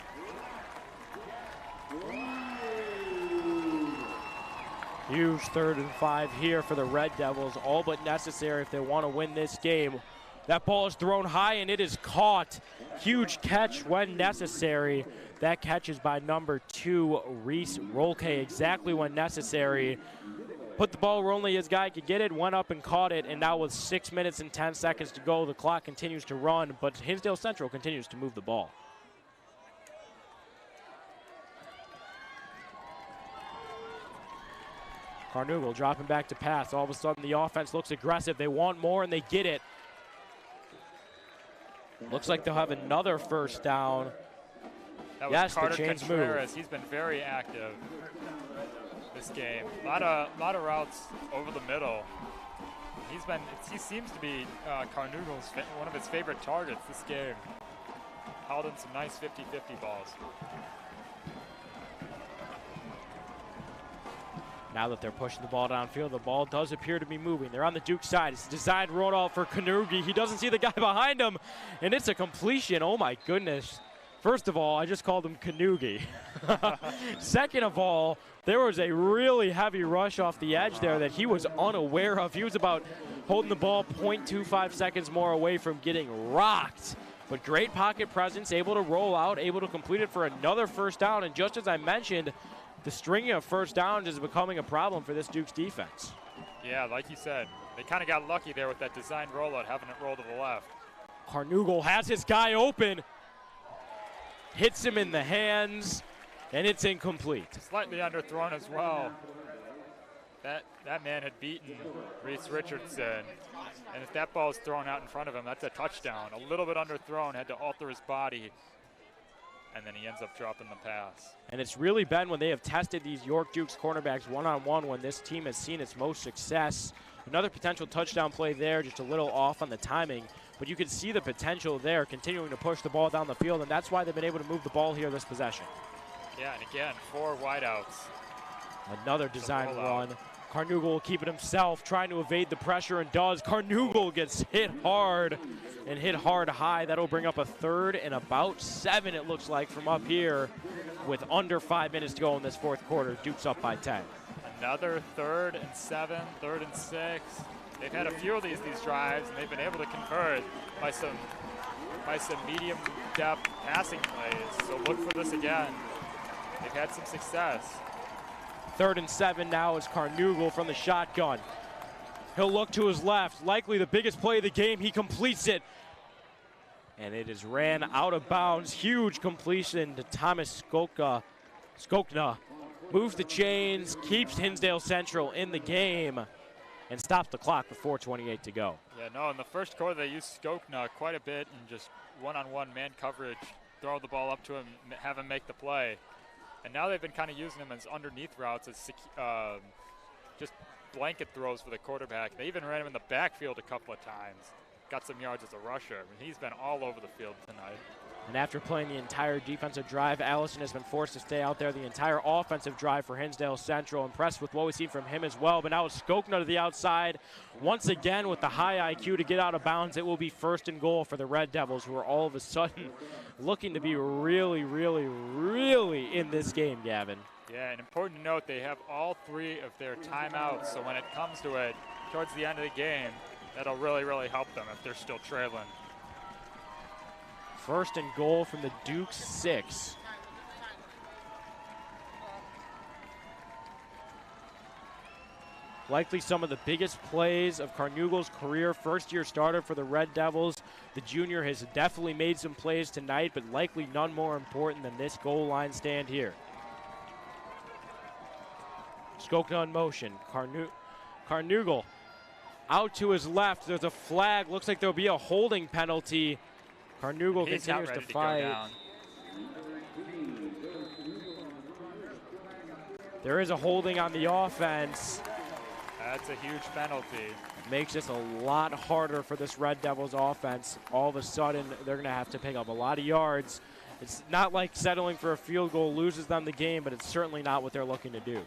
Huge 3rd and 5 here for the Red Devils, all but necessary if they want to win this game. That ball is thrown high and it is caught. Huge catch when necessary. That catch is by number 2, Reese Rolke, exactly when necessary. Put the ball where only his guy could get it, went up and caught it, and now with 6 minutes and 10 seconds to go, the clock continues to run, but Hinsdale Central continues to move the ball. Carnoogle dropping back to pass. All of a sudden, the offense looks aggressive. They want more, and they get it. Looks like they'll have another first down. That was yes, Carter the chains Contreras. move. He's been very active this game. A lot of routes over the middle. He seems to be Carnoogle's one of his favorite targets this game. Hauled in some nice 50-50 balls. Now that they're pushing the ball downfield, the ball does appear to be moving. They're on the Duke side. It's a designed rollout for Kanugi. He doesn't see the guy behind him, and it's a completion. Oh, my goodness. First of all, I just called him Kanugi. Second of all, there was a really heavy rush off the edge there that he was unaware of. He was about holding the ball 0.25 seconds more away from getting rocked. But great pocket presence, able to roll out, able to complete it for another first down. And just as I mentioned, the stringing of first downs is becoming a problem for this Duke's defense. Yeah, like you said, they kind of got lucky there with that designed rollout, having it roll to the left. Carnoogle has his guy open, hits him in the hands, and it's incomplete. Slightly underthrown as well. That man had beaten Reese Richardson, and if that ball is thrown out in front of him, that's a touchdown. A little bit underthrown, had to alter his body, and then he ends up dropping the pass. And it's really been when they have tested these York Dukes cornerbacks one-on-one when this team has seen its most success. Another potential touchdown play there, just a little off on the timing, but you can see the potential there, continuing to push the ball down the field, and that's why they've been able to move the ball here this possession. Yeah, and again, 4 wideouts. Another design run. Carnoogle keeping himself, trying to evade the pressure, and does. Carnoogle gets hit hard and hit hard high. That'll bring up a 3rd and about 7, it looks like, from up here with under 5 minutes to go in this fourth quarter. Duke's up by 10. Another 3rd and 7, 3rd and 6. They've had a few of these drives, and they've been able to convert by some medium depth passing plays. So look for this again. They've had some success. 3rd and 7 now is Carnoogle from the shotgun. He'll look to his left. Likely the biggest play of the game. He completes it. And it is ran out of bounds. Huge completion to Thomas Skokna. Moves the chains, keeps Hinsdale Central in the game, and stops the clock with 4:28 to go. Yeah, no, in the first quarter they used Skokna quite a bit in just one-on-one man coverage, throw the ball up to him, have him make the play. And now they've been kind of using him as underneath routes, as just blanket throws for the quarterback. They even ran him in the backfield a couple of times. got some yards as a rusher. I mean, he's been all over the field tonight. And after playing the entire defensive drive, Allison has been forced to stay out there the entire offensive drive for Hinsdale Central. Impressed with what we've seen from him as well. But now it's Skokna to the outside. Once again, with the high IQ to get out of bounds, it will be 1st and goal for the Red Devils, who are all of a sudden looking to be really, really, really in this game, Gavin. Yeah, and important to note, they have all 3 of their timeouts. So when it comes to it, towards the end of the game, that'll really, really help them if they're still trailing. 1st and goal from the Dukes 6. Likely some of the biggest plays of Carnugel's career. First-year starter for the Red Devils. The junior has definitely made some plays tonight, but likely none more important than this goal line stand here. Skokna in motion. Carnugel out to his left. There's a flag. Looks like there'll be a holding penalty. Carnugel continues to fight. There is a holding on the offense. That's a huge penalty. Makes this a lot harder for this Red Devils offense. All of a sudden, they're going to have to pick up a lot of yards. It's not like settling for a field goal loses them the game, but it's certainly not what they're looking to do.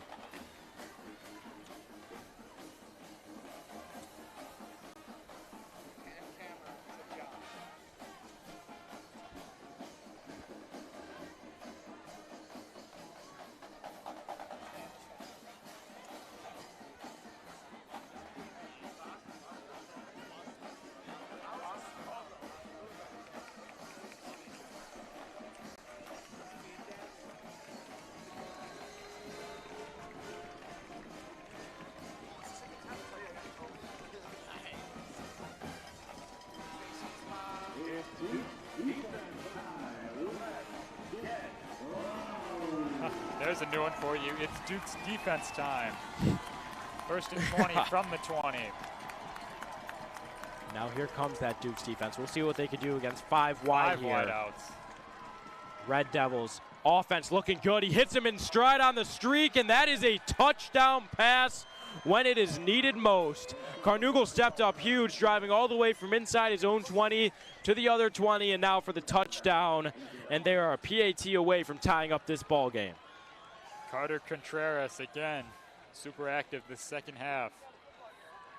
There's a new one for you. It's Duke's defense time. 1st and 20 from the 20. Now here comes that Dukes defense. We'll see what they can do against 5 wide here. 5 wideouts. Red Devils offense looking good. He hits him in stride on the streak, and that is a touchdown pass when it is needed most. Carnugel stepped up huge, driving all the way from inside his own 20 to the other 20, and now for the touchdown. And they are a PAT away from tying up this ball game. Carter Contreras again, super active this second half.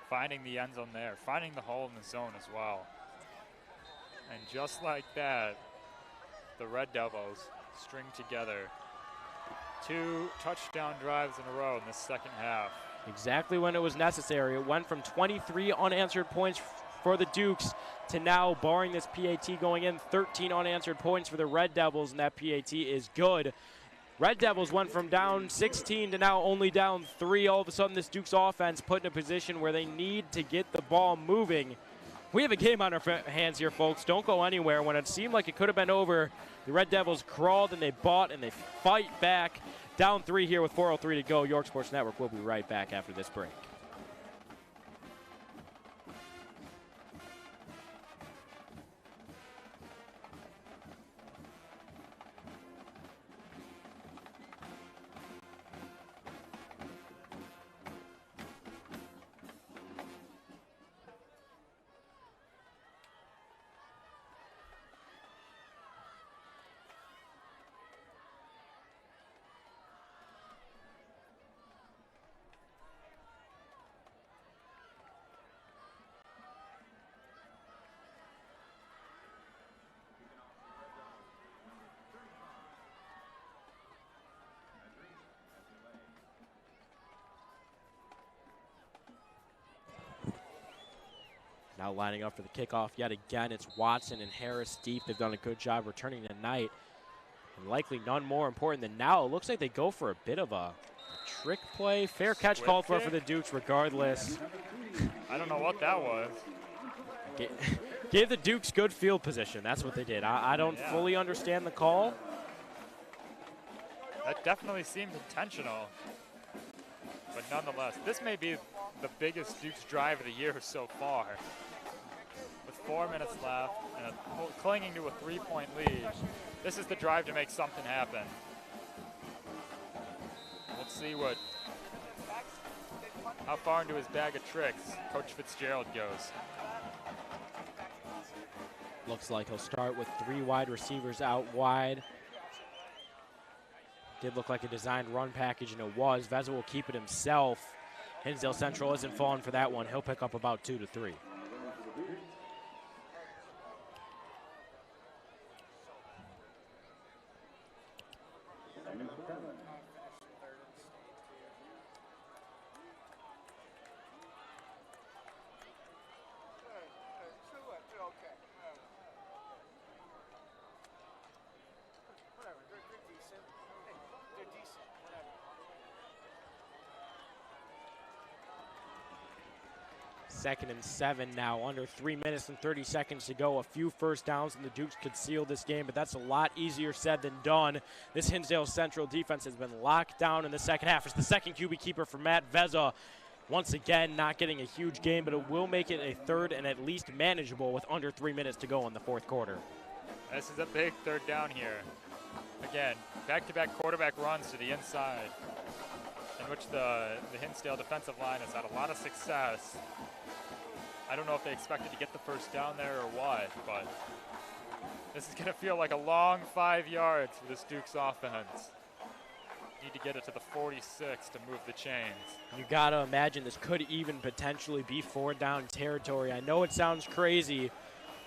Finding the end zone there, finding the hole in the zone as well. And just like that, the Red Devils string together 2 touchdown drives in a row in this second half. Exactly when it was necessary. It went from 23 unanswered points for the Dukes to now, barring this PAT going in, 13 unanswered points for the Red Devils, and that PAT is good. Red Devils went from down 16 to now only down 3. All of a sudden, this Dukes offense put in a position where they need to get the ball moving. We have a game on our hands here, folks. Don't go anywhere. When it seemed like it could have been over, the Red Devils crawled and they bought and they fight back. Down 3 here with 4:03 to go. York Sports Network will be right back after this break. Now lining up for the kickoff yet again. It's Watson and Harris deep. They've done a good job returning tonight. And likely none more important than now. It looks like they go for a bit of a trick play. Fair catch called for the Dukes regardless. I don't know what that was. Gave the Dukes good field position. That's what they did. I don't fully understand the call. That definitely seemed intentional. But nonetheless, this may be the biggest Dukes drive of the year so far. With 4 minutes left and clinging to a 3-point lead, this is the drive to make something happen. We'll see how far into his bag of tricks Coach Fitzgerald goes. Looks like he'll start with 3 wide receivers out wide. Did look like a designed run package, and it was. Vezza will keep it himself. Hinsdale Central isn't falling for that one. He'll pick up about 2 to 3. Second and 7 now, under 3 minutes and 30 seconds to go. A few first downs and the Dukes could seal this game, but that's a lot easier said than done. This Hinsdale Central defense has been locked down in the second half. It's the second QB keeper for Matt Vezza. Once again, not getting a huge game, but it will make it a third and at least manageable with under 3 minutes to go in the fourth quarter. This is a big third down here. Again, back-to-back quarterback runs to the inside, in which the Hinsdale defensive line has had a lot of success. I don't know if they expected to get the first down there or what, but this is going to feel like a long 5 yards for this Dukes offense. Need to get it to the 46 to move the chains. You got to imagine this could even potentially be 4th down territory. I know it sounds crazy,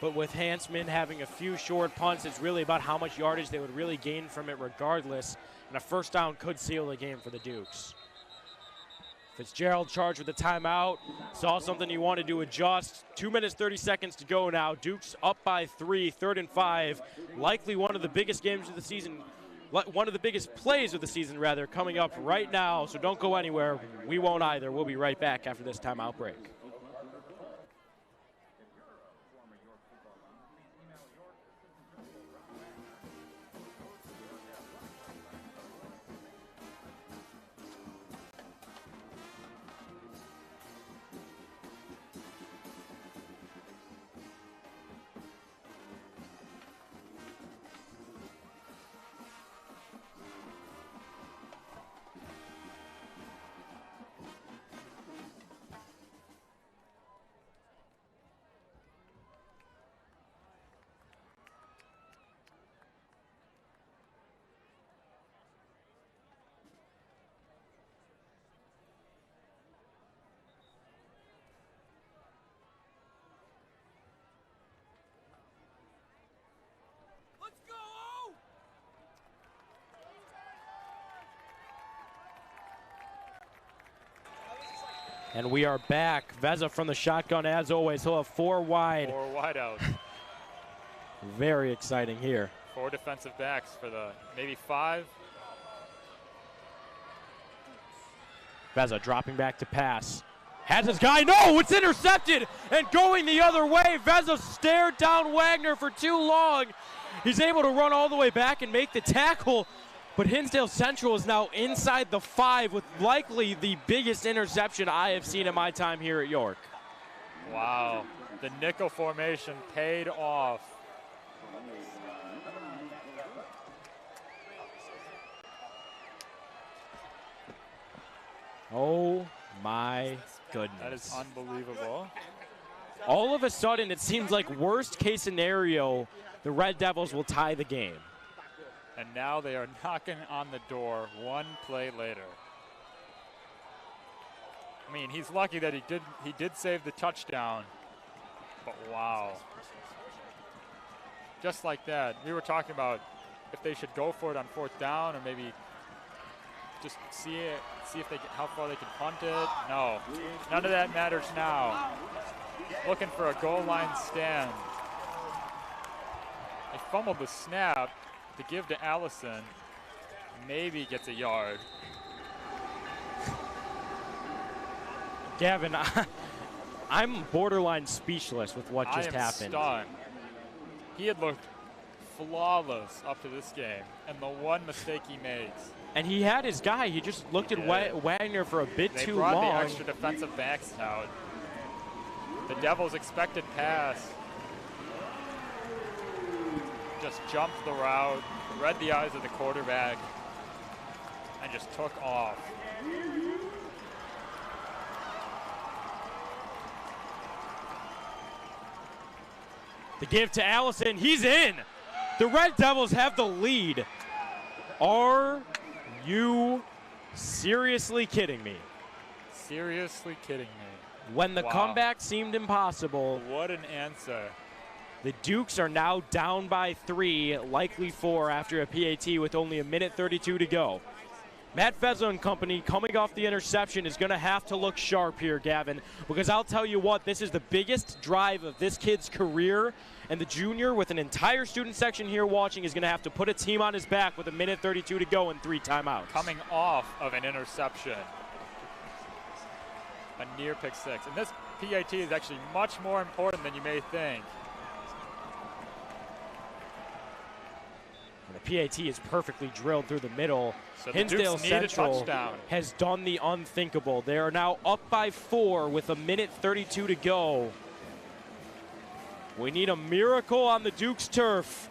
but with Hansman having a few short punts, it's really about how much yardage they would really gain from it regardless, and a first down could seal the game for the Dukes. Fitzgerald charged with a timeout. Saw something he wanted to adjust. 2 minutes, 30 seconds to go now. Dukes up by 3, 3rd and 5. Likely one of the biggest games of the season, one of the biggest plays of the season, rather, coming up right now. So don't go anywhere. We won't either. We'll be right back after this timeout break. And we are back. Vezza from the shotgun as always. He'll have 4 wide. 4 wide outs. Very exciting here. 4 defensive backs for the maybe 5. Vezza dropping back to pass. Has his guy. No, it's intercepted. And going the other way. Vezza stared down Wagner for too long. He's able to run all the way back and make the tackle. But Hinsdale Central is now inside the 5 with likely the biggest interception I have seen in my time here at York. Wow, the nickel formation paid off. Oh my goodness. That is unbelievable. All of a sudden, it seems like worst case scenario, the Red Devils will tie the game. And now they are knocking on the door 1 play later. I mean, he's lucky that he did save the touchdown. But wow. Just like that. We were talking about if they should go for it on 4th down or maybe just see if they how far they can punt it. No. None of that matters now. Looking for a goal line stand. They fumbled the snap to give to Allison. Maybe gets a yard. Gavin, I'm borderline speechless with what just happened. Stunned. He had looked flawless up to this game, and the one mistake he makes. And he had his guy. He just looked at Wagner for a bit too long. They brought the extra defensive backs out. The Devils' expected pass. Just jumped the route, read the eyes of the quarterback, and just took off. The give to Allison. He's in. The Red Devils have the lead. Are you seriously kidding me? Seriously kidding me. When the comeback seemed impossible. What an answer. The Dukes are now down by 3, likely 4 after a PAT with only a minute 32 to go. Matt Vezza and company coming off the interception is going to have to look sharp here, Gavin, because I'll tell you what, this is the biggest drive of this kid's career, and the junior with an entire student section here watching is going to have to put a team on his back with a minute 32 to go and 3 timeouts. Coming off of an interception. A near pick 6. And this PAT is actually much more important than you may think. And the PAT is perfectly drilled through the middle. So Hinsdale Central has done the unthinkable. They are now up by 4 with a minute 32 to go. We need a miracle on the Dukes turf.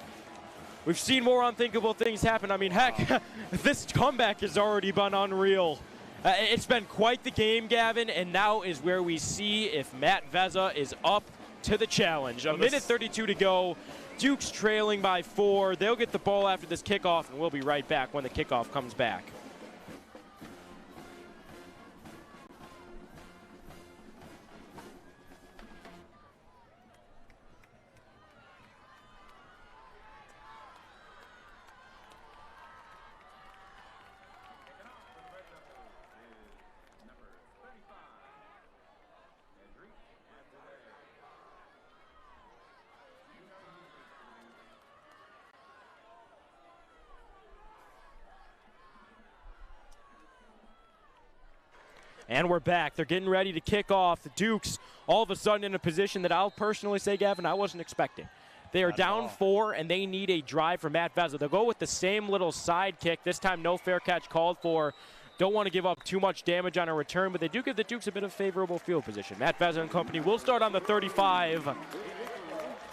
We've seen more unthinkable things happen. I mean, heck, this comeback has already been unreal. It's been quite the game, Gavin, and now is where we see if Matt Vezza is up to the challenge. A minute 32 to go. Dukes trailing by 4. They'll get the ball after this kickoff, and we'll be right back when the kickoff comes back. And we're back. They're getting ready to kick off. The Dukes all of a sudden in a position that I'll personally say, Gavin, I wasn't expecting. They are down 4, and they need a drive from Matt Vezza. They'll go with the same little side kick. This time no fair catch called for. Don't want to give up too much damage on a return, but they do give the Dukes a bit of favorable field position. Matt Vezza and company will start on the 35.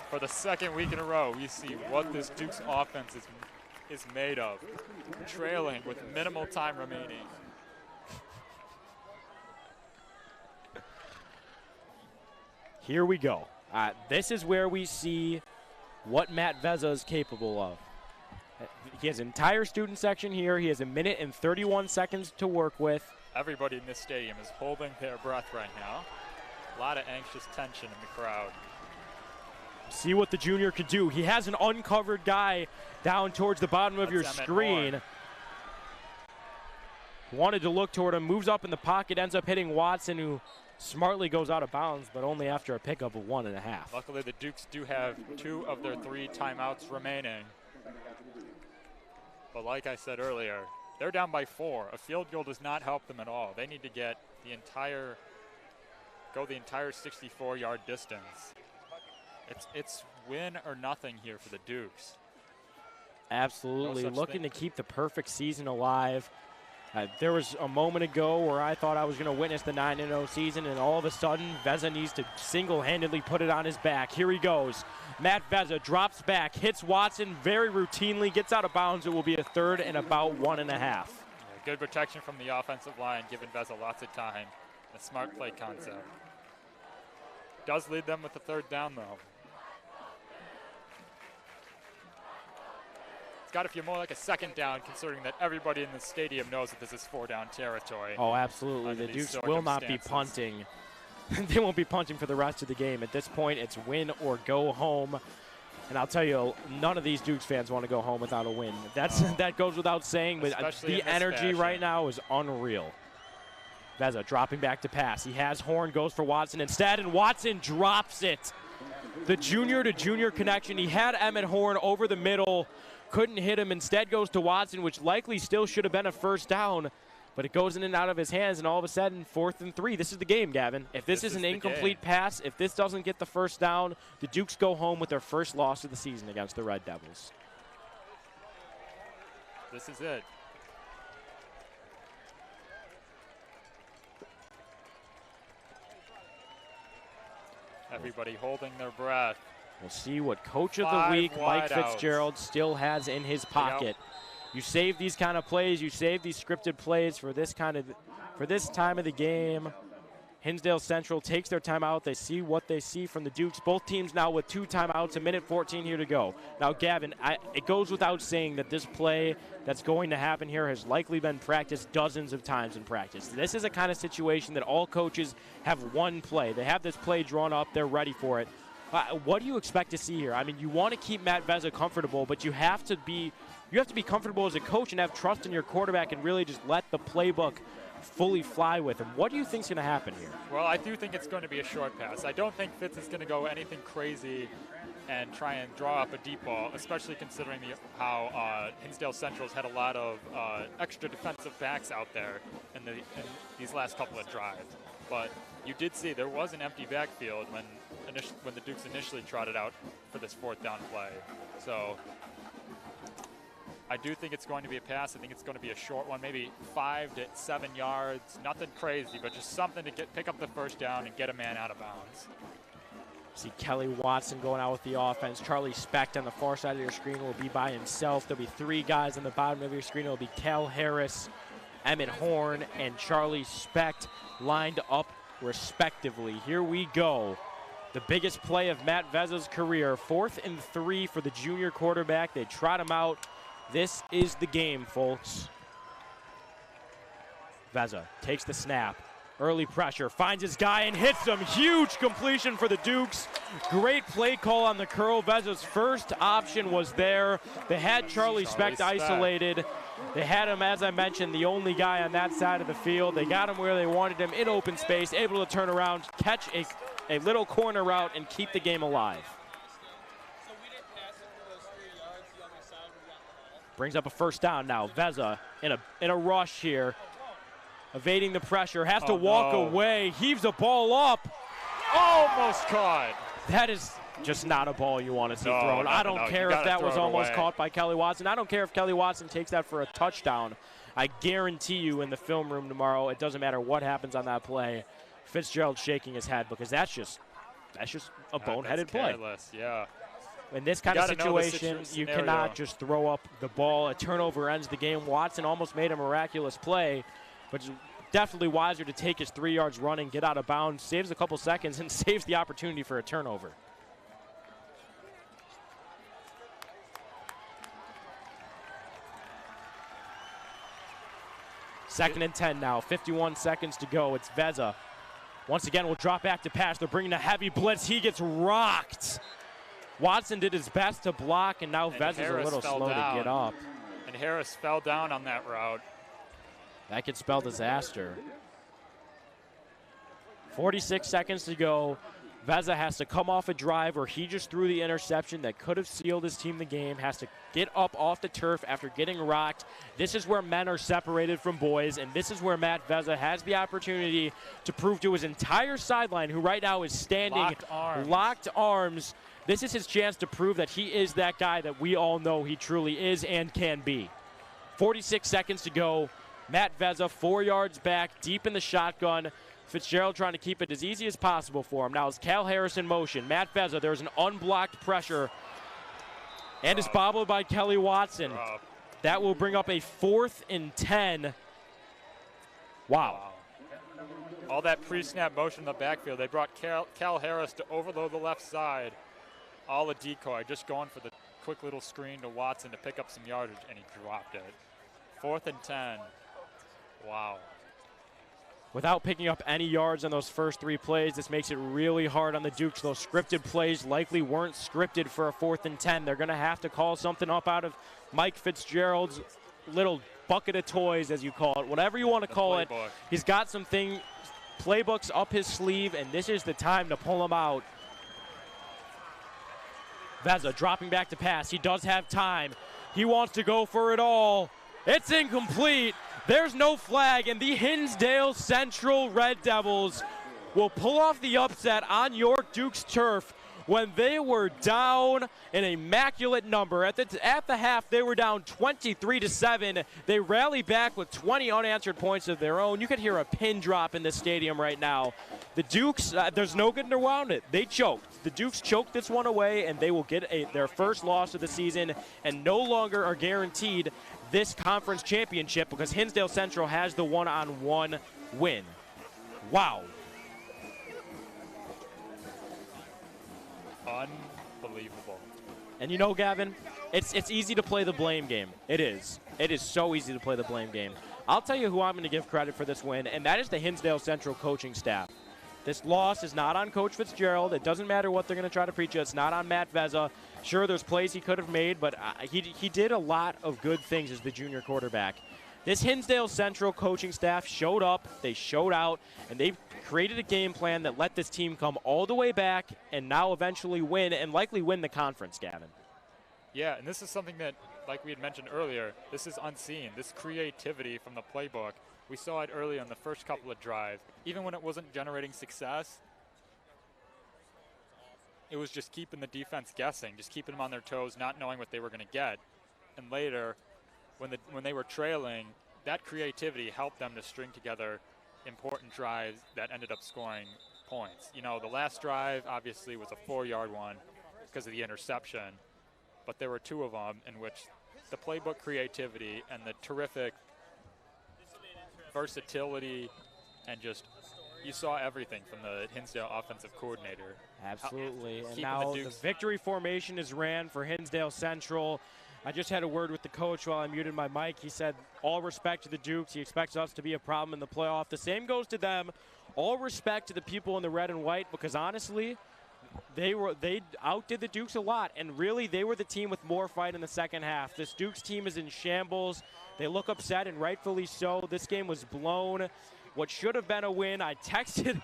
For the second week in a row, we see what this Dukes offense is made of. Trailing with minimal time remaining. Here we go. This is where we see what Matt Vezza is capable of. He has an entire student section here. He has a minute and 31 seconds to work with. Everybody in this stadium is holding their breath right now. A lot of anxious tension in the crowd. See what the junior could do. He has an uncovered guy down towards the bottom of your screen. Wanted to look toward him, moves up in the pocket, ends up hitting Watson, who smartly goes out of bounds, but only after a pickup of 1.5. Luckily, the Dukes do have 2 of their 3 timeouts remaining. But like I said earlier, they're down by 4. A field goal does not help them at all. They need to get the entire 64-yard distance. It's win or nothing here for the Dukes. Absolutely, no looking to keep the perfect season alive. There was a moment ago where I thought I was going to witness the 9-0 season, and all of a sudden, Vezza needs to single-handedly put it on his back. Here he goes. Matt Vezza drops back, hits Watson very routinely, gets out of bounds. It will be a 3rd and about 1.5. Yeah, good protection from the offensive line, giving Vezza lots of time. A smart play concept. Does lead them with the 3rd down, though. It's got to feel more like a 2nd down, considering that everybody in the stadium knows that this is 4-down territory. Oh, absolutely. The Dukes will not be punting. They won't be punting for the rest of the game. At this point, it's win or go home. And I'll tell you, none of these Dukes fans want to go home without a win. That goes without saying, but the energy right now is unreal. Vezza dropping back to pass. He has Horn, goes for Watson instead, and Watson drops it. The junior-to-junior connection. He had Emmett Horn over the middle. Couldn't hit him, instead goes to Watson, which likely still should have been a 1st down, but it goes in and out of his hands, and all of a sudden, 4th and 3. This is the game, Gavin. If this is an incomplete pass, if this doesn't get the 1st down, the Dukes go home with their 1st loss of the season against the Red Devils. This is it. Everybody holding their breath. We'll see what Coach of the Week Mike Fitzgerald still has in his pocket. You save these kind of plays, you save these scripted plays for this time of the game. Hinsdale Central takes their timeout. They see what they see from the Dukes. Both teams now with 2 timeouts, a minute 14 here to go. Now, Gavin, it goes without saying that this play that's going to happen here has likely been practiced dozens of times in practice. This is a kind of situation that all coaches have one play. They have this play drawn up. They're ready for it. What do you expect to see here? I mean, you want to keep Matt Vezza comfortable, but you have to be comfortable as a coach and have trust in your quarterback and really just let the playbook fully fly with him. What do you think is going to happen here? Well, I do think it's going to be a short pass. I don't think Fitz is going to go anything crazy and try and draw up a deep ball, especially considering how Hinsdale Central's had a lot of extra defensive backs out there in these last couple of drives. But you did see there was an empty backfield when the Dukes initially trotted out for this 4th down play. So I do think it's going to be a pass. I think it's going to be a short one, maybe 5 to 7 yards. Nothing crazy, but just something to pick up the 1st down and get a man out of bounds. See Kelly Watson going out with the offense. Charlie Specht on the far side of your screen will be by himself. There'll be 3 guys on the bottom of your screen. It'll be Cal Harris, Emmett Horn, and Charlie Specht lined up respectively. Here we go. The biggest play of Matt Vezza's career. 4th and 3 for the junior quarterback. They trot him out. This is the game, folks. Vezza takes the snap. Early pressure, finds his guy and hits him. Huge completion for the Dukes. Great play call on the curl. Vezza's first option was there. They had Charlie Specht isolated. They had him, as I mentioned, the only guy on that side of the field. They got him where they wanted him, in open space, able to turn around, catch a little corner route, and keep the game alive. Brings up a 1st down now. Vezza in a rush here. Evading the pressure, has to walk away, heaves a ball up. Almost caught. That is just not a ball you want to see thrown. I don't care if that was almost caught by Kelly Watson. I don't care if Kelly Watson takes that for a touchdown. I guarantee you in the film room tomorrow, it doesn't matter what happens on that play, Fitzgerald's shaking his head because that's just a boneheaded play. Careless, yeah. In this kind of situation, you cannot just throw up the ball. A turnover ends the game. Watson almost made a miraculous play, but it's definitely wiser to take his 3 yards running, get out of bounds, saves a couple seconds, and saves the opportunity for a turnover. Second and 10 now, 51 seconds to go. It's Vezza. Once again, will drop back to pass. They're bringing a heavy blitz. He gets rocked. Watson did his best to block, and now Vezza's a little slow to get up. And Harris fell down on that route. That could spell disaster. 46 seconds to go. Vezza has to come off a drive where he just threw the interception that could have sealed his team the game, has to get up off the turf after getting rocked. This is where men are separated from boys, and this is where Matt Vezza has the opportunity to prove to his entire sideline, who right now is standing locked arms. This is his chance to prove that he is that guy that we all know he truly is and can be. 46 seconds to go. Matt Vezza 4 yards back, deep in the shotgun. Fitzgerald trying to keep it as easy as possible for him. Now it's Cal Harris in motion. Matt Vezza, there's an unblocked pressure. And it's bobbled by Kelly Watson. That will bring up a 4th and 10. Wow. All that pre-snap motion in the backfield. They brought Cal Harris to overload the left side. All a decoy, just going for the quick little screen to Watson to pick up some yardage, and he dropped it. 4th and 10. Wow. Without picking up any yards on those first 3 plays, this makes it really hard on the Dukes. Those scripted plays likely weren't scripted for a 4th and 10. They're going to have to call something up out of Mike Fitzgerald's little bucket of toys, as you call it. Whatever you want to call it. He's got some playbooks up his sleeve, and this is the time to pull them out. Vezza dropping back to pass. He does have time. He wants to go for it all. It's incomplete. There's no flag, and the Hinsdale Central Red Devils will pull off the upset on York Dukes turf when they were down an immaculate number. At the half, they were down 23-7. They rally back with 20 unanswered points of their own. You could hear a pin drop in the stadium right now. The Dukes, there's no getting around it. They choked. The Dukes choked this one away, and they will get their first loss of the season and no longer are guaranteed this conference championship because Hinsdale Central has the one-on-one win. Wow. unbelievable. And you know, Gavin, it's easy to play the blame game. It is. It is so easy to play the blame game. I'll tell you who I'm going to give credit for this win, and that is the Hinsdale Central coaching staff. This loss is not on Coach Fitzgerald. It doesn't matter what they're going to try to preach you. It's not on Matt Vezza. Sure, there's plays he could have made, but he did a lot of good things as the junior quarterback. This Hinsdale Central coaching staff showed up, they showed out, and they created a game plan that let this team come all the way back and now eventually win and likely win the conference, Gavin. Yeah, and this is something that, like we had mentioned earlier, this is unseen. This creativity from the playbook, we saw it early on the first couple of drives. Even when it wasn't generating success, it was just keeping the defense guessing, just keeping them on their toes, not knowing what they were going to get. And later, when they were trailing, that creativity helped them to string together important drives that ended up scoring points. You know, the last drive obviously was a 4-yard one because of the interception, but there were 2 of them in which the playbook creativity and the terrific versatility and just you saw everything from the Hinsdale offensive coordinator. Absolutely. And now the victory formation is ran for Hinsdale Central. I just had a word with the coach while I muted my mic. He said, all respect to the Dukes. He expects us to be a problem in the playoff. The same goes to them. All respect to the people in the red and white because, honestly, they outdid the Dukes a lot, and really they were the team with more fight in the second half. This Dukes team is in shambles. They look upset, and rightfully so. This game was blown. What should have been a win, I texted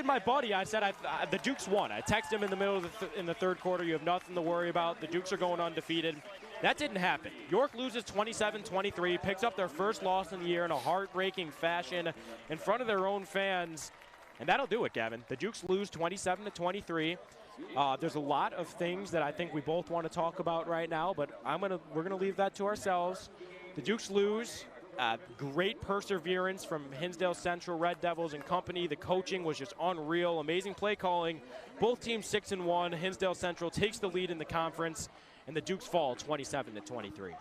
my buddy. I said the Dukes won. I texted him in the middle of in the third quarter. You have nothing to worry about. The Dukes are going undefeated. That didn't happen. York loses 27-23, picks up their first loss in the year in a heartbreaking fashion in front of their own fans. And that'll do it, Gavin. The Dukes lose 27-23. There's a lot of things that I think we both want to talk about right now, but we're gonna leave that to ourselves. The Dukes lose. Great perseverance from Hinsdale Central, Red Devils, and company. The coaching was just unreal. Amazing play calling. Both teams 6-1. Hinsdale Central takes the lead in the conference, and the Dukes fall 27-23.